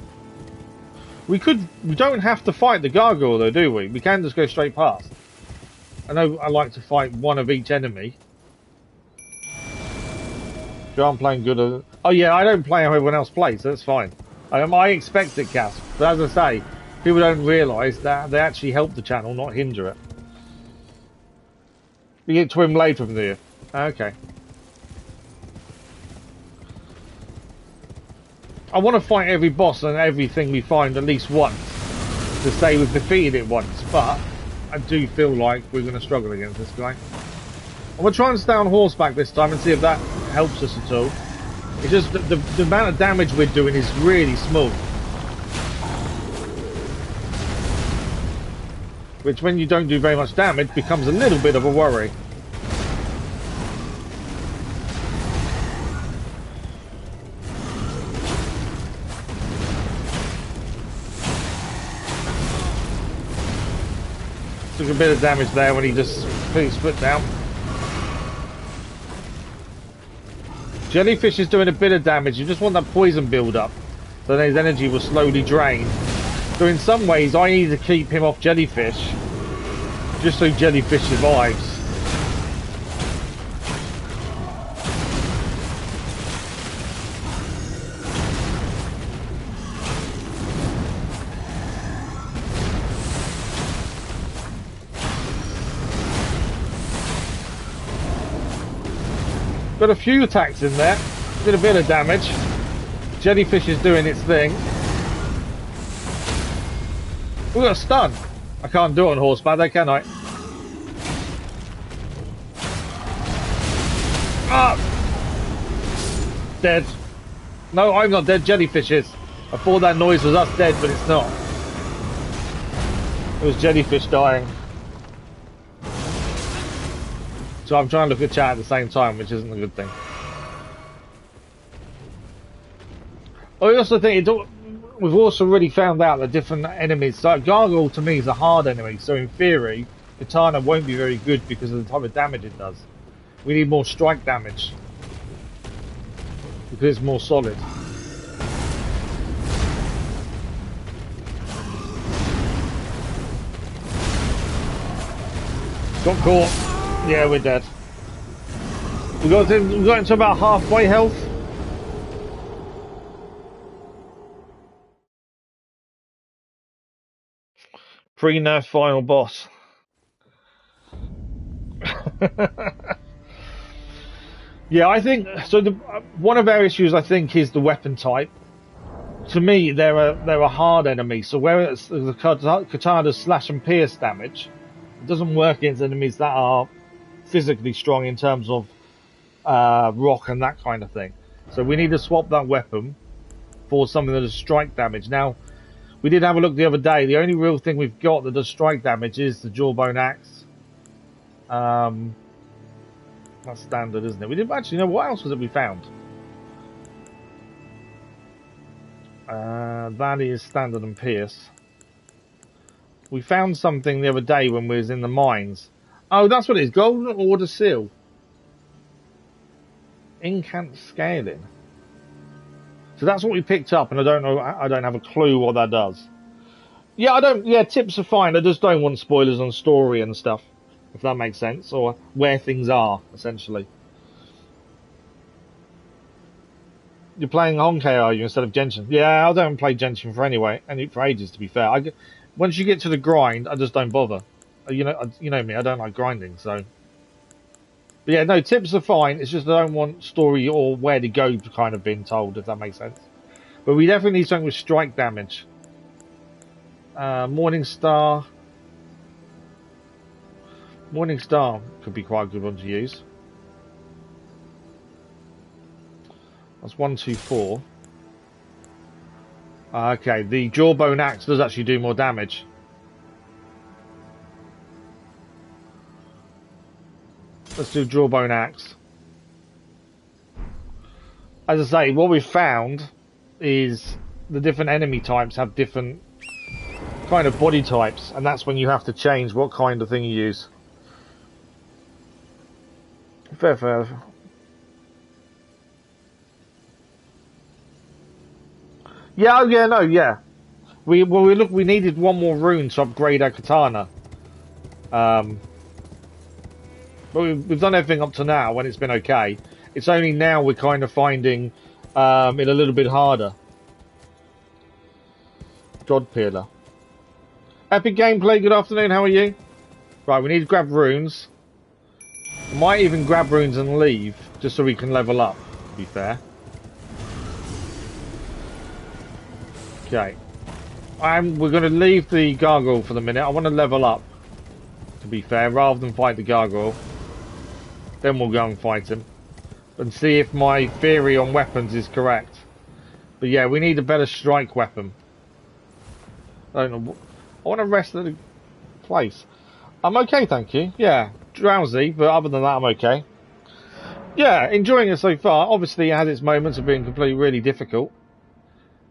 We don't have to fight the gargoyle though, do we? We can just go straight past. I know I like to fight one of each enemy. So I'm playing good. Oh yeah, I don't play how everyone else plays, so that's fine. I expect it, Cass. But as I say, people don't realise that they actually help the channel, not hinder it. You get twin blade from there. Okay. I want to fight every boss and everything we find at least once to say we've defeated it once, but I do feel like we're going to struggle against this guy. I'm going to try and stay on horseback this time and see if that helps us at all. It's just the amount of damage we're doing is really small. Which, when you don't do very much damage, becomes a little bit of a worry. Took a bit of damage there when he just put his foot down. Jellyfish is doing a bit of damage. You just want that poison build up, so then his energy will slowly drain. So in some ways I need to keep him off jellyfish, just so jellyfish survives. Got a few attacks in there, did a bit of damage. Jellyfish is doing its thing. We got a stun. I can't do it on horseback though, can I? Dead. No, I'm not dead. Jellyfish is. I thought that noise was us dead, but it's not. It was jellyfish dying. So I'm trying to look at chat at the same time, which isn't a good thing. I also think we've also already found out that different enemies, like Gargoyle to me is a hard enemy, so in theory, Katana won't be very good because of the type of damage it does. We need more strike damage. Because it's more solid. Got caught. Yeah, we're dead. We got into about halfway health. Pre-nerf final boss. Yeah, I think so. One of our issues, I think, is the weapon type. To me, they're a hard enemy. So where it's the katana's slash and pierce damage, it doesn't work against enemies that are physically strong in terms of rock and that kind of thing. So we need to swap that weapon for something that does strike damage. Now, we did have a look the other day. The only real thing we've got that does strike damage is the jawbone axe. That's standard, isn't it? We didn't actually know what else was it we found. That is standard and pierce. We found something the other day when we was in the mines. Oh, that's what it is. Golden Order seal. Incant scaling. So that's what we picked up, and I don't know. I don't have a clue what that does. Yeah, I don't. Yeah, tips are fine. I just don't want spoilers on story and stuff, if that makes sense, or where things are essentially. You're playing Honkai, are you, instead of Genshin? Yeah, I don't play Genshin for ages, to be fair. Once you get to the grind, I just don't bother. You know me, I don't like grinding, so. But yeah, no, tips are fine. It's just I don't want story or where to go kind of being told, if that makes sense. But we definitely need something with strike damage. Morning Star. Morning Star could be quite a good one to use. That's 1, 2, 4. Okay, the jawbone axe does actually do more damage. Let's do jawbone axe. As I say, what we've found is the different enemy types have different kind of body types, and that's when you have to change what kind of thing you use. Fair. Yeah, oh yeah, no, yeah. We needed one more rune to upgrade our katana. But we've done everything up to now when it's been okay. It's only now we're kind of finding it a little bit harder. God Peeler. Epic Gameplay, good afternoon, how are you? Right, we need to grab runes. We might even grab runes and leave, just so we can level up, to be fair. Okay. We're going to leave the gargoyle for the minute. I want to level up, to be fair, rather than fight the gargoyle. Then we'll go and fight him. And see if my theory on weapons is correct. But yeah, we need a better strike weapon. I don't know. I want to rest at the place. I'm okay, thank you. Yeah, drowsy, but other than that, I'm okay. Yeah, enjoying it so far. Obviously, it has its moments of being completely really difficult.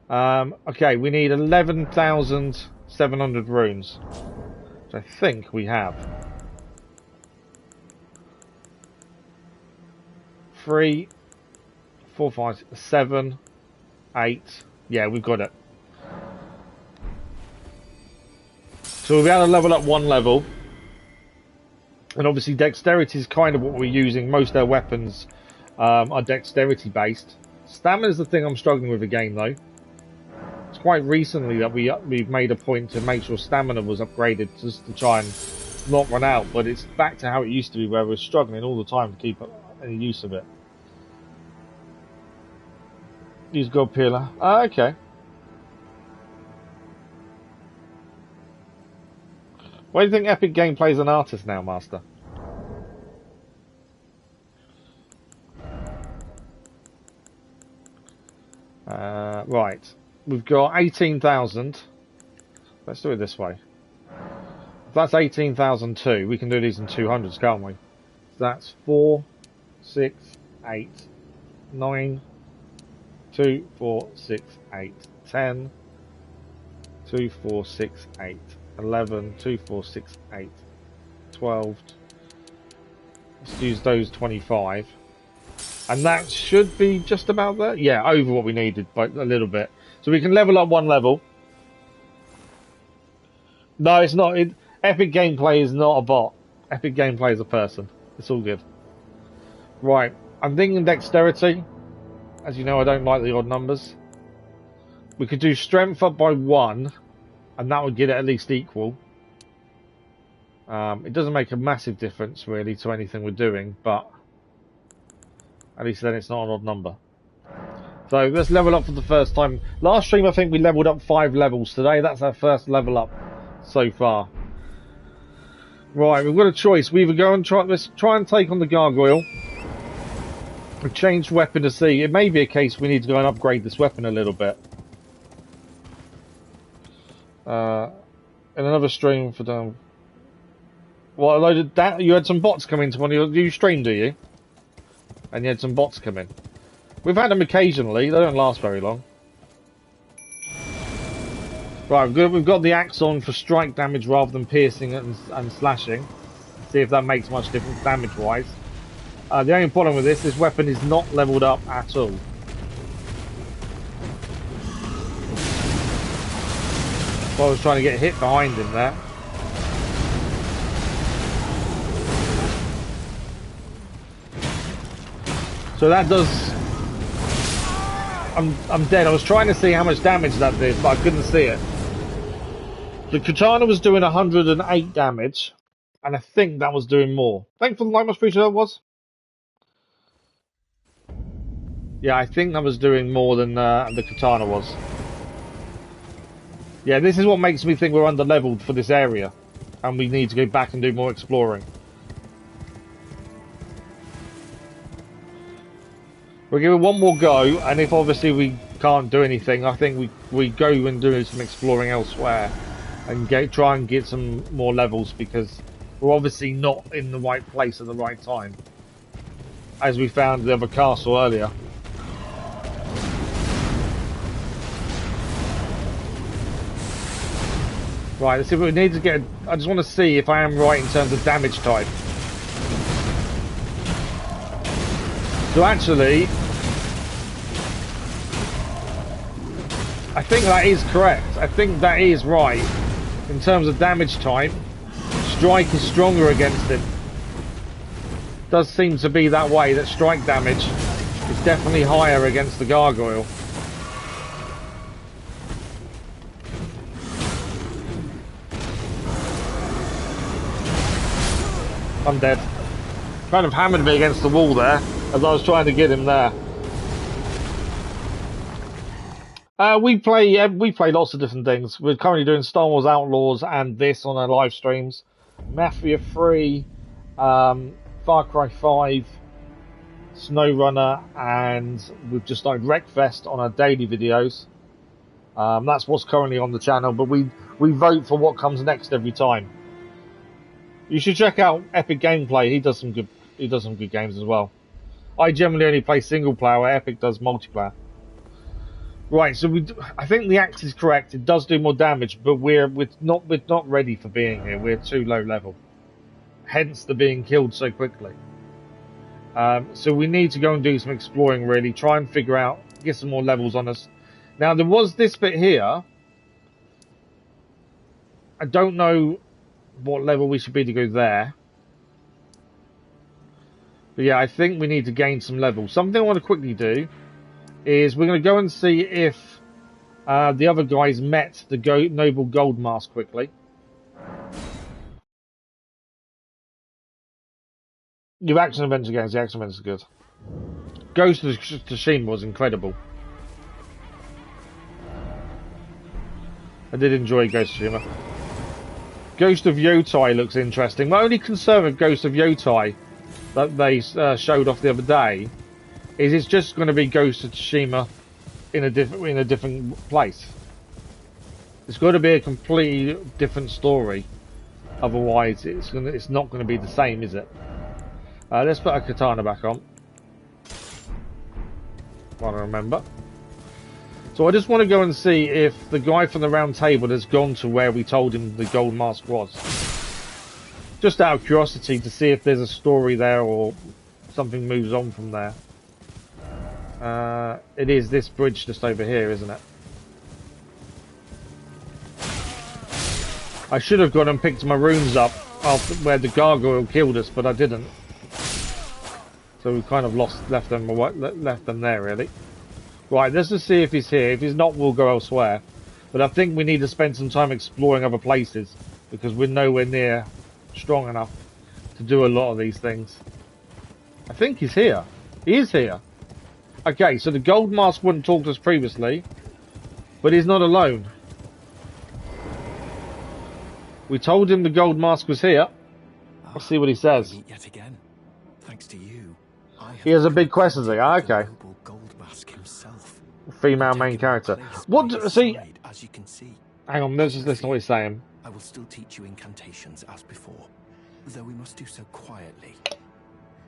Okay, we need 11,700 runes, which I think we have. 3, 4, 5, 7, 8. Yeah, we've got it. So we'll be able to level up one level. And obviously dexterity is kind of what we're using. Most of our weapons are dexterity based. Stamina is the thing I'm struggling with again though. It's quite recently that we've made a point to make sure stamina was upgraded just to try and not run out. But it's back to how it used to be where we're struggling all the time to keep any use of it. Use God Peeler. Okay. Why do you think Epic Gameplay's an artist now, Master? Right. We've got 18,000. Let's do it this way. If that's 18,002, we can do these in 200s, can't we? That's 4, 6, 8, 9, 2, 4, 6, 8, 10, 2, 4, 6, 8, 11, 2, 4, 6, 8, 12. Let's use those 25. And that should be just about there. Yeah, over what we needed by a little bit. So we can level up one level. No, it's not. Epic Gameplay is not a bot. Epic Gameplay is a person. It's all good. Right. I'm thinking dexterity. As you know, I don't like the odd numbers. We could do strength up by 1. And that would get it at least equal. It doesn't make a massive difference, really, to anything we're doing. But at least then it's not an odd number. So let's level up for the first time. Last stream, I think we leveled up 5 levels. Today, that's our first level up so far. Right, we've got a choice. We either go and let's try and take on the gargoyle. We've changed weapon to C. It may be a case we need to go and upgrade this weapon a little bit. In another stream for them. Well, loaded that. You had some bots come into one of your stream, do you? And you had some bots come in. We've had them occasionally. They don't last very long. Right, we've got the axe on for strike damage rather than piercing and slashing. See if that makes much difference damage-wise. The only problem with this weapon is not leveled up at all. So I was trying to get hit behind him there. So that does... I'm dead. I was trying to see how much damage that did, but I couldn't see it. The katana was doing 108 damage, and I think that was doing more. Thanks for the light, much appreciated that was. Yeah, I think that was doing more than the katana was. Yeah, this is what makes me think we're under-leveled for this area, and we need to go back and do more exploring. We'll give it one more go, and if obviously we can't do anything, I think we go and do some exploring elsewhere. And try and get some more levels, because we're obviously not in the right place at the right time. As we found the other castle earlier. Right, let's see what we need to get. I just want to see if I am right in terms of damage type. So actually, I think that is correct. I think that is right. In terms of damage type, strike is stronger against it. Does seem to be that way, that strike damage is definitely higher against the gargoyle. I'm dead. Kind of hammered me against the wall there, as I was trying to get him there. We play lots of different things. We're currently doing Star Wars Outlaws and this on our live streams. Mafia 3, Far Cry 5, SnowRunner, and we've just started Wreckfest on our daily videos. That's what's currently on the channel, but we vote for what comes next every time. You should check out Epic Gameplay. He does some good games as well. I generally only play single player, where Epic does multiplayer. Right, so I think the axe is correct. It does do more damage, but we're not ready for being here. We're too low level, hence the being killed so quickly. So we need to go and do some exploring. Really, try and figure out, get some more levels on us. Now there was this bit here. I don't know what level we should be to go there, but yeah, I think we need to gain some levels. Something I want to quickly do is we're going to go and see if the other guys met the Noble Gold Mask quickly. Your action adventure games, the action adventures are good. Ghost of Tsushima was incredible. I did enjoy Ghost of Tsushima. Ghost of Yotai looks interesting. My only concern with Ghost of Yotai that they showed off the other day is it's just going to be Ghost of Tsushima in a different place. It's got to be a completely different story. Otherwise, it's not going to be the same, is it? Let's put a katana back on. Want to remember. So I just want to go and see if the guy from the round table has gone to where we told him the gold mask was. Just out of curiosity to see if there's a story there or something moves on from there. It is this bridge just over here, isn't it? I should have gone and picked my runes up after where the gargoyle killed us, but I didn't. So we kind of left them there, really. Right, let's just see if he's here. If he's not, we'll go elsewhere. But I think we need to spend some time exploring other places, because we're nowhere near strong enough to do a lot of these things. I think he's here. He is here. Okay, so the gold mask wouldn't talk to us previously, but he's not alone. We told him the gold mask was here. Let's see what he says. Yet again, thanks to you. He has a big quest, is he? Ah, okay. Gold mask himself. Female main character. What? See? As you can see. Hang on, let's just listen to what he's saying. I will still teach you incantations as before, though we must do so quietly,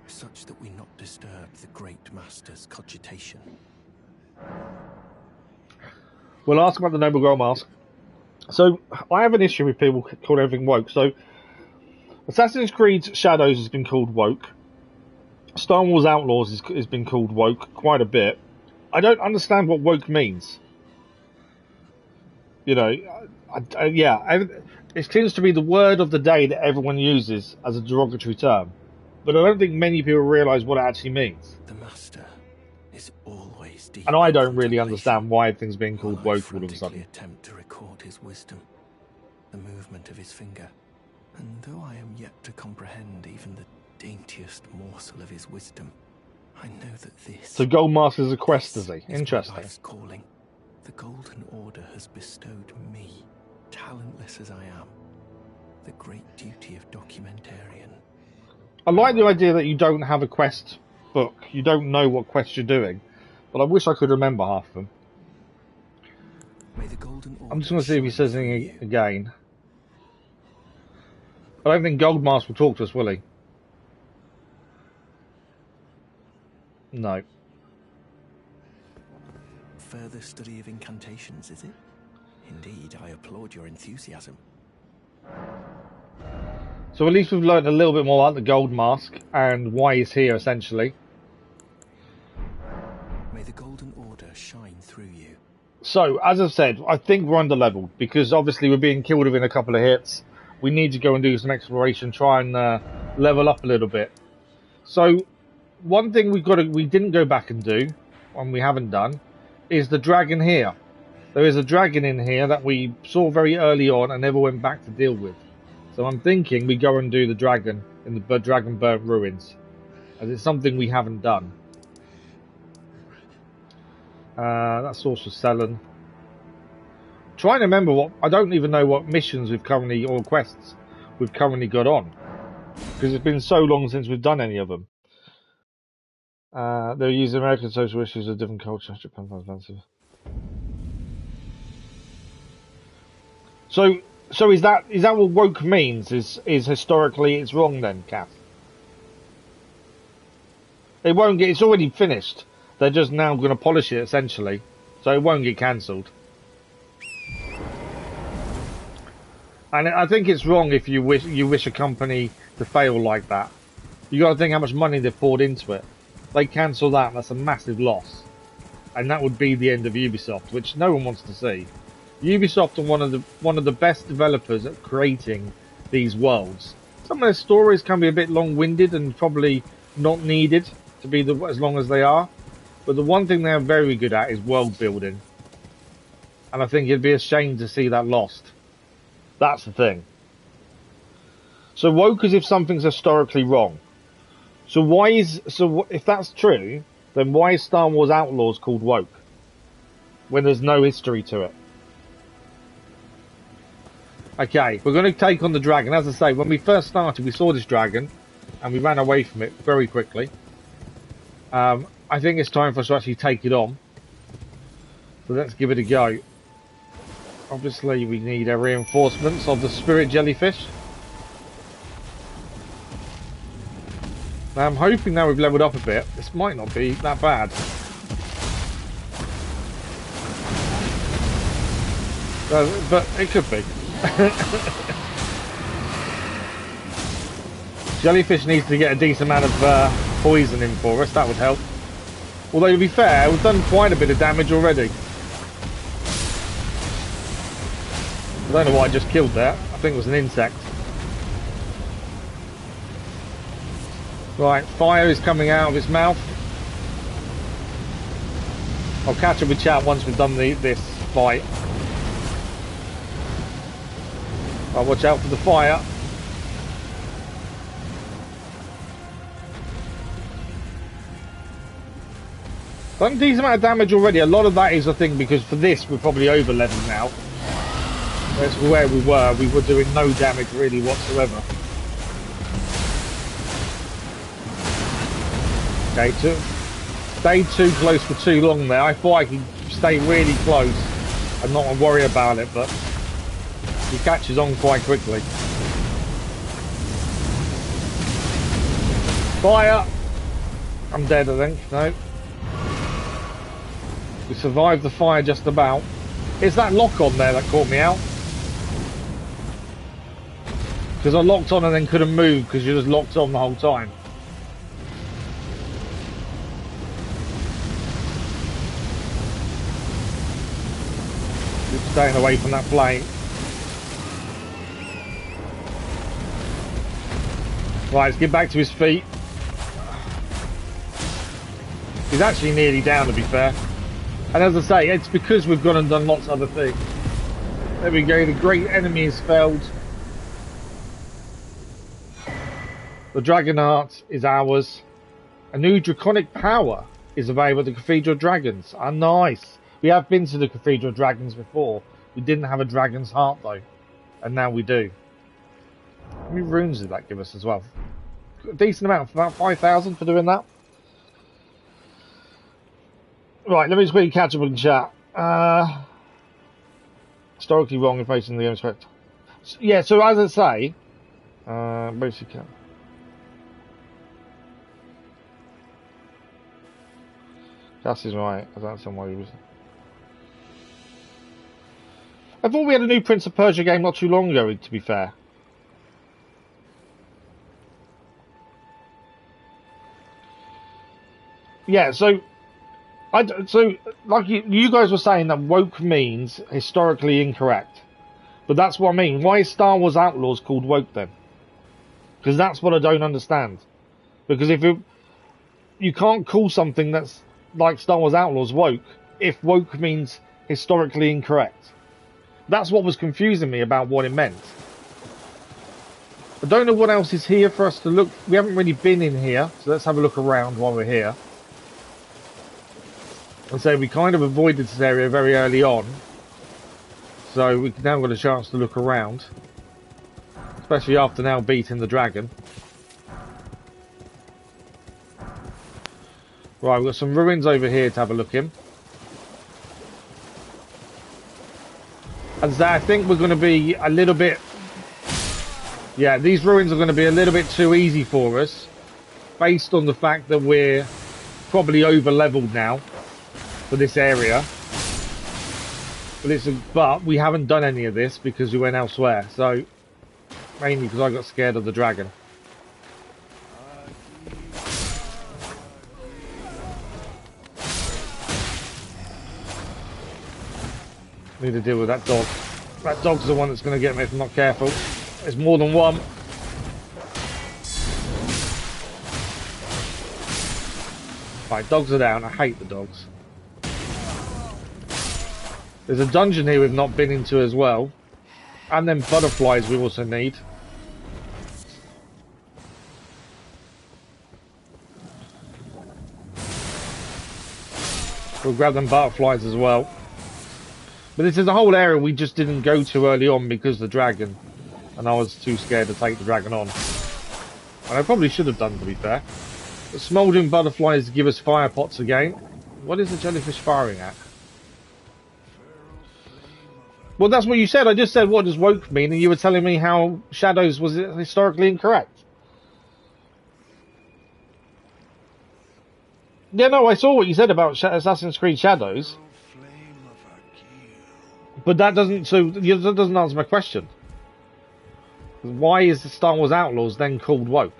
such that we not disturb the great master's cogitation. We'll ask about the Noble Gold Mask. So, I have an issue with people calling everything woke. So, Assassin's Creed Shadows has been called woke. Star Wars Outlaws has been called woke quite a bit. I don't understand what woke means. You know, it seems to be the word of the day that everyone uses as a derogatory term. But I don't think many people realise what it actually means. The master is always deep. And I don't really understand why things are being called woke all of a sudden. Attempt to record his wisdom, the movement of his finger, and though I am yet to comprehend even the daintiest morsel of his wisdom, I know that this. So Gold Mask is a quest, is he? Interesting. Life's calling. The Golden Order has bestowed me, talentless as I am, the great duty of documentarian. I like the idea that you don't have a quest book. You don't know what quest you're doing. But I wish I could remember half of them. May the Golden Order. I'm just going to see if he says anything again. I don't think Gold Mask will talk to us, will he? No. Further study of incantations, is it? Indeed, I applaud your enthusiasm. So at least we've learned a little bit more about the Gold Mask and why he's here, essentially. May the Golden Order shine through you. So, as I've said, I think we're under-leveled, because obviously we're being killed within a couple of hits. We need to go and do some exploration, try and level up a little bit. So, one thing we didn't go back and do, and we haven't done, is the dragon here. There is a dragon in here that we saw very early on and never went back to deal with. So I'm thinking we go and do the dragon in the Dragon Burnt Ruins, as it's something we haven't done. That source was selling. Trying to remember I don't even know what missions or quests we've currently got on, because it's been so long since we've done any of them. They're using American social issues of different culture. Japan finds offensive. So is that what woke means? Is historically it's wrong then, Kath? It won't get. It's already finished. They're just now going to polish it essentially, so it won't get cancelled. And I think it's wrong if you wish a company to fail like that. You got to think how much money they've poured into it. They cancel that, that's a massive loss, and that would be the end of Ubisoft, which no one wants to see. Ubisoft are one of the best developers at creating these worlds. Some of their stories can be a bit long-winded and probably not needed to be as long as they are, but the one thing they're very good at is world building, and I think it'd be a shame to see that lost. That's the thing. So woke is if something's historically wrong. So if that's true, then why is Star Wars Outlaws called woke when there's no history to it? Okay, we're going to take on the dragon. As I say, when we first started, we saw this dragon, and we ran away from it very quickly. I think it's time for us to actually take it on. So let's give it a go. Obviously we need our reinforcements of the spirit jellyfish. Now I'm hoping now we've leveled up a bit. This might not be that bad. But it could be. Jellyfish needs to get a decent amount of poison in for us. That would help. Although to be fair, we've done quite a bit of damage already. I don't know what I just killed there. I think it was an insect. Right, fire is coming out of its mouth. I'll catch up with chat once we've done this fight. Right, watch out for the fire. Done a decent amount of damage already. A lot of that is, I think, because for this we're probably over leveled now. That's where we were. We were doing no damage really whatsoever. Okay, stayed too close for too long there. I thought I could stay really close and not worry about it, but he catches on quite quickly. Fire! I'm dead, I think. No. We survived the fire just about. It's that lock on there that caught me out. Because I locked on and then couldn't move because you just locked on the whole time. Keep staying away from that flame. Right, let's get back to his feet. He's actually nearly down, to be fair. And as I say, it's because we've gone and done lots of other things. There we go, the great enemy is felled. The Dragon Heart is ours. A new draconic power is available at the Cathedral Dragons. Ah, nice. We have been to the Cathedral Dragons before. We didn't have a Dragon's Heart though. And now we do. How many runes did that give us as well? A decent amount, about 5,000 for doing that. Right, let me just quickly catch up in chat. Historically wrong information in the game's correct. Yeah, so as I say, basically, Cass is right. I don't understand why he was. I thought we had a new Prince of Persia game not too long ago, to be fair. Yeah, so like you guys were saying that woke means historically incorrect. But that's what I mean. Why is Star Wars Outlaws called woke then? Because that's what I don't understand. Because if you can't call something that's like Star Wars Outlaws woke if woke means historically incorrect. That's what was confusing me about what it meant. I don't know what else is here for us to look. We haven't really been in here, so let's have a look around while we're here. And so we kind of avoided this area very early on, so we've now got a chance to look around, especially after now beating the dragon. Right, we've got some ruins over here to have a look in. And so I think we're going to be a little bit... Yeah, these ruins are going to be a little bit too easy for us, based on the fact that we're probably over-leveled now for this area. But we haven't done any of this because we went elsewhere, so mainly because I got scared of the dragon. Need to deal with that dog. That dog's the one that's going to get me if I'm not careful. There's more than one. Right, dogs are down. I hate the dogs. There's a dungeon here we've not been into as well. And then butterflies we also need. We'll grab them butterflies as well. But this is a whole area we just didn't go to early on because of the dragon. And I was too scared to take the dragon on. And I probably should have done, to be fair. The smouldering butterflies give us fire pots again. What is the jellyfish firing at? Well, that's what you said. I just said what does woke mean, and you were telling me how shadows was historically incorrect. Yeah, no, I saw what you said about Assassin's Creed Shadows. But that doesn't, that doesn't answer my question. Why is the Star Wars Outlaws then called woke?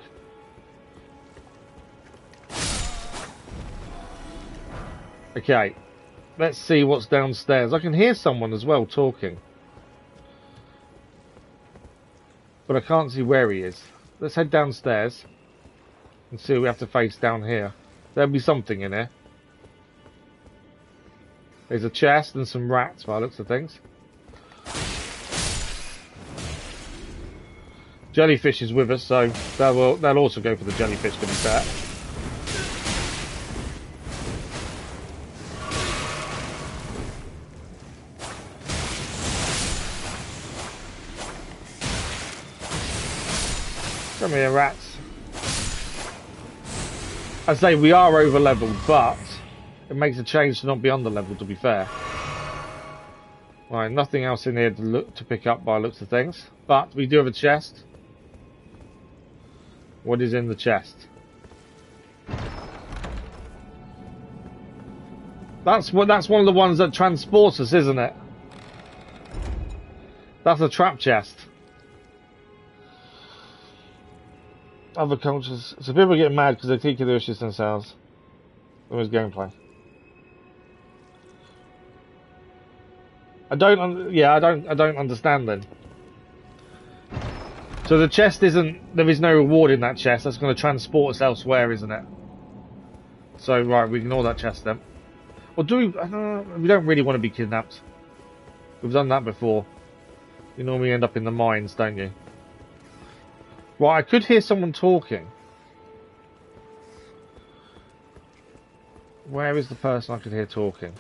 Okay, let's see what's downstairs. I can hear someone as well talking. But I can't see where he is. Let's head downstairs and see what we have to face down here. There'll be something in here. There's a chest and some rats by the looks of things. Jellyfish is with us, so they'll also go for the jellyfish, to be fair. Come here, rats. I say we are over leveled, but it makes a change to not be under level, to be fair. Right, nothing else in here to pick up by the looks of things, but we do have a chest. What is in the chest? That's one of the ones that transports us, isn't it? That's a trap chest. Other cultures. So people get mad because they think of the issues themselves. Where's gameplay? I don't understand then. So the chest there is no reward in that chest. That's going to transport us elsewhere, isn't it? So right, we ignore that chest then. Or do we? We don't really want to be kidnapped. We've done that before. You normally end up in the mines, don't you? Well, I could hear someone talking. Where is the person I could hear talking?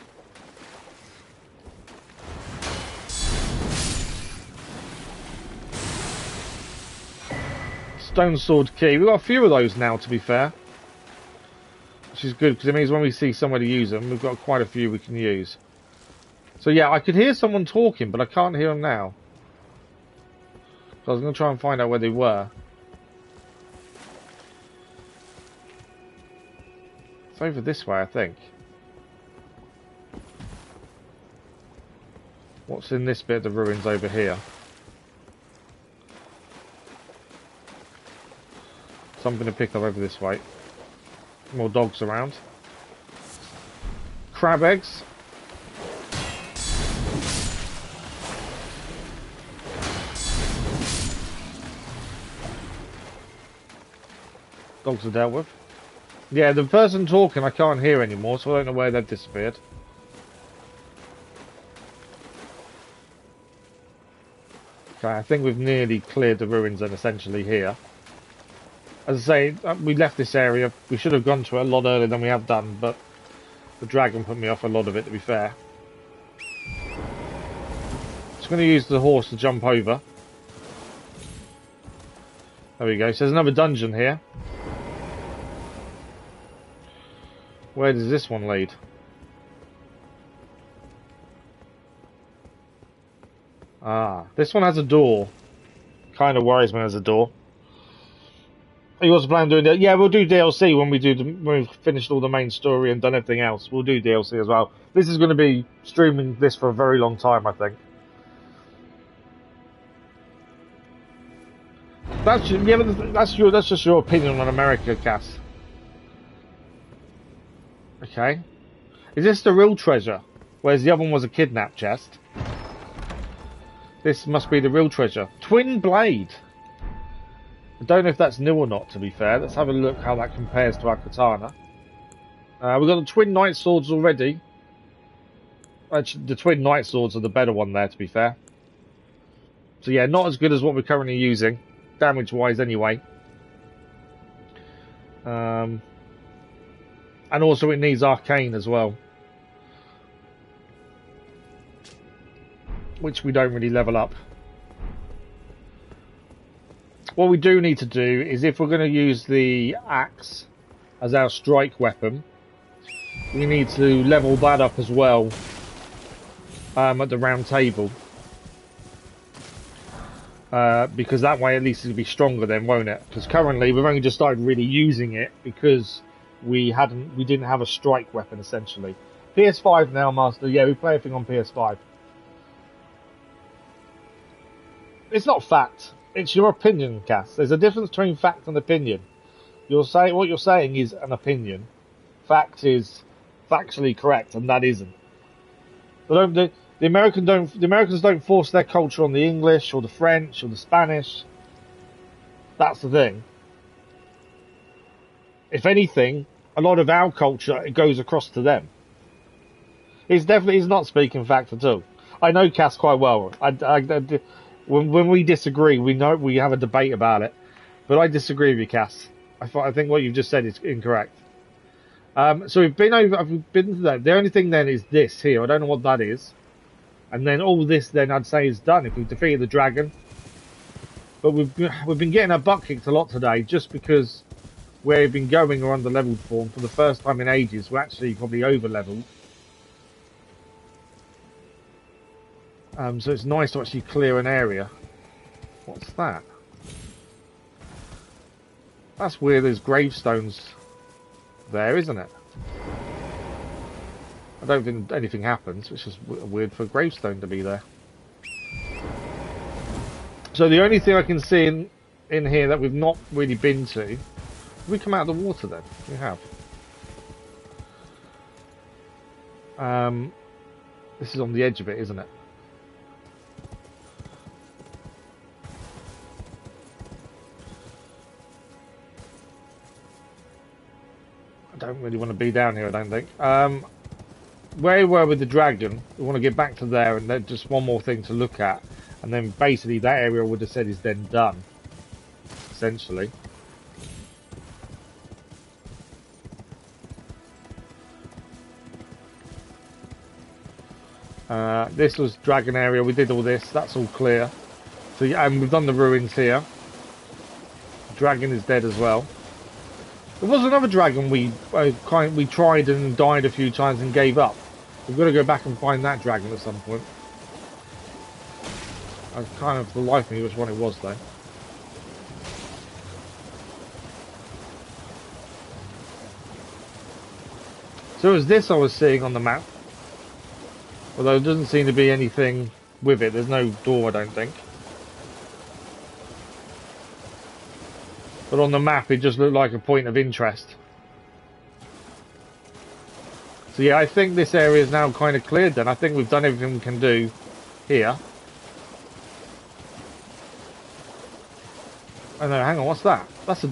Stone sword key. We've got a few of those now, to be fair. Which is good, because it means when we see somebody use them, we've got quite a few we can use. So yeah, I could hear someone talking, but I can't hear them now. So I was going to try and find out where they were. It's over this way, I think. What's in this bit of the ruins over here? Something to pick up over this way. More dogs around. Crab eggs. Dogs are dealt with. Yeah, the person talking I can't hear anymore, so I don't know where they've disappeared. Okay, I think we've nearly cleared the ruins then, essentially, here. As I say, we left this area. We should have gone to it a lot earlier than we have done, but the dragon put me off a lot of it, to be fair. Just going to use the horse to jump over. There we go. So there's another dungeon here. Where does this one lead? Ah, this one has a door. Kind of worries me as a door. You also plan on doing that? Yeah, we'll do DLC when we've finished all the main story and done everything else. We'll do DLC as well. This is going to be streaming this for a very long time, I think. That's just your opinion on America, Cass. Okay. Is this the real treasure? Whereas the other one was a kidnap chest. This must be the real treasure. Twin blade. I don't know if that's new or not, to be fair. Let's have a look how that compares to our katana. We've got the twin knight swords already. Actually, the twin knight swords are the better one there, to be fair. So yeah, not as good as what we're currently using. Damage-wise, anyway. And also it needs arcane as well. Which we don't really level up. What we do need to do is, if we're going to use the axe as our strike weapon, we need to level that up as well at the round table. because that way at least it'll be stronger then, won't it? Because currently we've only just started really using it because we didn't have a strike weapon essentially. PS5 now, Master. Yeah, we play everything on PS5. It's not fact. It's your opinion, Cass. There's a difference between fact and opinion. What you're saying is an opinion. Fact is factually correct, and that isn't. The Americans don't force their culture on the English or the French or the Spanish. That's the thing. If anything, a lot of our culture goes across to them. He's not speaking fact at all. I know Cass quite well. When we disagree, we have a debate about it. But I disagree with you, Cass. I think what you've just said is incorrect. So I've been to that. The only thing then is this here. I don't know what that is. And then all this then I'd say is done if we've defeated the dragon. But we've been getting our butt kicked a lot today just because where we've been going or under leveled form for the first time in ages. We're actually probably over leveled. So it's nice to actually clear an area. What's that? That's weird, there's gravestones there, isn't it? I don't think anything happens, which is weird for a gravestone to be there. So the only thing I can see in here that we've not really been to... Have we come out of the water then? We have. This is on the edge of it, isn't it? I don't really want to be down here, I don't think. Where we were with the dragon, we want to get back to there, and then just one more thing to look at. And then basically that area would have said is then done. Essentially. This was dragon area, we did all this, that's all clear. So yeah, and we've done the ruins here. Dragon is dead as well. There was another dragon we tried and died a few times and gave up. We've got to go back and find that dragon at some point. I kind of for the life of me which one it was though. So it was this I was seeing on the map. Although there doesn't seem to be anything with it. There's no door, I don't think. But on the map it just looked like a point of interest. So yeah, I think this area is now kind of cleared then. I think we've done everything we can do here. Oh no, hang on, what's that? That's a... I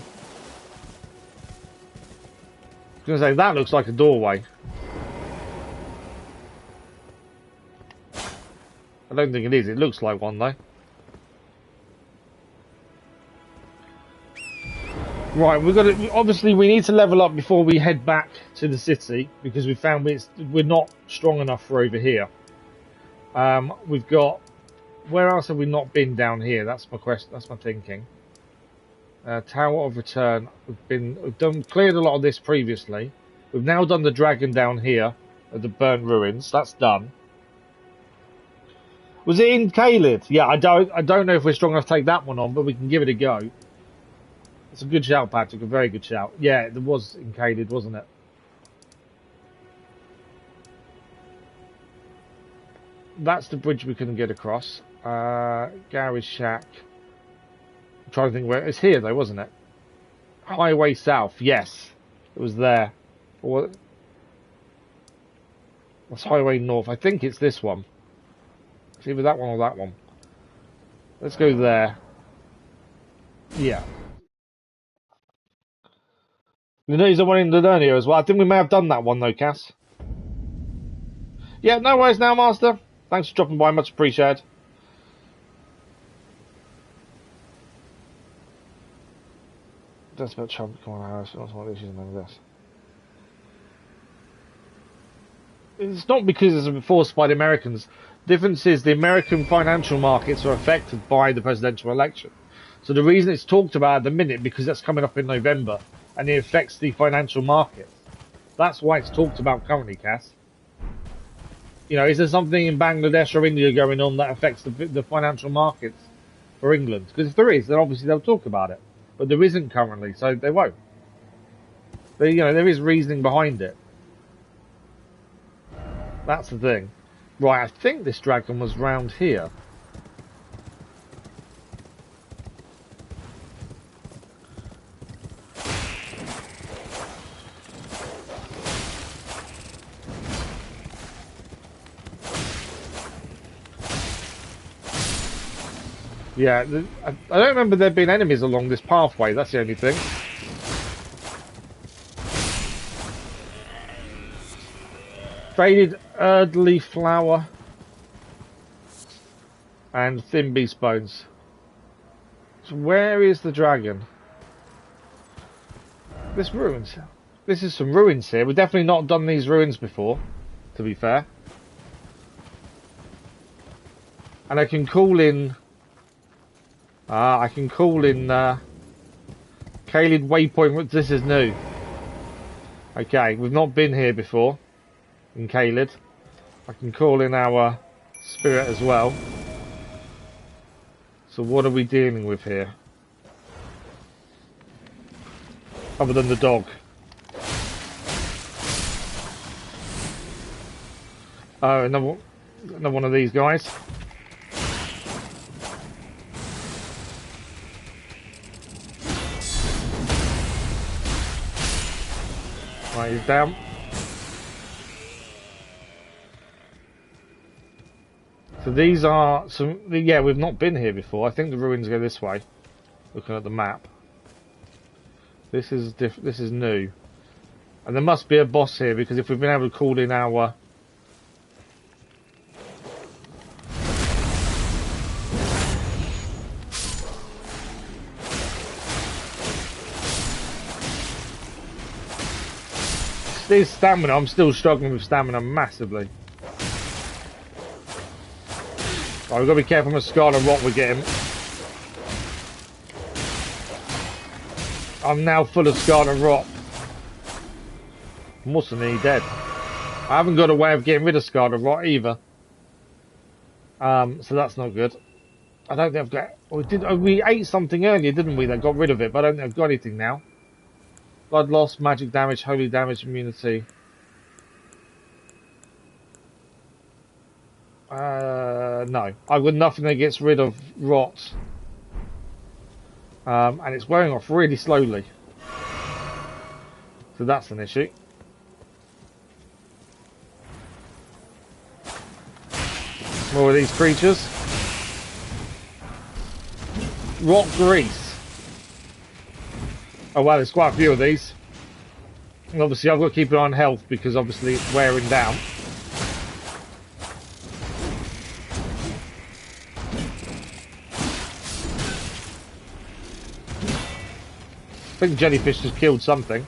was going to say, that looks like a doorway. I don't think it is, it looks like one though. Right, we've got to, obviously we need to level up before we head back to the city because we found we're not strong enough for over here. We've got, where else have we not been down here? That's my question. That's my thinking. Tower of Return. We've cleared a lot of this previously. We've now done the dragon down here at the burnt ruins. That's done. Was it in Caelid? Yeah, I don't know if we're strong enough to take that one on, but we can give it a go. It's a good shout, Patrick. A very good shout. Yeah, it was in Caelid, wasn't it? That's the bridge we couldn't get across. Garage Shack. I'm trying to think where... It's here, though, wasn't it? Highway South. Yes. It was there. What's Highway North? I think it's this one. It's either that one or that one. Let's go there. Yeah. You know, there's one in the learn here as well. I think we may have done that one though, Cass. Yeah, no worries now, Master. Thanks for dropping by, much appreciated. That's about Trump. Come on, Harris. Not what issues and this. It's not because it's forced by the Americans. The difference is the American financial markets are affected by the presidential election. So the reason it's talked about at the minute, because that's coming up in November, and it affects the financial markets. That's why it's talked about currently, Cass. You know, is there something in Bangladesh or India going on that affects the financial markets for England. Because if there is, then obviously they'll talk about it. But there isn't currently, so they won't. You know, there is reasoning behind it. That's the thing. Right, I think this dragon was round here. Yeah, I don't remember there being enemies along this pathway, that's the only thing. Faded earthly flower and thin beast bones. So where is the dragon? This ruins. This is some ruins here. We've definitely not done these ruins before, to be fair. And I can call in... I can call in Caelid waypoint. This is new. Okay, we've not been here before in Caelid. I can call in our spirit as well. So what are we dealing with here? Other than the dog. Oh, another one of these guys. Right, he's down. So these are some... Yeah, we've not been here before. I think the ruins go this way. Looking at the map. This is this is new. And there must be a boss here, because if we've been able to call in our... This stamina, I'm still struggling with stamina massively. Right, we've got to be careful with Scarlet Rot we're getting. I'm now full of Scarlet Rot. I'm also nearly dead. I haven't got a way of getting rid of Scarlet Rot either. So that's not good. I don't think I've got... we ate something earlier, didn't we, that got rid of it, but I don't think I've got anything now. Blood loss, magic damage, holy damage, immunity. No. I've got nothing that gets rid of rot. And it's wearing off really slowly. So that's an issue. More of these creatures. Rot grease. Oh wow, there's quite a few of these. And obviously I've got to keep an eye on health because obviously it's wearing down. I think jellyfish has killed something.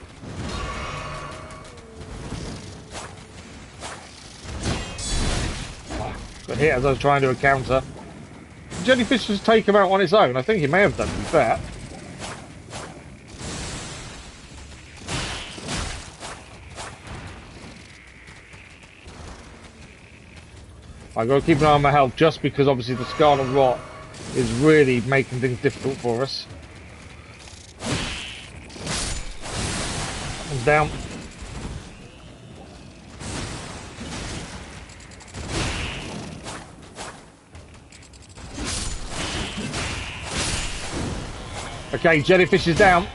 Got hit as I was trying to do a counter. Jellyfish just take him out on its own. I think he may have done, to be fair. I've got to keep an eye on my health just because obviously the Scarlet Rot is really making things difficult for us. That one's down. Okay, jellyfish is down.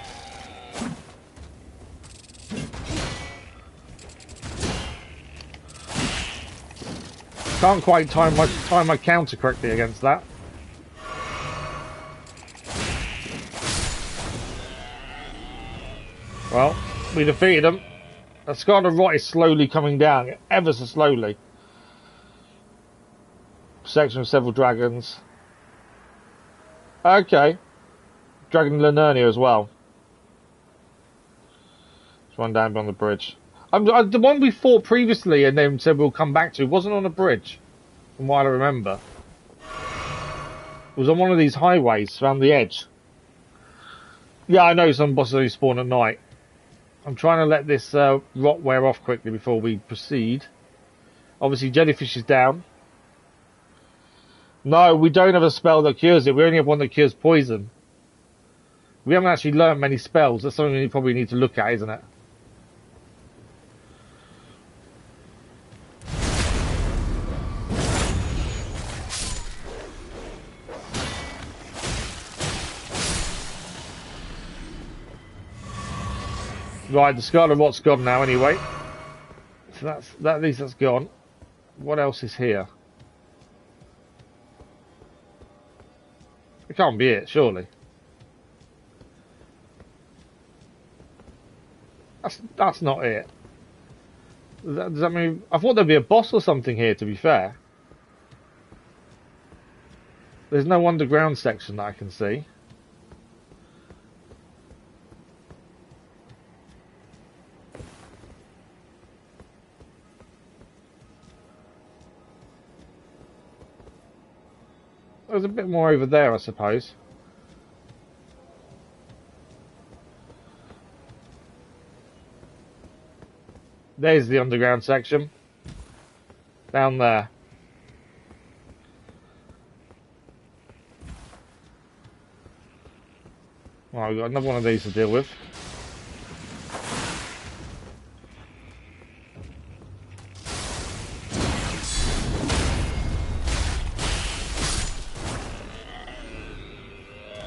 Can't quite time my counter correctly against that. Well, we defeated them. The Scarlet Rot is slowly coming down, ever so slowly. Section of several dragons. Okay. Dragon Linernia as well. There's one down beyond the bridge. The one we fought previously and then said we'll come back to wasn't on a bridge, from what I remember. It was on one of these highways around the edge. Yeah, I know some bosses only spawn at night. I'm trying to let this rot wear off quickly before we proceed. Obviously, jellyfish is down. No, we don't have a spell that cures it. We only have one that cures poison. We haven't actually learned many spells. That's something we probably need to look at, isn't it? Right, the Scarlet Rot's gone now anyway. So that at least that's gone. What else is here? It can't be it, surely. That's not it. Does that mean... I thought there'd be a boss or something here, to be fair. There's no underground section that I can see. There's a bit more over there, I suppose. There's the underground section. Down there. Well, we've got another one of these to deal with.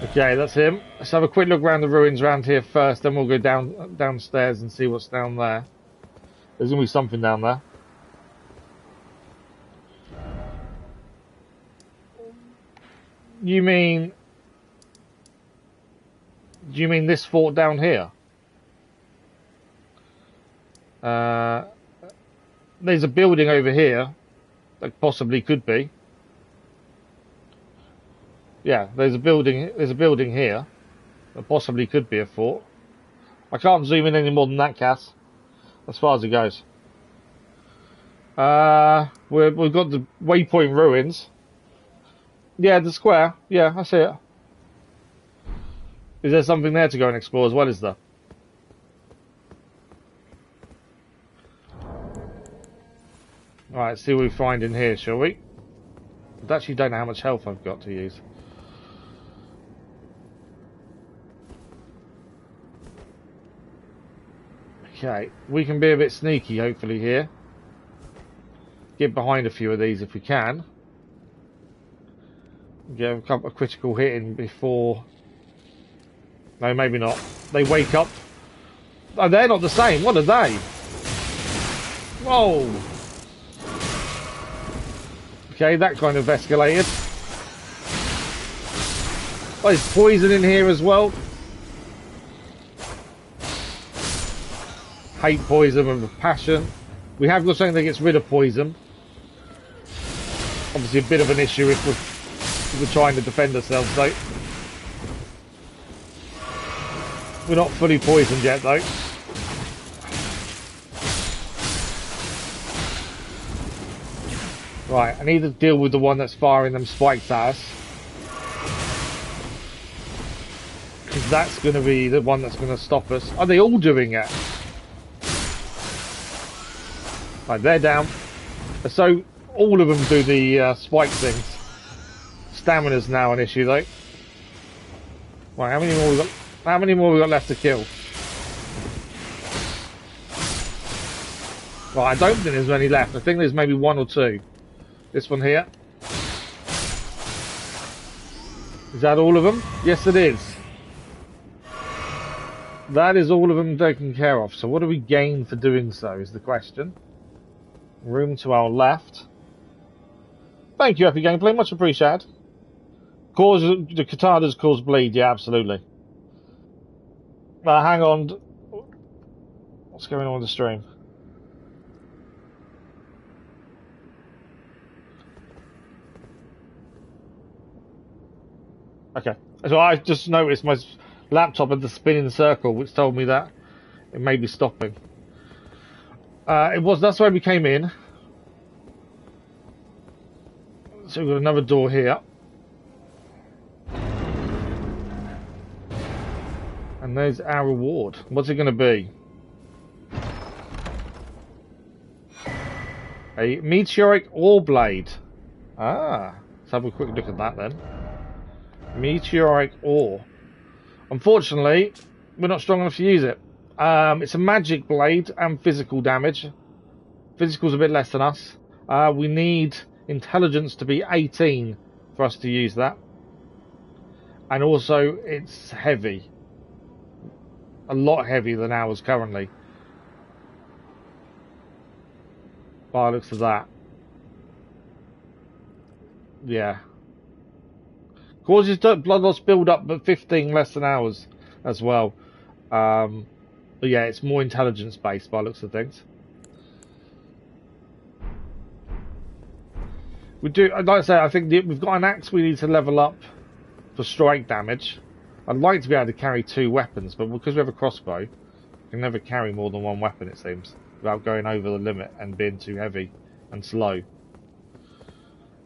Okay, that's him. Let's have a quick look around the ruins around here first, then we'll go downstairs and see what's down there. There's going to be something down there. You mean... Do you mean this fort down here? There's a building over here that possibly could be. Yeah, there's a building here that possibly could be a fort. I can't zoom in any more than that, Cass. As far as it goes. We've got the waypoint ruins. Yeah, the square. Yeah, I see it. Is there something there to go and explore as well, is there? Alright, see what we find in here, shall we? I actually don't know how much health I've got to use. Okay, we can be a bit sneaky, hopefully, here. Get behind a few of these if we can. Get a couple of critical hit in before... No, maybe not. They wake up. Oh, they're not the same. What are they? Whoa. Okay, that kind of escalated. Oh, there's poison in here as well. Hate poison with a passion. We have got something that gets rid of poison. Obviously a bit of an issue if we're trying to defend ourselves though. We're not fully poisoned yet though. Right, I need to deal with the one that's firing them spikes at us. Because that's going to be the one that's going to stop us. Are they all doing it? Right, they're down. So, all of them do the spike things. Stamina's now an issue though. Right, how many more we got? How many more we got left to kill? Right, I don't think there's many left. I think there's maybe one or two. This one here. Is that all of them? Yes, it is. That is all of them taken care of. So what do we gain for doing so is the question. Room to our left. Thank you, Epic Gameplay. Much appreciated. The katanas cause bleed. Yeah, absolutely. Hang on. What's going on with the stream? Okay. So I just noticed my laptop had the spinning circle, which told me that it may be stopping. That's where we came in. So we've got another door here. And there's our reward. What's it going to be? A meteoric ore blade. Ah, have a quick look at that then. Meteoric ore. Unfortunately, we're not strong enough to use it. It's a magic blade and physical damage. Physical's a bit less than us. We need intelligence to be 18 for us to use that. And also, it's heavy. A lot heavier than ours currently. By the looks of that. Yeah. Causes blood loss build up, but 15 less than ours as well. But yeah, it's more intelligence based by the looks of things. We do, like I say, I think we've got an axe we need to level up for strike damage. I'd like to be able to carry 2 weapons, but because we have a crossbow, we can never carry more than 1 weapon, it seems, without going over the limit and being too heavy and slow.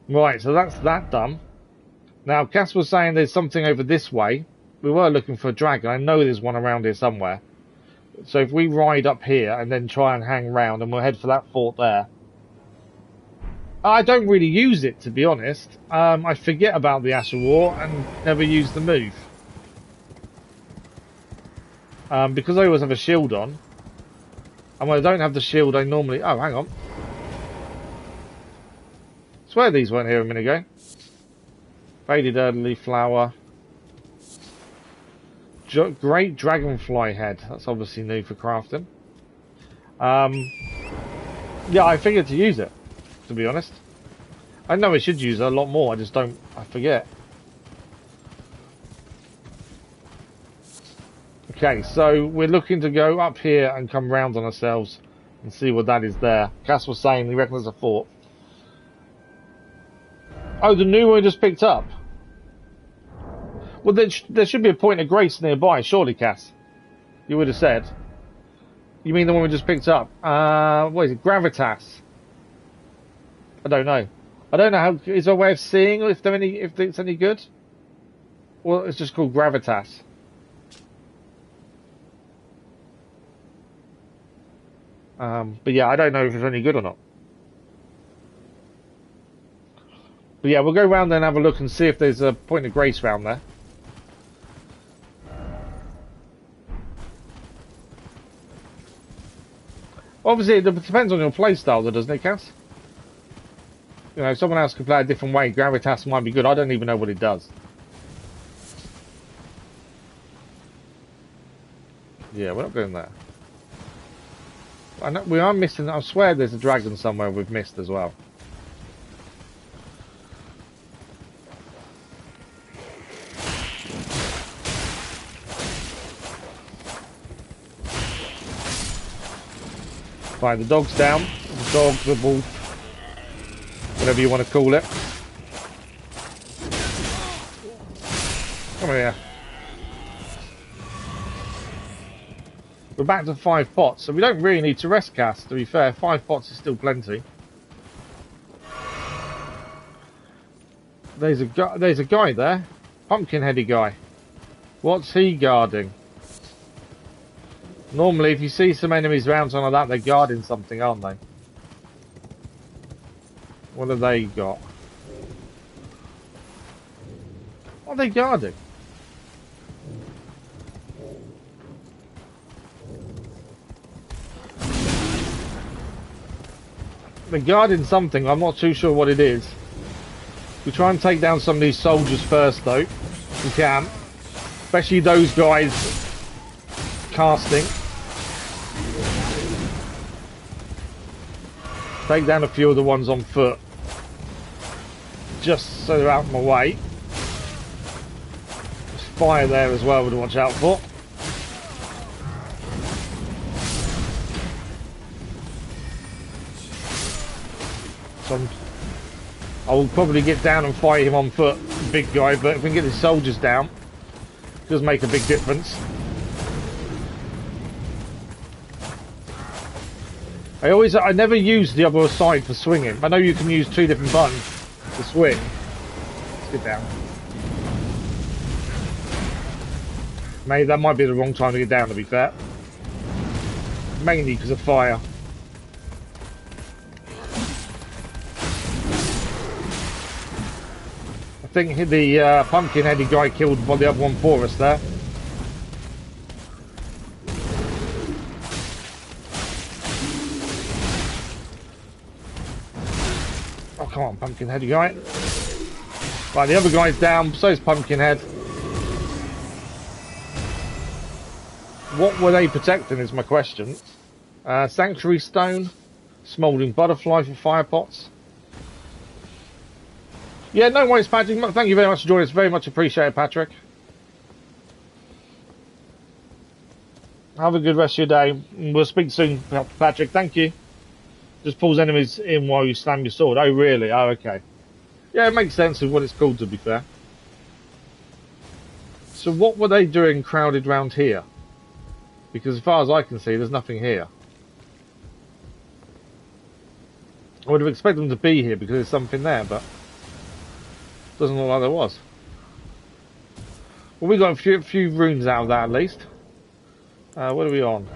Right, so that's that done. Now, Cass was saying there's something over this way. We were looking for a dragon. I know there's one around here somewhere. So if we ride up here and then try and hang round, and we'll head for that fort there. I don't really use it, to be honest. I forget about the Asher War and never use the move. Because I always have a shield on. And when I don't have the shield, I normally... Oh, hang on. I swear these weren't here a minute ago. Faded early flower. Great dragonfly head. That's obviously new for crafting. Yeah, I figured to use it, to be honest. I know I should use it a lot more, I just don't... I forget. Okay, so we're looking to go up here and come round on ourselves and see what that is there. Cass was saying he reckons there's a fort. Oh, the new one we just picked up? Well, there should be a point of grace nearby, surely, Cass. You would have said. You mean the one we just picked up? What is it? Gravitas? I don't know. I don't know how... Is there a way of seeing if it's any good? Well, it's just called Gravitas. But yeah, I don't know if it's any good or not. But yeah, we'll go round there and have a look and see if there's a point of grace round there. Obviously, it depends on your playstyle, though, doesn't it, Cass? You know, if someone else can play a different way, Gravitas might be good. I don't even know what it does. Yeah, we're not going there. I know, we are missing... I swear there's a dragon somewhere we've missed as well. Fine, the dog's down. The dog, the wolf, whatever you want to call it. Come here. We're back to 5 pots, so we don't really need to rest, Cass, to be fair. 5 pots is still plenty. There's a guy there. Pumpkin-headed guy. What's he guarding? Normally, if you see some enemies around something like that, they're guarding something, aren't they? What have they got? What are they guarding? They're guarding something, I'm not too sure what it is. We try and take down some of these soldiers first, though. If we can. Especially those guys casting. Take down a few of the ones on foot. Just so they're out of my way. There's fire there as well to watch out for. I will probably get down and fight him on foot, big guy, but if we can get his soldiers down, it does make a big difference. I never use the other side for swinging. I know you can use 2 different buttons to swing. Let's get down. Maybe that might be the wrong time to get down, to be fair. Mainly because of fire. think the pumpkin-headed guy killed the other one for us there. Oh, come on, pumpkin-headed guy. Right, the other guy's down, so is Pumpkinhead. What were they protecting is my question. Sanctuary Stone, Smouldering Butterfly for fire pots. Yeah, no worries, Patrick. Thank you very much for joining us. Very much appreciated, Patrick. Have a good rest of your day. We'll speak soon, Patrick. Thank you. Just pulls enemies in while you slam your sword. Oh, really? Oh, okay. Yeah, it makes sense of what it's called, to be fair. So what were they doing crowded round here? Because as far as I can see, there's nothing here. I would have expected them to be here because there's something there, but doesn't look like there was. Well, we got a few runes out of that at least. What are we on?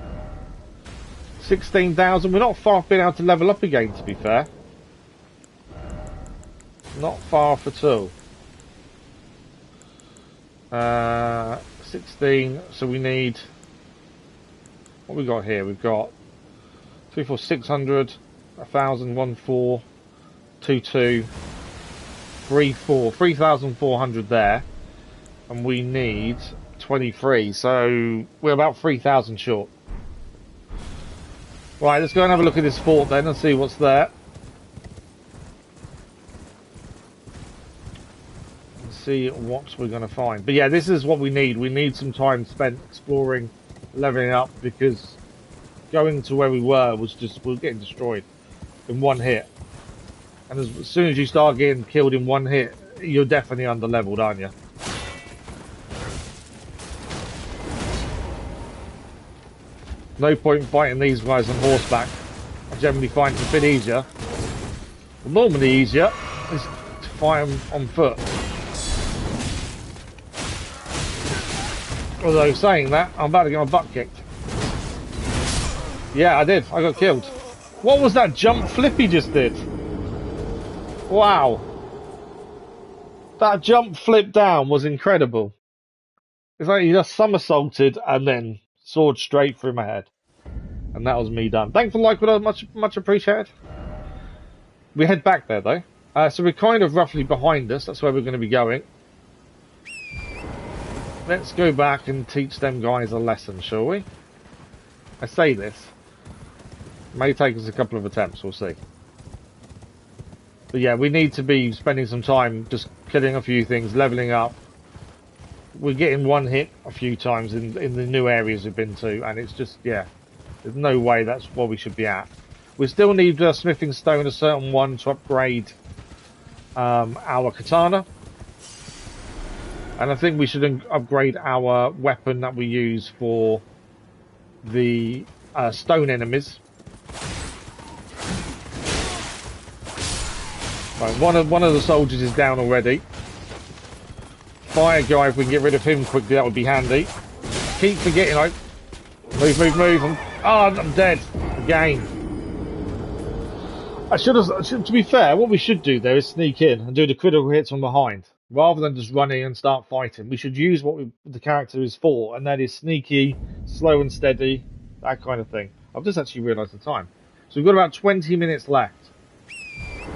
16,000. We're not far off being able to level up again, to be fair. Not far off at all. 16. So we need. What we got here? We've got 3, 4, 600, 1,000, 1, 4, 2, 2, 3, 4, 3,400 there, and we need 23. So we're about 3,000 short. Right, let's go and have a look at this fort then and see what's there. And see what we're going to find. But yeah, this is what we need. We need some time spent exploring, leveling up, because going to where we were was just, we were getting destroyed in one hit. And as soon as you start getting killed in one hit, you're definitely under leveled, aren't you? No point fighting these guys on horseback. I generally find it a bit easier. Well, normally easier is to fight them on foot. Although saying that, I'm about to get my butt kicked. Yeah, I did. I got killed. What was that jump flip he just did? Wow. That jump flip down was incredible. It's like he just somersaulted and then sword straight through my head. And that was me done. Thanks for the like, much appreciated. We head back there though. So we're kind of roughly behind us. That's where we're going to be going. Let's go back and teach them guys a lesson, shall we? I say this. It may take us a couple of attempts, we'll see. But yeah, we need to be spending some time just killing a few things, leveling up. We're getting one hit a few times in the new areas we've been to, and it's just, yeah, there's no way that's what we should be at. We still need smithing stone, a certain one, to upgrade our katana. And I think we should upgrade our weapon that we use for the stone enemies. Right, one of the soldiers is down already. Fire guy, if we can get rid of him quickly, that would be handy. Keep forgetting, like, move. I'm dead again. To be fair, what we should do there is sneak in and do the critical hits from behind, rather than just running and start fighting. We should use what the character is for, and that is sneaky, slow and steady, that kind of thing. I've just actually realised the time. So we've got about 20 minutes left.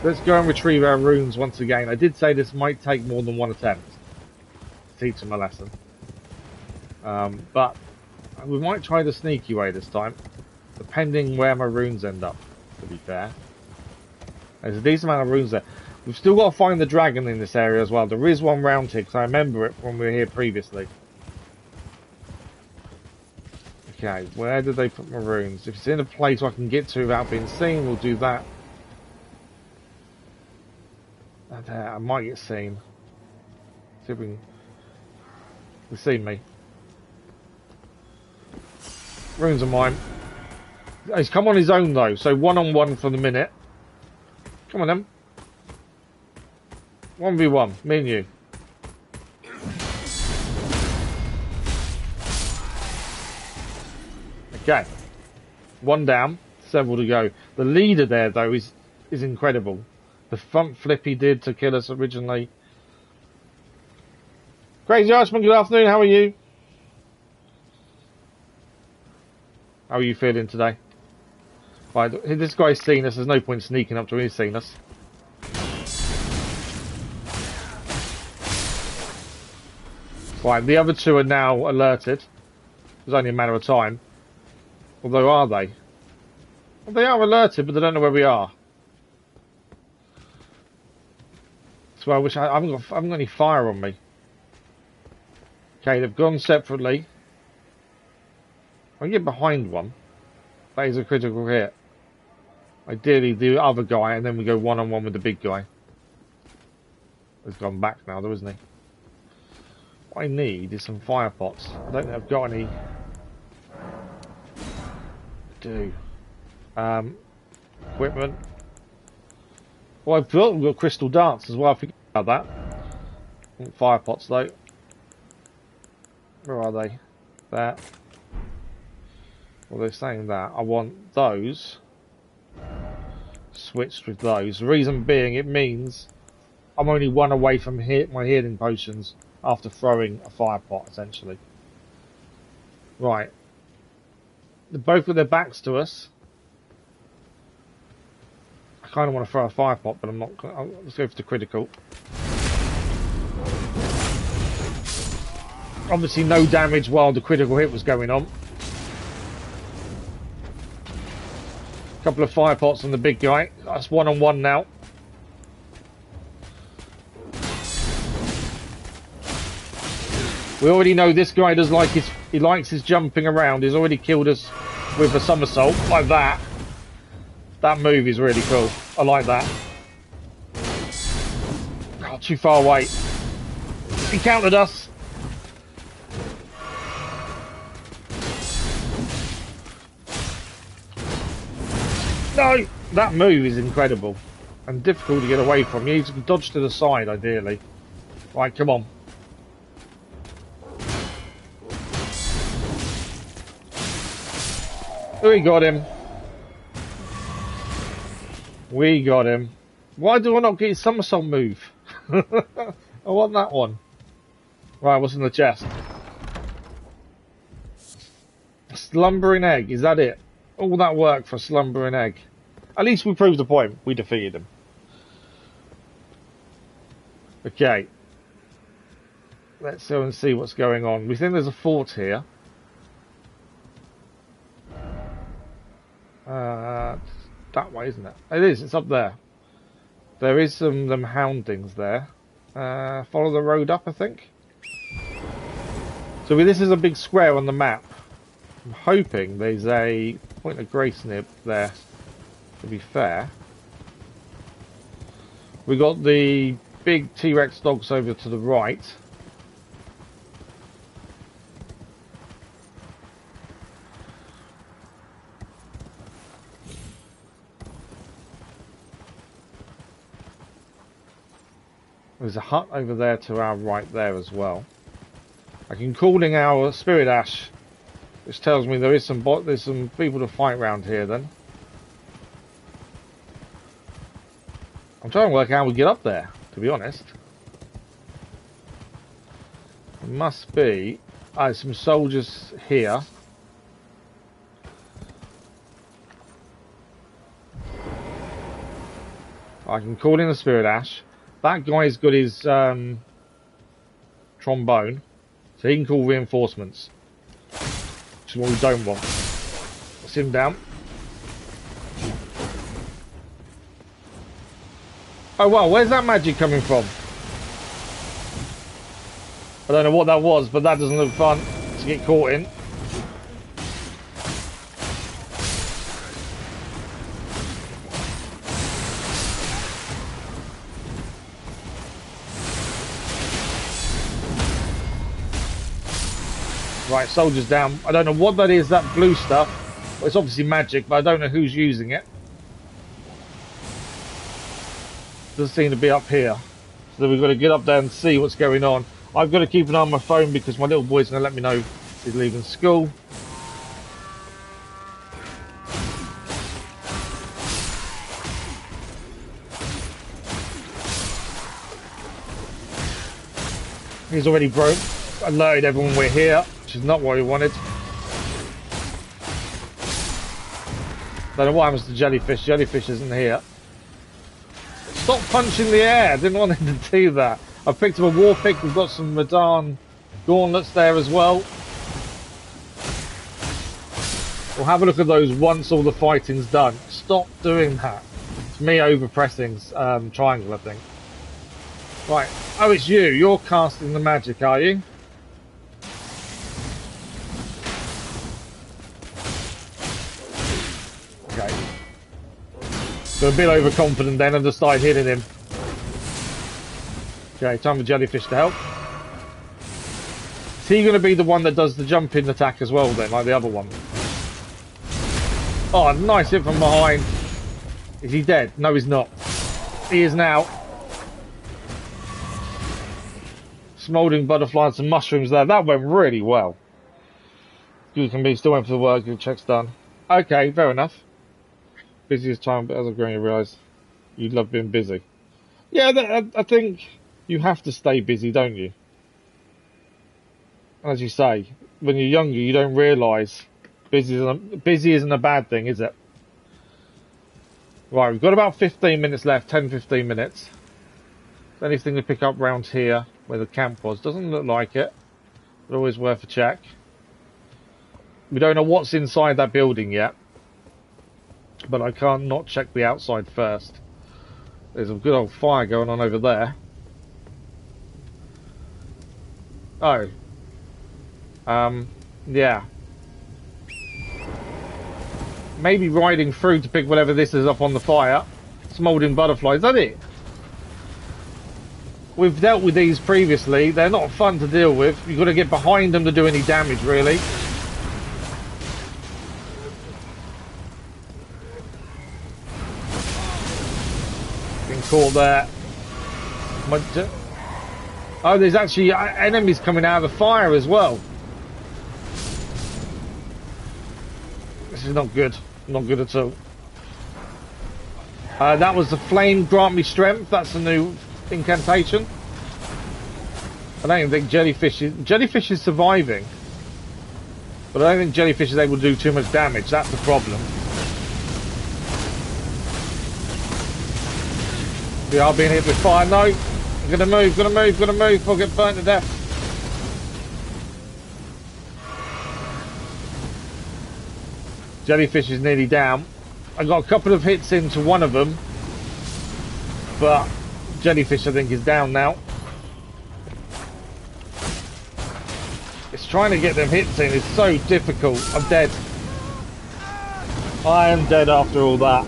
Let's go and retrieve our runes once again. I did say this might take more than one attempt to teach them a lesson. But we might try the sneaky way this time, depending where my runes end up, to be fair. There's a decent amount of runes there. We've still got to find the dragon in this area as well. There is one round here, because I remember it when we were here previously. Okay, where did they put my runes? If it's in a place I can get to without being seen, we'll do that. And, I might get seen. See if we can... They've seen me. Runes are mine. He's come on his own though, so 1-on-1 for the minute. Come on then. 1v1, me and you. Okay. One down, several to go. The leader there though is incredible. The front flip he did to kill us originally. Crazy Irishman, good afternoon. How are you? How are you feeling today? Right, this guy's seen us. There's no point sneaking up to him. He's seen us. Right, the other two are now alerted. It's only a matter of time. Although, are they? Well, they are alerted, but they don't know where we are. So I wish I haven't got any fire on me. Okay, they've gone separately. I can get behind one. That is a critical hit. Ideally, the other guy, and then we go one-on-one with the big guy. He's gone back now, though, isn't he? What I need is some fire pots. I don't think I've got any. Equipment. Well, we've got crystal darts as well. I forget about that. Fire pots, though. Where are they? There. Well, they're saying that. I want those switched with those. The reason being, it means I'm only one away from my healing potions after throwing a fire pot, essentially. Right. They're both with their backs to us. I kind of want to throw a fire pot, but I'm not. Let's go for the critical. Obviously, no damage while the critical hit was going on. Couple of fire pots on the big guy. That's one-on-one now. We already know this guy does like he likes his jumping around. He's already killed us with a somersault like that. That move is really cool. I like that. Oh, too far away. He countered us. No! That move is incredible. And difficult to get away from. You need to dodge to the side, ideally. Right, come on. We got him. We got him. Why do I not get his somersault move? I want that one. Right, what's in the chest? A slumbering egg, is that it? All that work for a slumbering egg. At least we proved the point. We defeated him. Okay. Let's go and see what's going on. We think there's a fort here. That way, isn't it? It is, it's up there. There is some houndings there. Follow the road up, I think. So this is a big square on the map. I'm hoping there's a point of grace near there, to be fair. We got the big T-Rex dogs over to the right. There's a hut over there to our right there as well. I can call in our Spirit Ash, which tells me there's some people to fight around here then. I'm trying to work out how we get up there, to be honest. There must be some soldiers here. I can call in the Spirit Ash. That guy's got his trombone, so he can call reinforcements. Which is what we don't want. Let's him down. Oh wow, where's that magic coming from? I don't know what that was, but that doesn't look fun to get caught in. Right, soldiers down. I don't know what that is, that blue stuff. Well, it's obviously magic, but I don't know who's using it. Doesn't seem to be up here. So we've got to get up there and see what's going on. I've got to keep an eye on my phone because my little boy's going to let me know he's leaving school. He's already broke. Alerted everyone we're here, which is not what he wanted. Don't know what happens to Jellyfish. Jellyfish isn't here. Stop punching the air. I didn't want him to do that. I picked up a war pick. We've got some Radan gauntlets there as well. We'll have a look at those once all the fighting's done. Stop doing that. It's me overpressing triangle, I think. Right. Oh, it's you. You're casting the magic, are you? Okay. So a bit overconfident then and just started hitting him. Okay, time for Jellyfish to help. Is he going to be the one that does the jumping attack as well then, like the other one? Oh, nice hit from behind. Is he dead? No, he's not. He is now. Smouldering butterflies and mushrooms there. That went really well. You can be still went for the work. Your check's done. Okay, fair enough. Busiest time, but as I've grown, you realise you love being busy. Yeah, I think you have to stay busy, don't you? As you say, when you're younger, you don't realise busy isn't a bad thing, is it? Right, we've got about 15 minutes left, 10-15 minutes. Anything to pick up round here where the camp was? Doesn't look like it, but always worth a check. We don't know what's inside that building yet, but I can't not check the outside first. There's a good old fire going on over there. Oh. Yeah. Maybe riding through to pick whatever this is up on the fire. Smouldering butterflies, is that it? We've dealt with these previously. They're not fun to deal with. You've got to get behind them to do any damage, really. Been caught there. Oh, there's actually enemies coming out of the fire as well. This is not good. Not good at all. That was the flame grant me strength. That's a new incantation. I don't even think Jellyfish is surviving. But I don't think Jellyfish is able to do too much damage. That's the problem. We are being hit with fire. No. I'm gonna move, gonna move. I'll get burnt to death. Jellyfish is nearly down. I got a couple of hits into one of them, but Jellyfish I think is down now. It's trying to get them hits in. It's so difficult. I'm dead. I am dead after all that.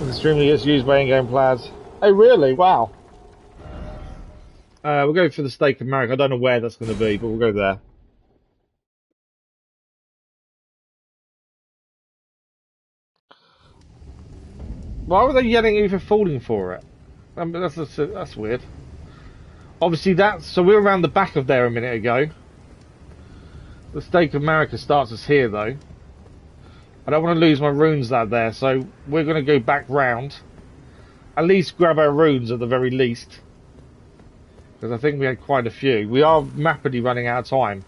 It extremely gets used by in-game players. Oh really? Wow. We'll go for the Stake of America. I don't know where that's going to be, but we'll go there. Why were they yelling at you for falling for it? That's weird. Obviously so we're around the back of there a minute ago. The Stake of America starts us here though. I don't want to lose my runes out there, so we're going to go back round. At least grab our runes at the very least. Because I think we had quite a few. We are rapidly running out of time.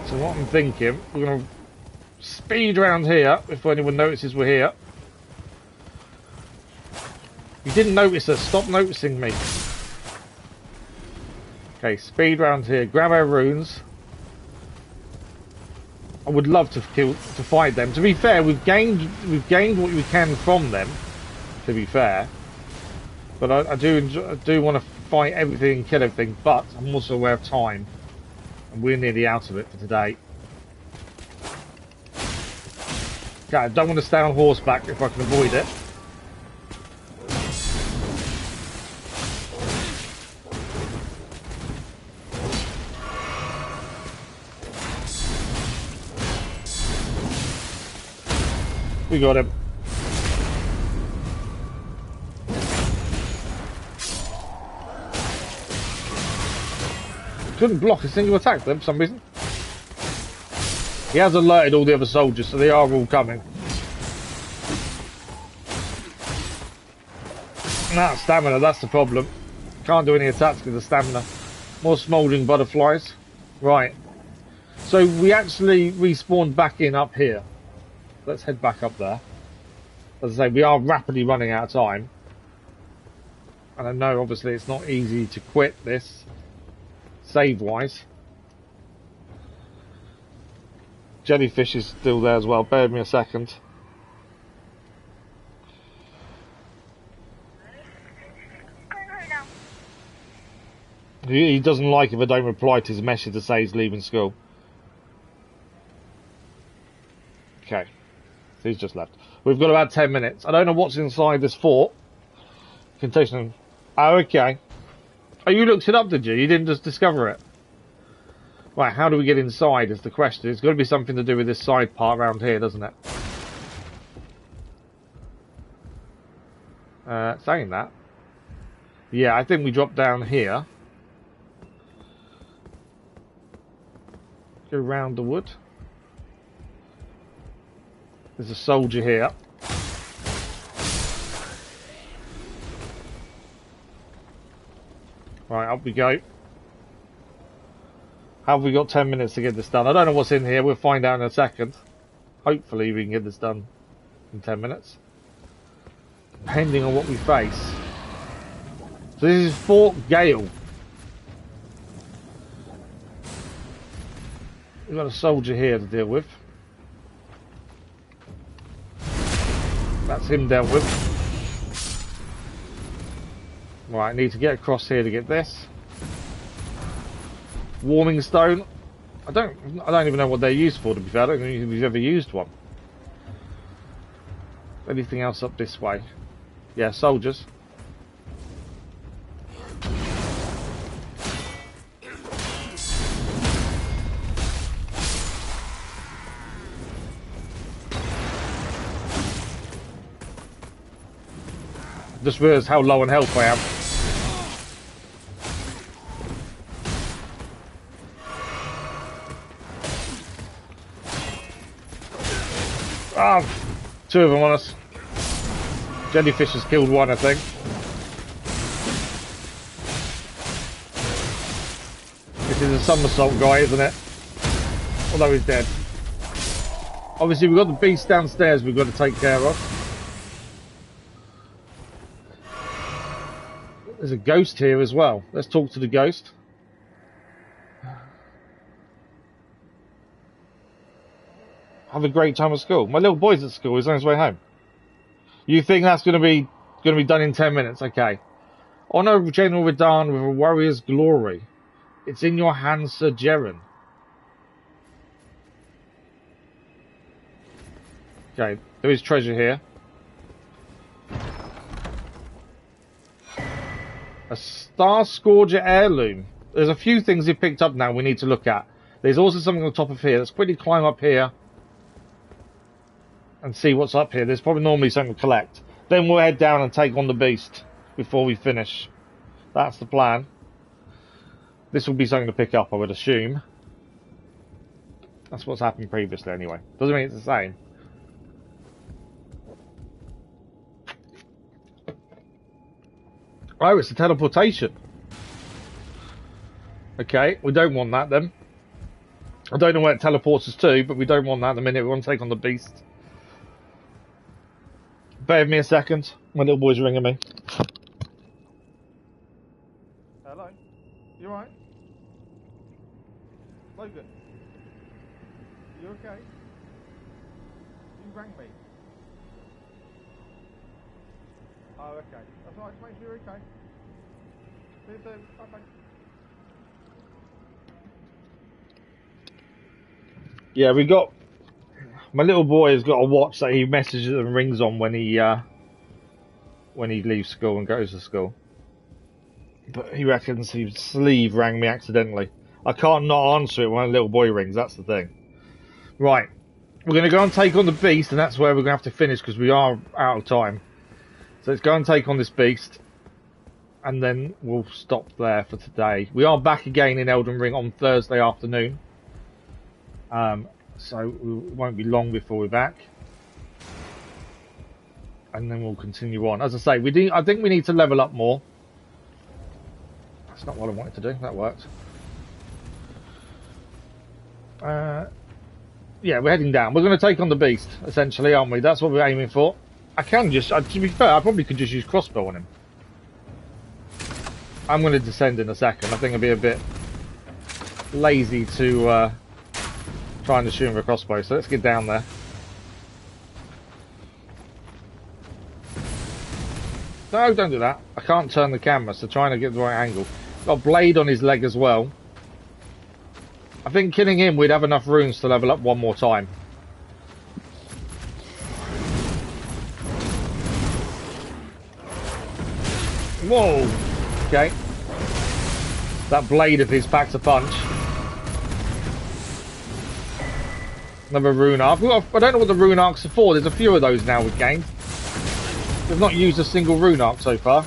So what I'm thinking, we're going to speed around here if anyone notices we're here. You didn't notice us, stop noticing me. Okay, speed around here, grab our runes. I would love to fight them. To be fair, we've gained what we can from them. To be fair, but I do want to fight everything and kill everything. But I'm also aware of time, and we're nearly out of it for today. Okay, I don't want to stay on horseback if I can avoid it. We got him. Couldn't block a single attack then for some reason. He has alerted all the other soldiers, so they are all coming. Nah, stamina, that's the problem. Can't do any attacks because of stamina. More smouldering butterflies. Right. So we actually respawned back in up here. Let's head back up there. As I say, we are rapidly running out of time. And I know obviously it's not easy to quit this, save-wise. Jellyfish is still there as well, bear with me a second. He doesn't like if I don't reply to his message to say he's leaving school. Okay, so he's just left. We've got about 10 minutes. I don't know what's inside this fort. Contation. Oh, okay. Oh, you looked it up, did you? You didn't just discover it? Right, how do we get inside is the question. It's got to be something to do with this side part around here, doesn't it? Saying that. Yeah, I think we drop down here. Go round the wood. There's a soldier here. Right, up we go. How have we got 10 minutes to get this done? I don't know what's in here. We'll find out in a second. Hopefully we can get this done in 10 minutes. Depending on what we face. So this is Fort Caelid. We've got a soldier here to deal with. That's him dealt with. Right, I need to get across here to get this. Warming stone. I don't even know what they're used for, to be fair. I don't think we've ever used one. Anything else up this way? Yeah, soldiers. Just realised how low on health I am. Ah, two of them on us. Jellyfish has killed one, I think. This is a somersault guy, isn't it? Although he's dead. Obviously, we've got the beast downstairs we've got to take care of. There's a ghost here as well. Let's talk to the ghost. Have a great time at school. My little boy's at school. He's on his way home. You think that's going to be done in 10 minutes? Okay. Honor General Radan with a warrior's glory. It's in your hands, Sir Jeren. Okay. There is treasure here. A Star Scourger heirloom. There's a few things he picked up now we need to look at. There's also something on the top of here. Let's quickly climb up here and see what's up here. There's probably normally something to collect. Then we'll head down and take on the beast before we finish. That's the plan. This will be something to pick up, I would assume. That's what's happened previously anyway. Doesn't mean it's the same. Oh, it's a teleportation. Okay, we don't want that then. I don't know where it teleports us to, but we don't want that the minute we want to take on the beast. Bear with me a second. My little boy's ringing me. Hello? You alright? Logan? You okay? You rang me. Oh, okay. That's alright, just make sure you're okay. See you soon. Bye-bye. Yeah, we got... My little boy has got a watch that he messages and rings on when he leaves school and goes to school. But he reckons his sleeve rang me accidentally. I can't not answer it when a little boy rings, that's the thing. Right, we're going to go and take on the beast, and that's where we're going to have to finish because we are out of time. So let's go and take on this beast, and then we'll stop there for today. We are back again in Elden Ring on Thursday afternoon. So it won't be long before we're back. and then we'll continue on. As I say, I think we need to level up more. That's not what I wanted to do. That worked. Yeah, we're heading down. We're going to take on the beast, essentially, aren't we? That's what we're aiming for. I can just, to be fair, I probably could just use crossbow on him. I'm going to descend in a second. I think it'll be a bit lazy to try and shoot him with a crossbow. So let's get down there. No, don't do that. I can't turn the camera, so trying to get the right angle. Got a blade on his leg as well. I think killing him, we'd have enough runes to level up one more time. Whoa! Okay. That blade of his packs a punch. Another rune arc. I don't know what the rune arcs are for. There's a few of those now we've gained. We've not used a single rune arc so far.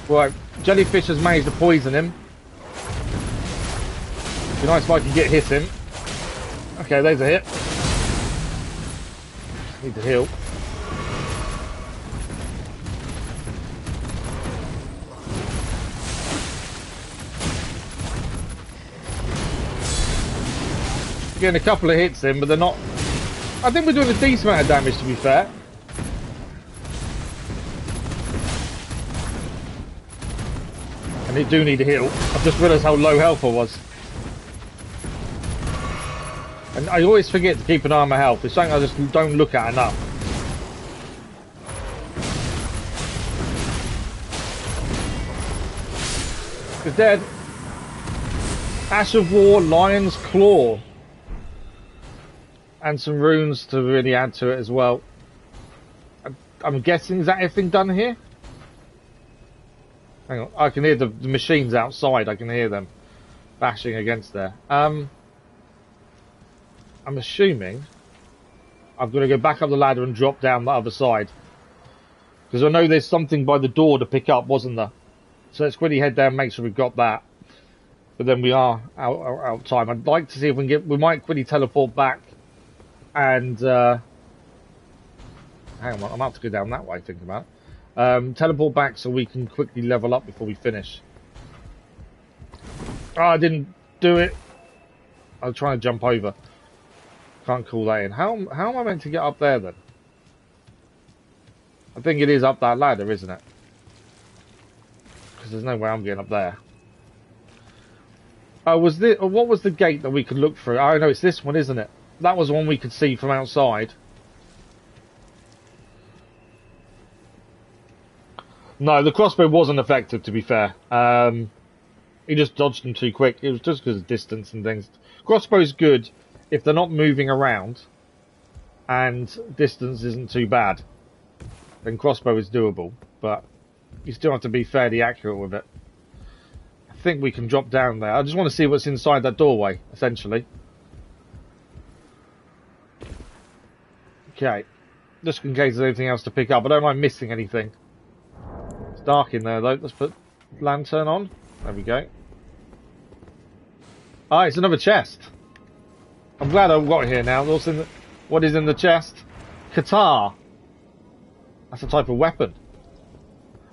Right, jellyfish has managed to poison him. Be nice if I could get hit him. Okay, there's a hit. Need to heal. Getting a couple of hits in, but they're not... I think we're doing a decent amount of damage, to be fair. And they do need a heal. I've just realised how low health I was. And I always forget to keep an eye on my health. It's something I just don't look at enough. He's dead. Ash of War, Lion's Claw. And some runes to really add to it as well. I'm guessing, is that everything done here? Hang on, I can hear the machines outside. I can hear them bashing against there. I'm assuming I've got to go back up the ladder and drop down the other side. Because I know there's something by the door to pick up, wasn't there? So let's quickly head down and make sure we've got that. But then we are out of time. I'd like to see if we can get... We might quickly teleport back and... hang on, I'm about to go down that way, thinking about it. Teleport back so we can quickly level up before we finish. Oh, I didn't do it. I was trying to jump over. Can't call that in. How am I meant to get up there then? I think it is up that ladder, isn't it? Because there's no way I'm getting up there. Oh, what was the gate that we could look through? Oh no, it's this one, isn't it? That was one we could see from outside. No, the crossbow wasn't effective, to be fair. He just dodged them too quick. It was just because of distance and things. Crossbow's good if they're not moving around and distance isn't too bad. Then crossbow is doable, but you still have to be fairly accurate with it. I think we can drop down there. I just want to see what's inside that doorway, essentially. Okay. Just in case there's anything else to pick up. I don't mind missing anything. It's dark in there, though. Let's put lantern on. There we go. Ah, it's another chest. I'm glad I've got here now. What is in the chest? Katar. That's a type of weapon.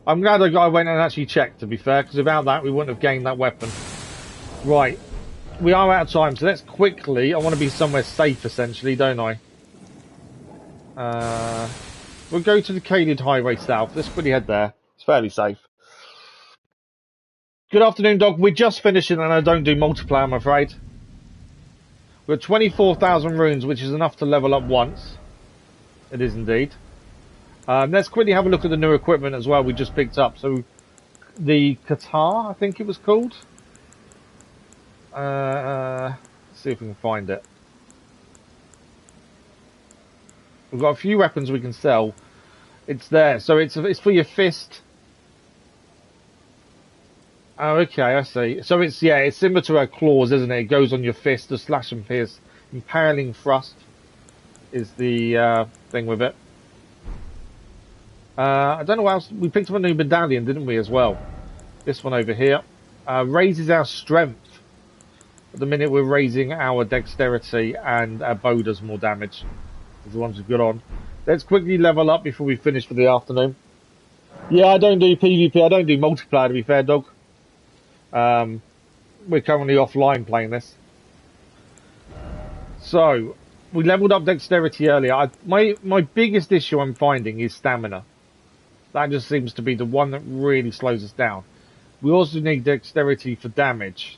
I'm glad I went and actually checked, to be fair, because without that we wouldn't have gained that weapon. Right. We are out of time, so let's quickly... I want to be somewhere safe, essentially, don't I? We'll go to the Caelid Highway South. Let's quickly head there. It's fairly safe. Good afternoon, Dog. We're just finishing, and I don't do multiplayer, I'm afraid. We're at 24,000 runes, which is enough to level up once. It is indeed. Let's quickly have a look at the new equipment as well we just picked up. So, the Qatar, I think it was called. Let's see if we can find it. We've got a few weapons we can sell. It's there. So it's for your fist. Oh, okay, I see. So it's similar to our claws, isn't it? It goes on your fist, the slash and pierce. Impaling thrust is the thing with it. I don't know what else. We picked up a new medallion, didn't we, as well? This one over here. Raises our strength. At the minute, we're raising our dexterity, and our bow does more damage. Is the ones we've got on. Let's quickly level up before we finish for the afternoon. Yeah, I don't do PvP. I don't do multiplayer, to be fair, dog. We're currently offline playing this. So, we leveled up dexterity earlier. My biggest issue I'm finding is stamina. That just seems to be the one that really slows us down. We also need dexterity for damage,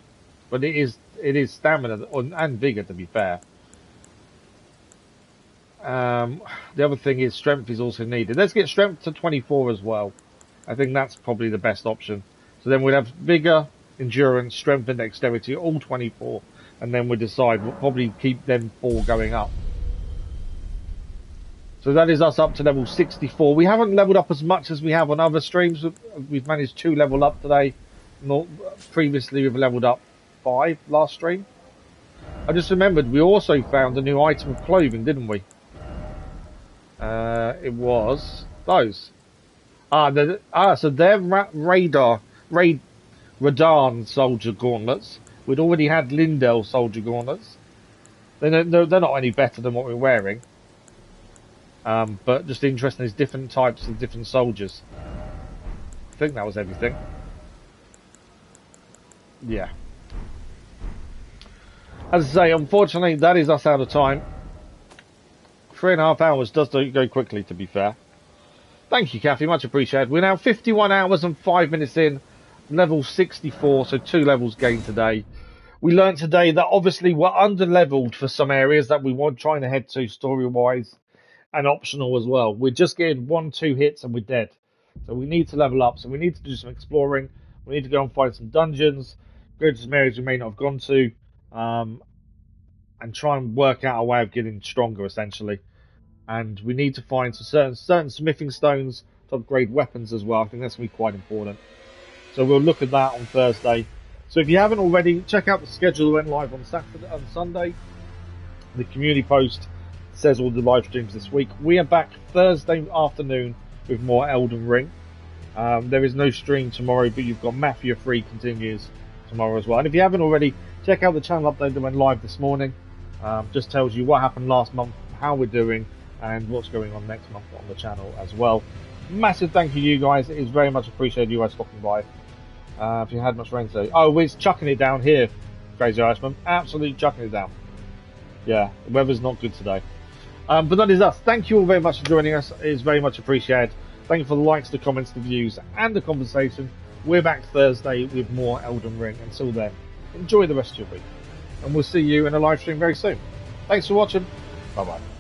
but it is stamina and vigor, to be fair. The other thing is strength is also needed. Let's get strength to 24 as well. I think that's probably the best option. So then we'll have vigor, endurance, strength and dexterity, all 24. And then we'll decide. We'll probably keep them 4 going up. So that is us up to level 64. We haven't leveled up as much as we have on other streams. We've managed to level up today. Previously we've leveled up 5 last stream. I just remembered we also found a new item of clothing, didn't we? It was those. So they're Radan soldier gauntlets. We'd already had Lindell soldier gauntlets. They're not any better than what we're wearing. But just interesting, there's different types of different soldiers. I think that was everything. Yeah. As I say, unfortunately, that is us out of time. 3.5 hours does go quickly, to be fair. Thank you, Kathy. Much appreciated. We're now 51 hours and 5 minutes in. Level 64, so 2 levels gained today. We learned today that obviously we're under-leveled for some areas that we want trying to head to story-wise and optional as well. We're just getting 1-2 hits and we're dead. So we need to level up. So we need to do some exploring. We need to go and find some dungeons, go to some areas we may not have gone to, and try and work out a way of getting stronger, essentially. And we need to find some certain smithing stones to upgrade weapons as well. I think that's going to be quite important. So we'll look at that on Thursday. So if you haven't already, check out the schedule that went live on Sunday. The community post says all the live streams this week. We are back Thursday afternoon with more Elden Ring. There is no stream tomorrow, but you've got Mafia 3 continues tomorrow as well. And if you haven't already, check out the channel update that went live this morning. Just tells you what happened last month, how we're doing, and what's going on next month on the channel as well. Massive thank you, you guys. It is very much appreciated you guys stopping by. If you had much rain today. Oh, we're chucking it down here, Crazy Iceman. Absolutely chucking it down. Yeah, the weather's not good today. But that is us. Thank you all very much for joining us. It is very much appreciated. Thank you for the likes, the comments, the views, and the conversation. We're back Thursday with more Elden Ring. Until then, enjoy the rest of your week. And we'll see you in a live stream very soon. Thanks for watching. Bye-bye.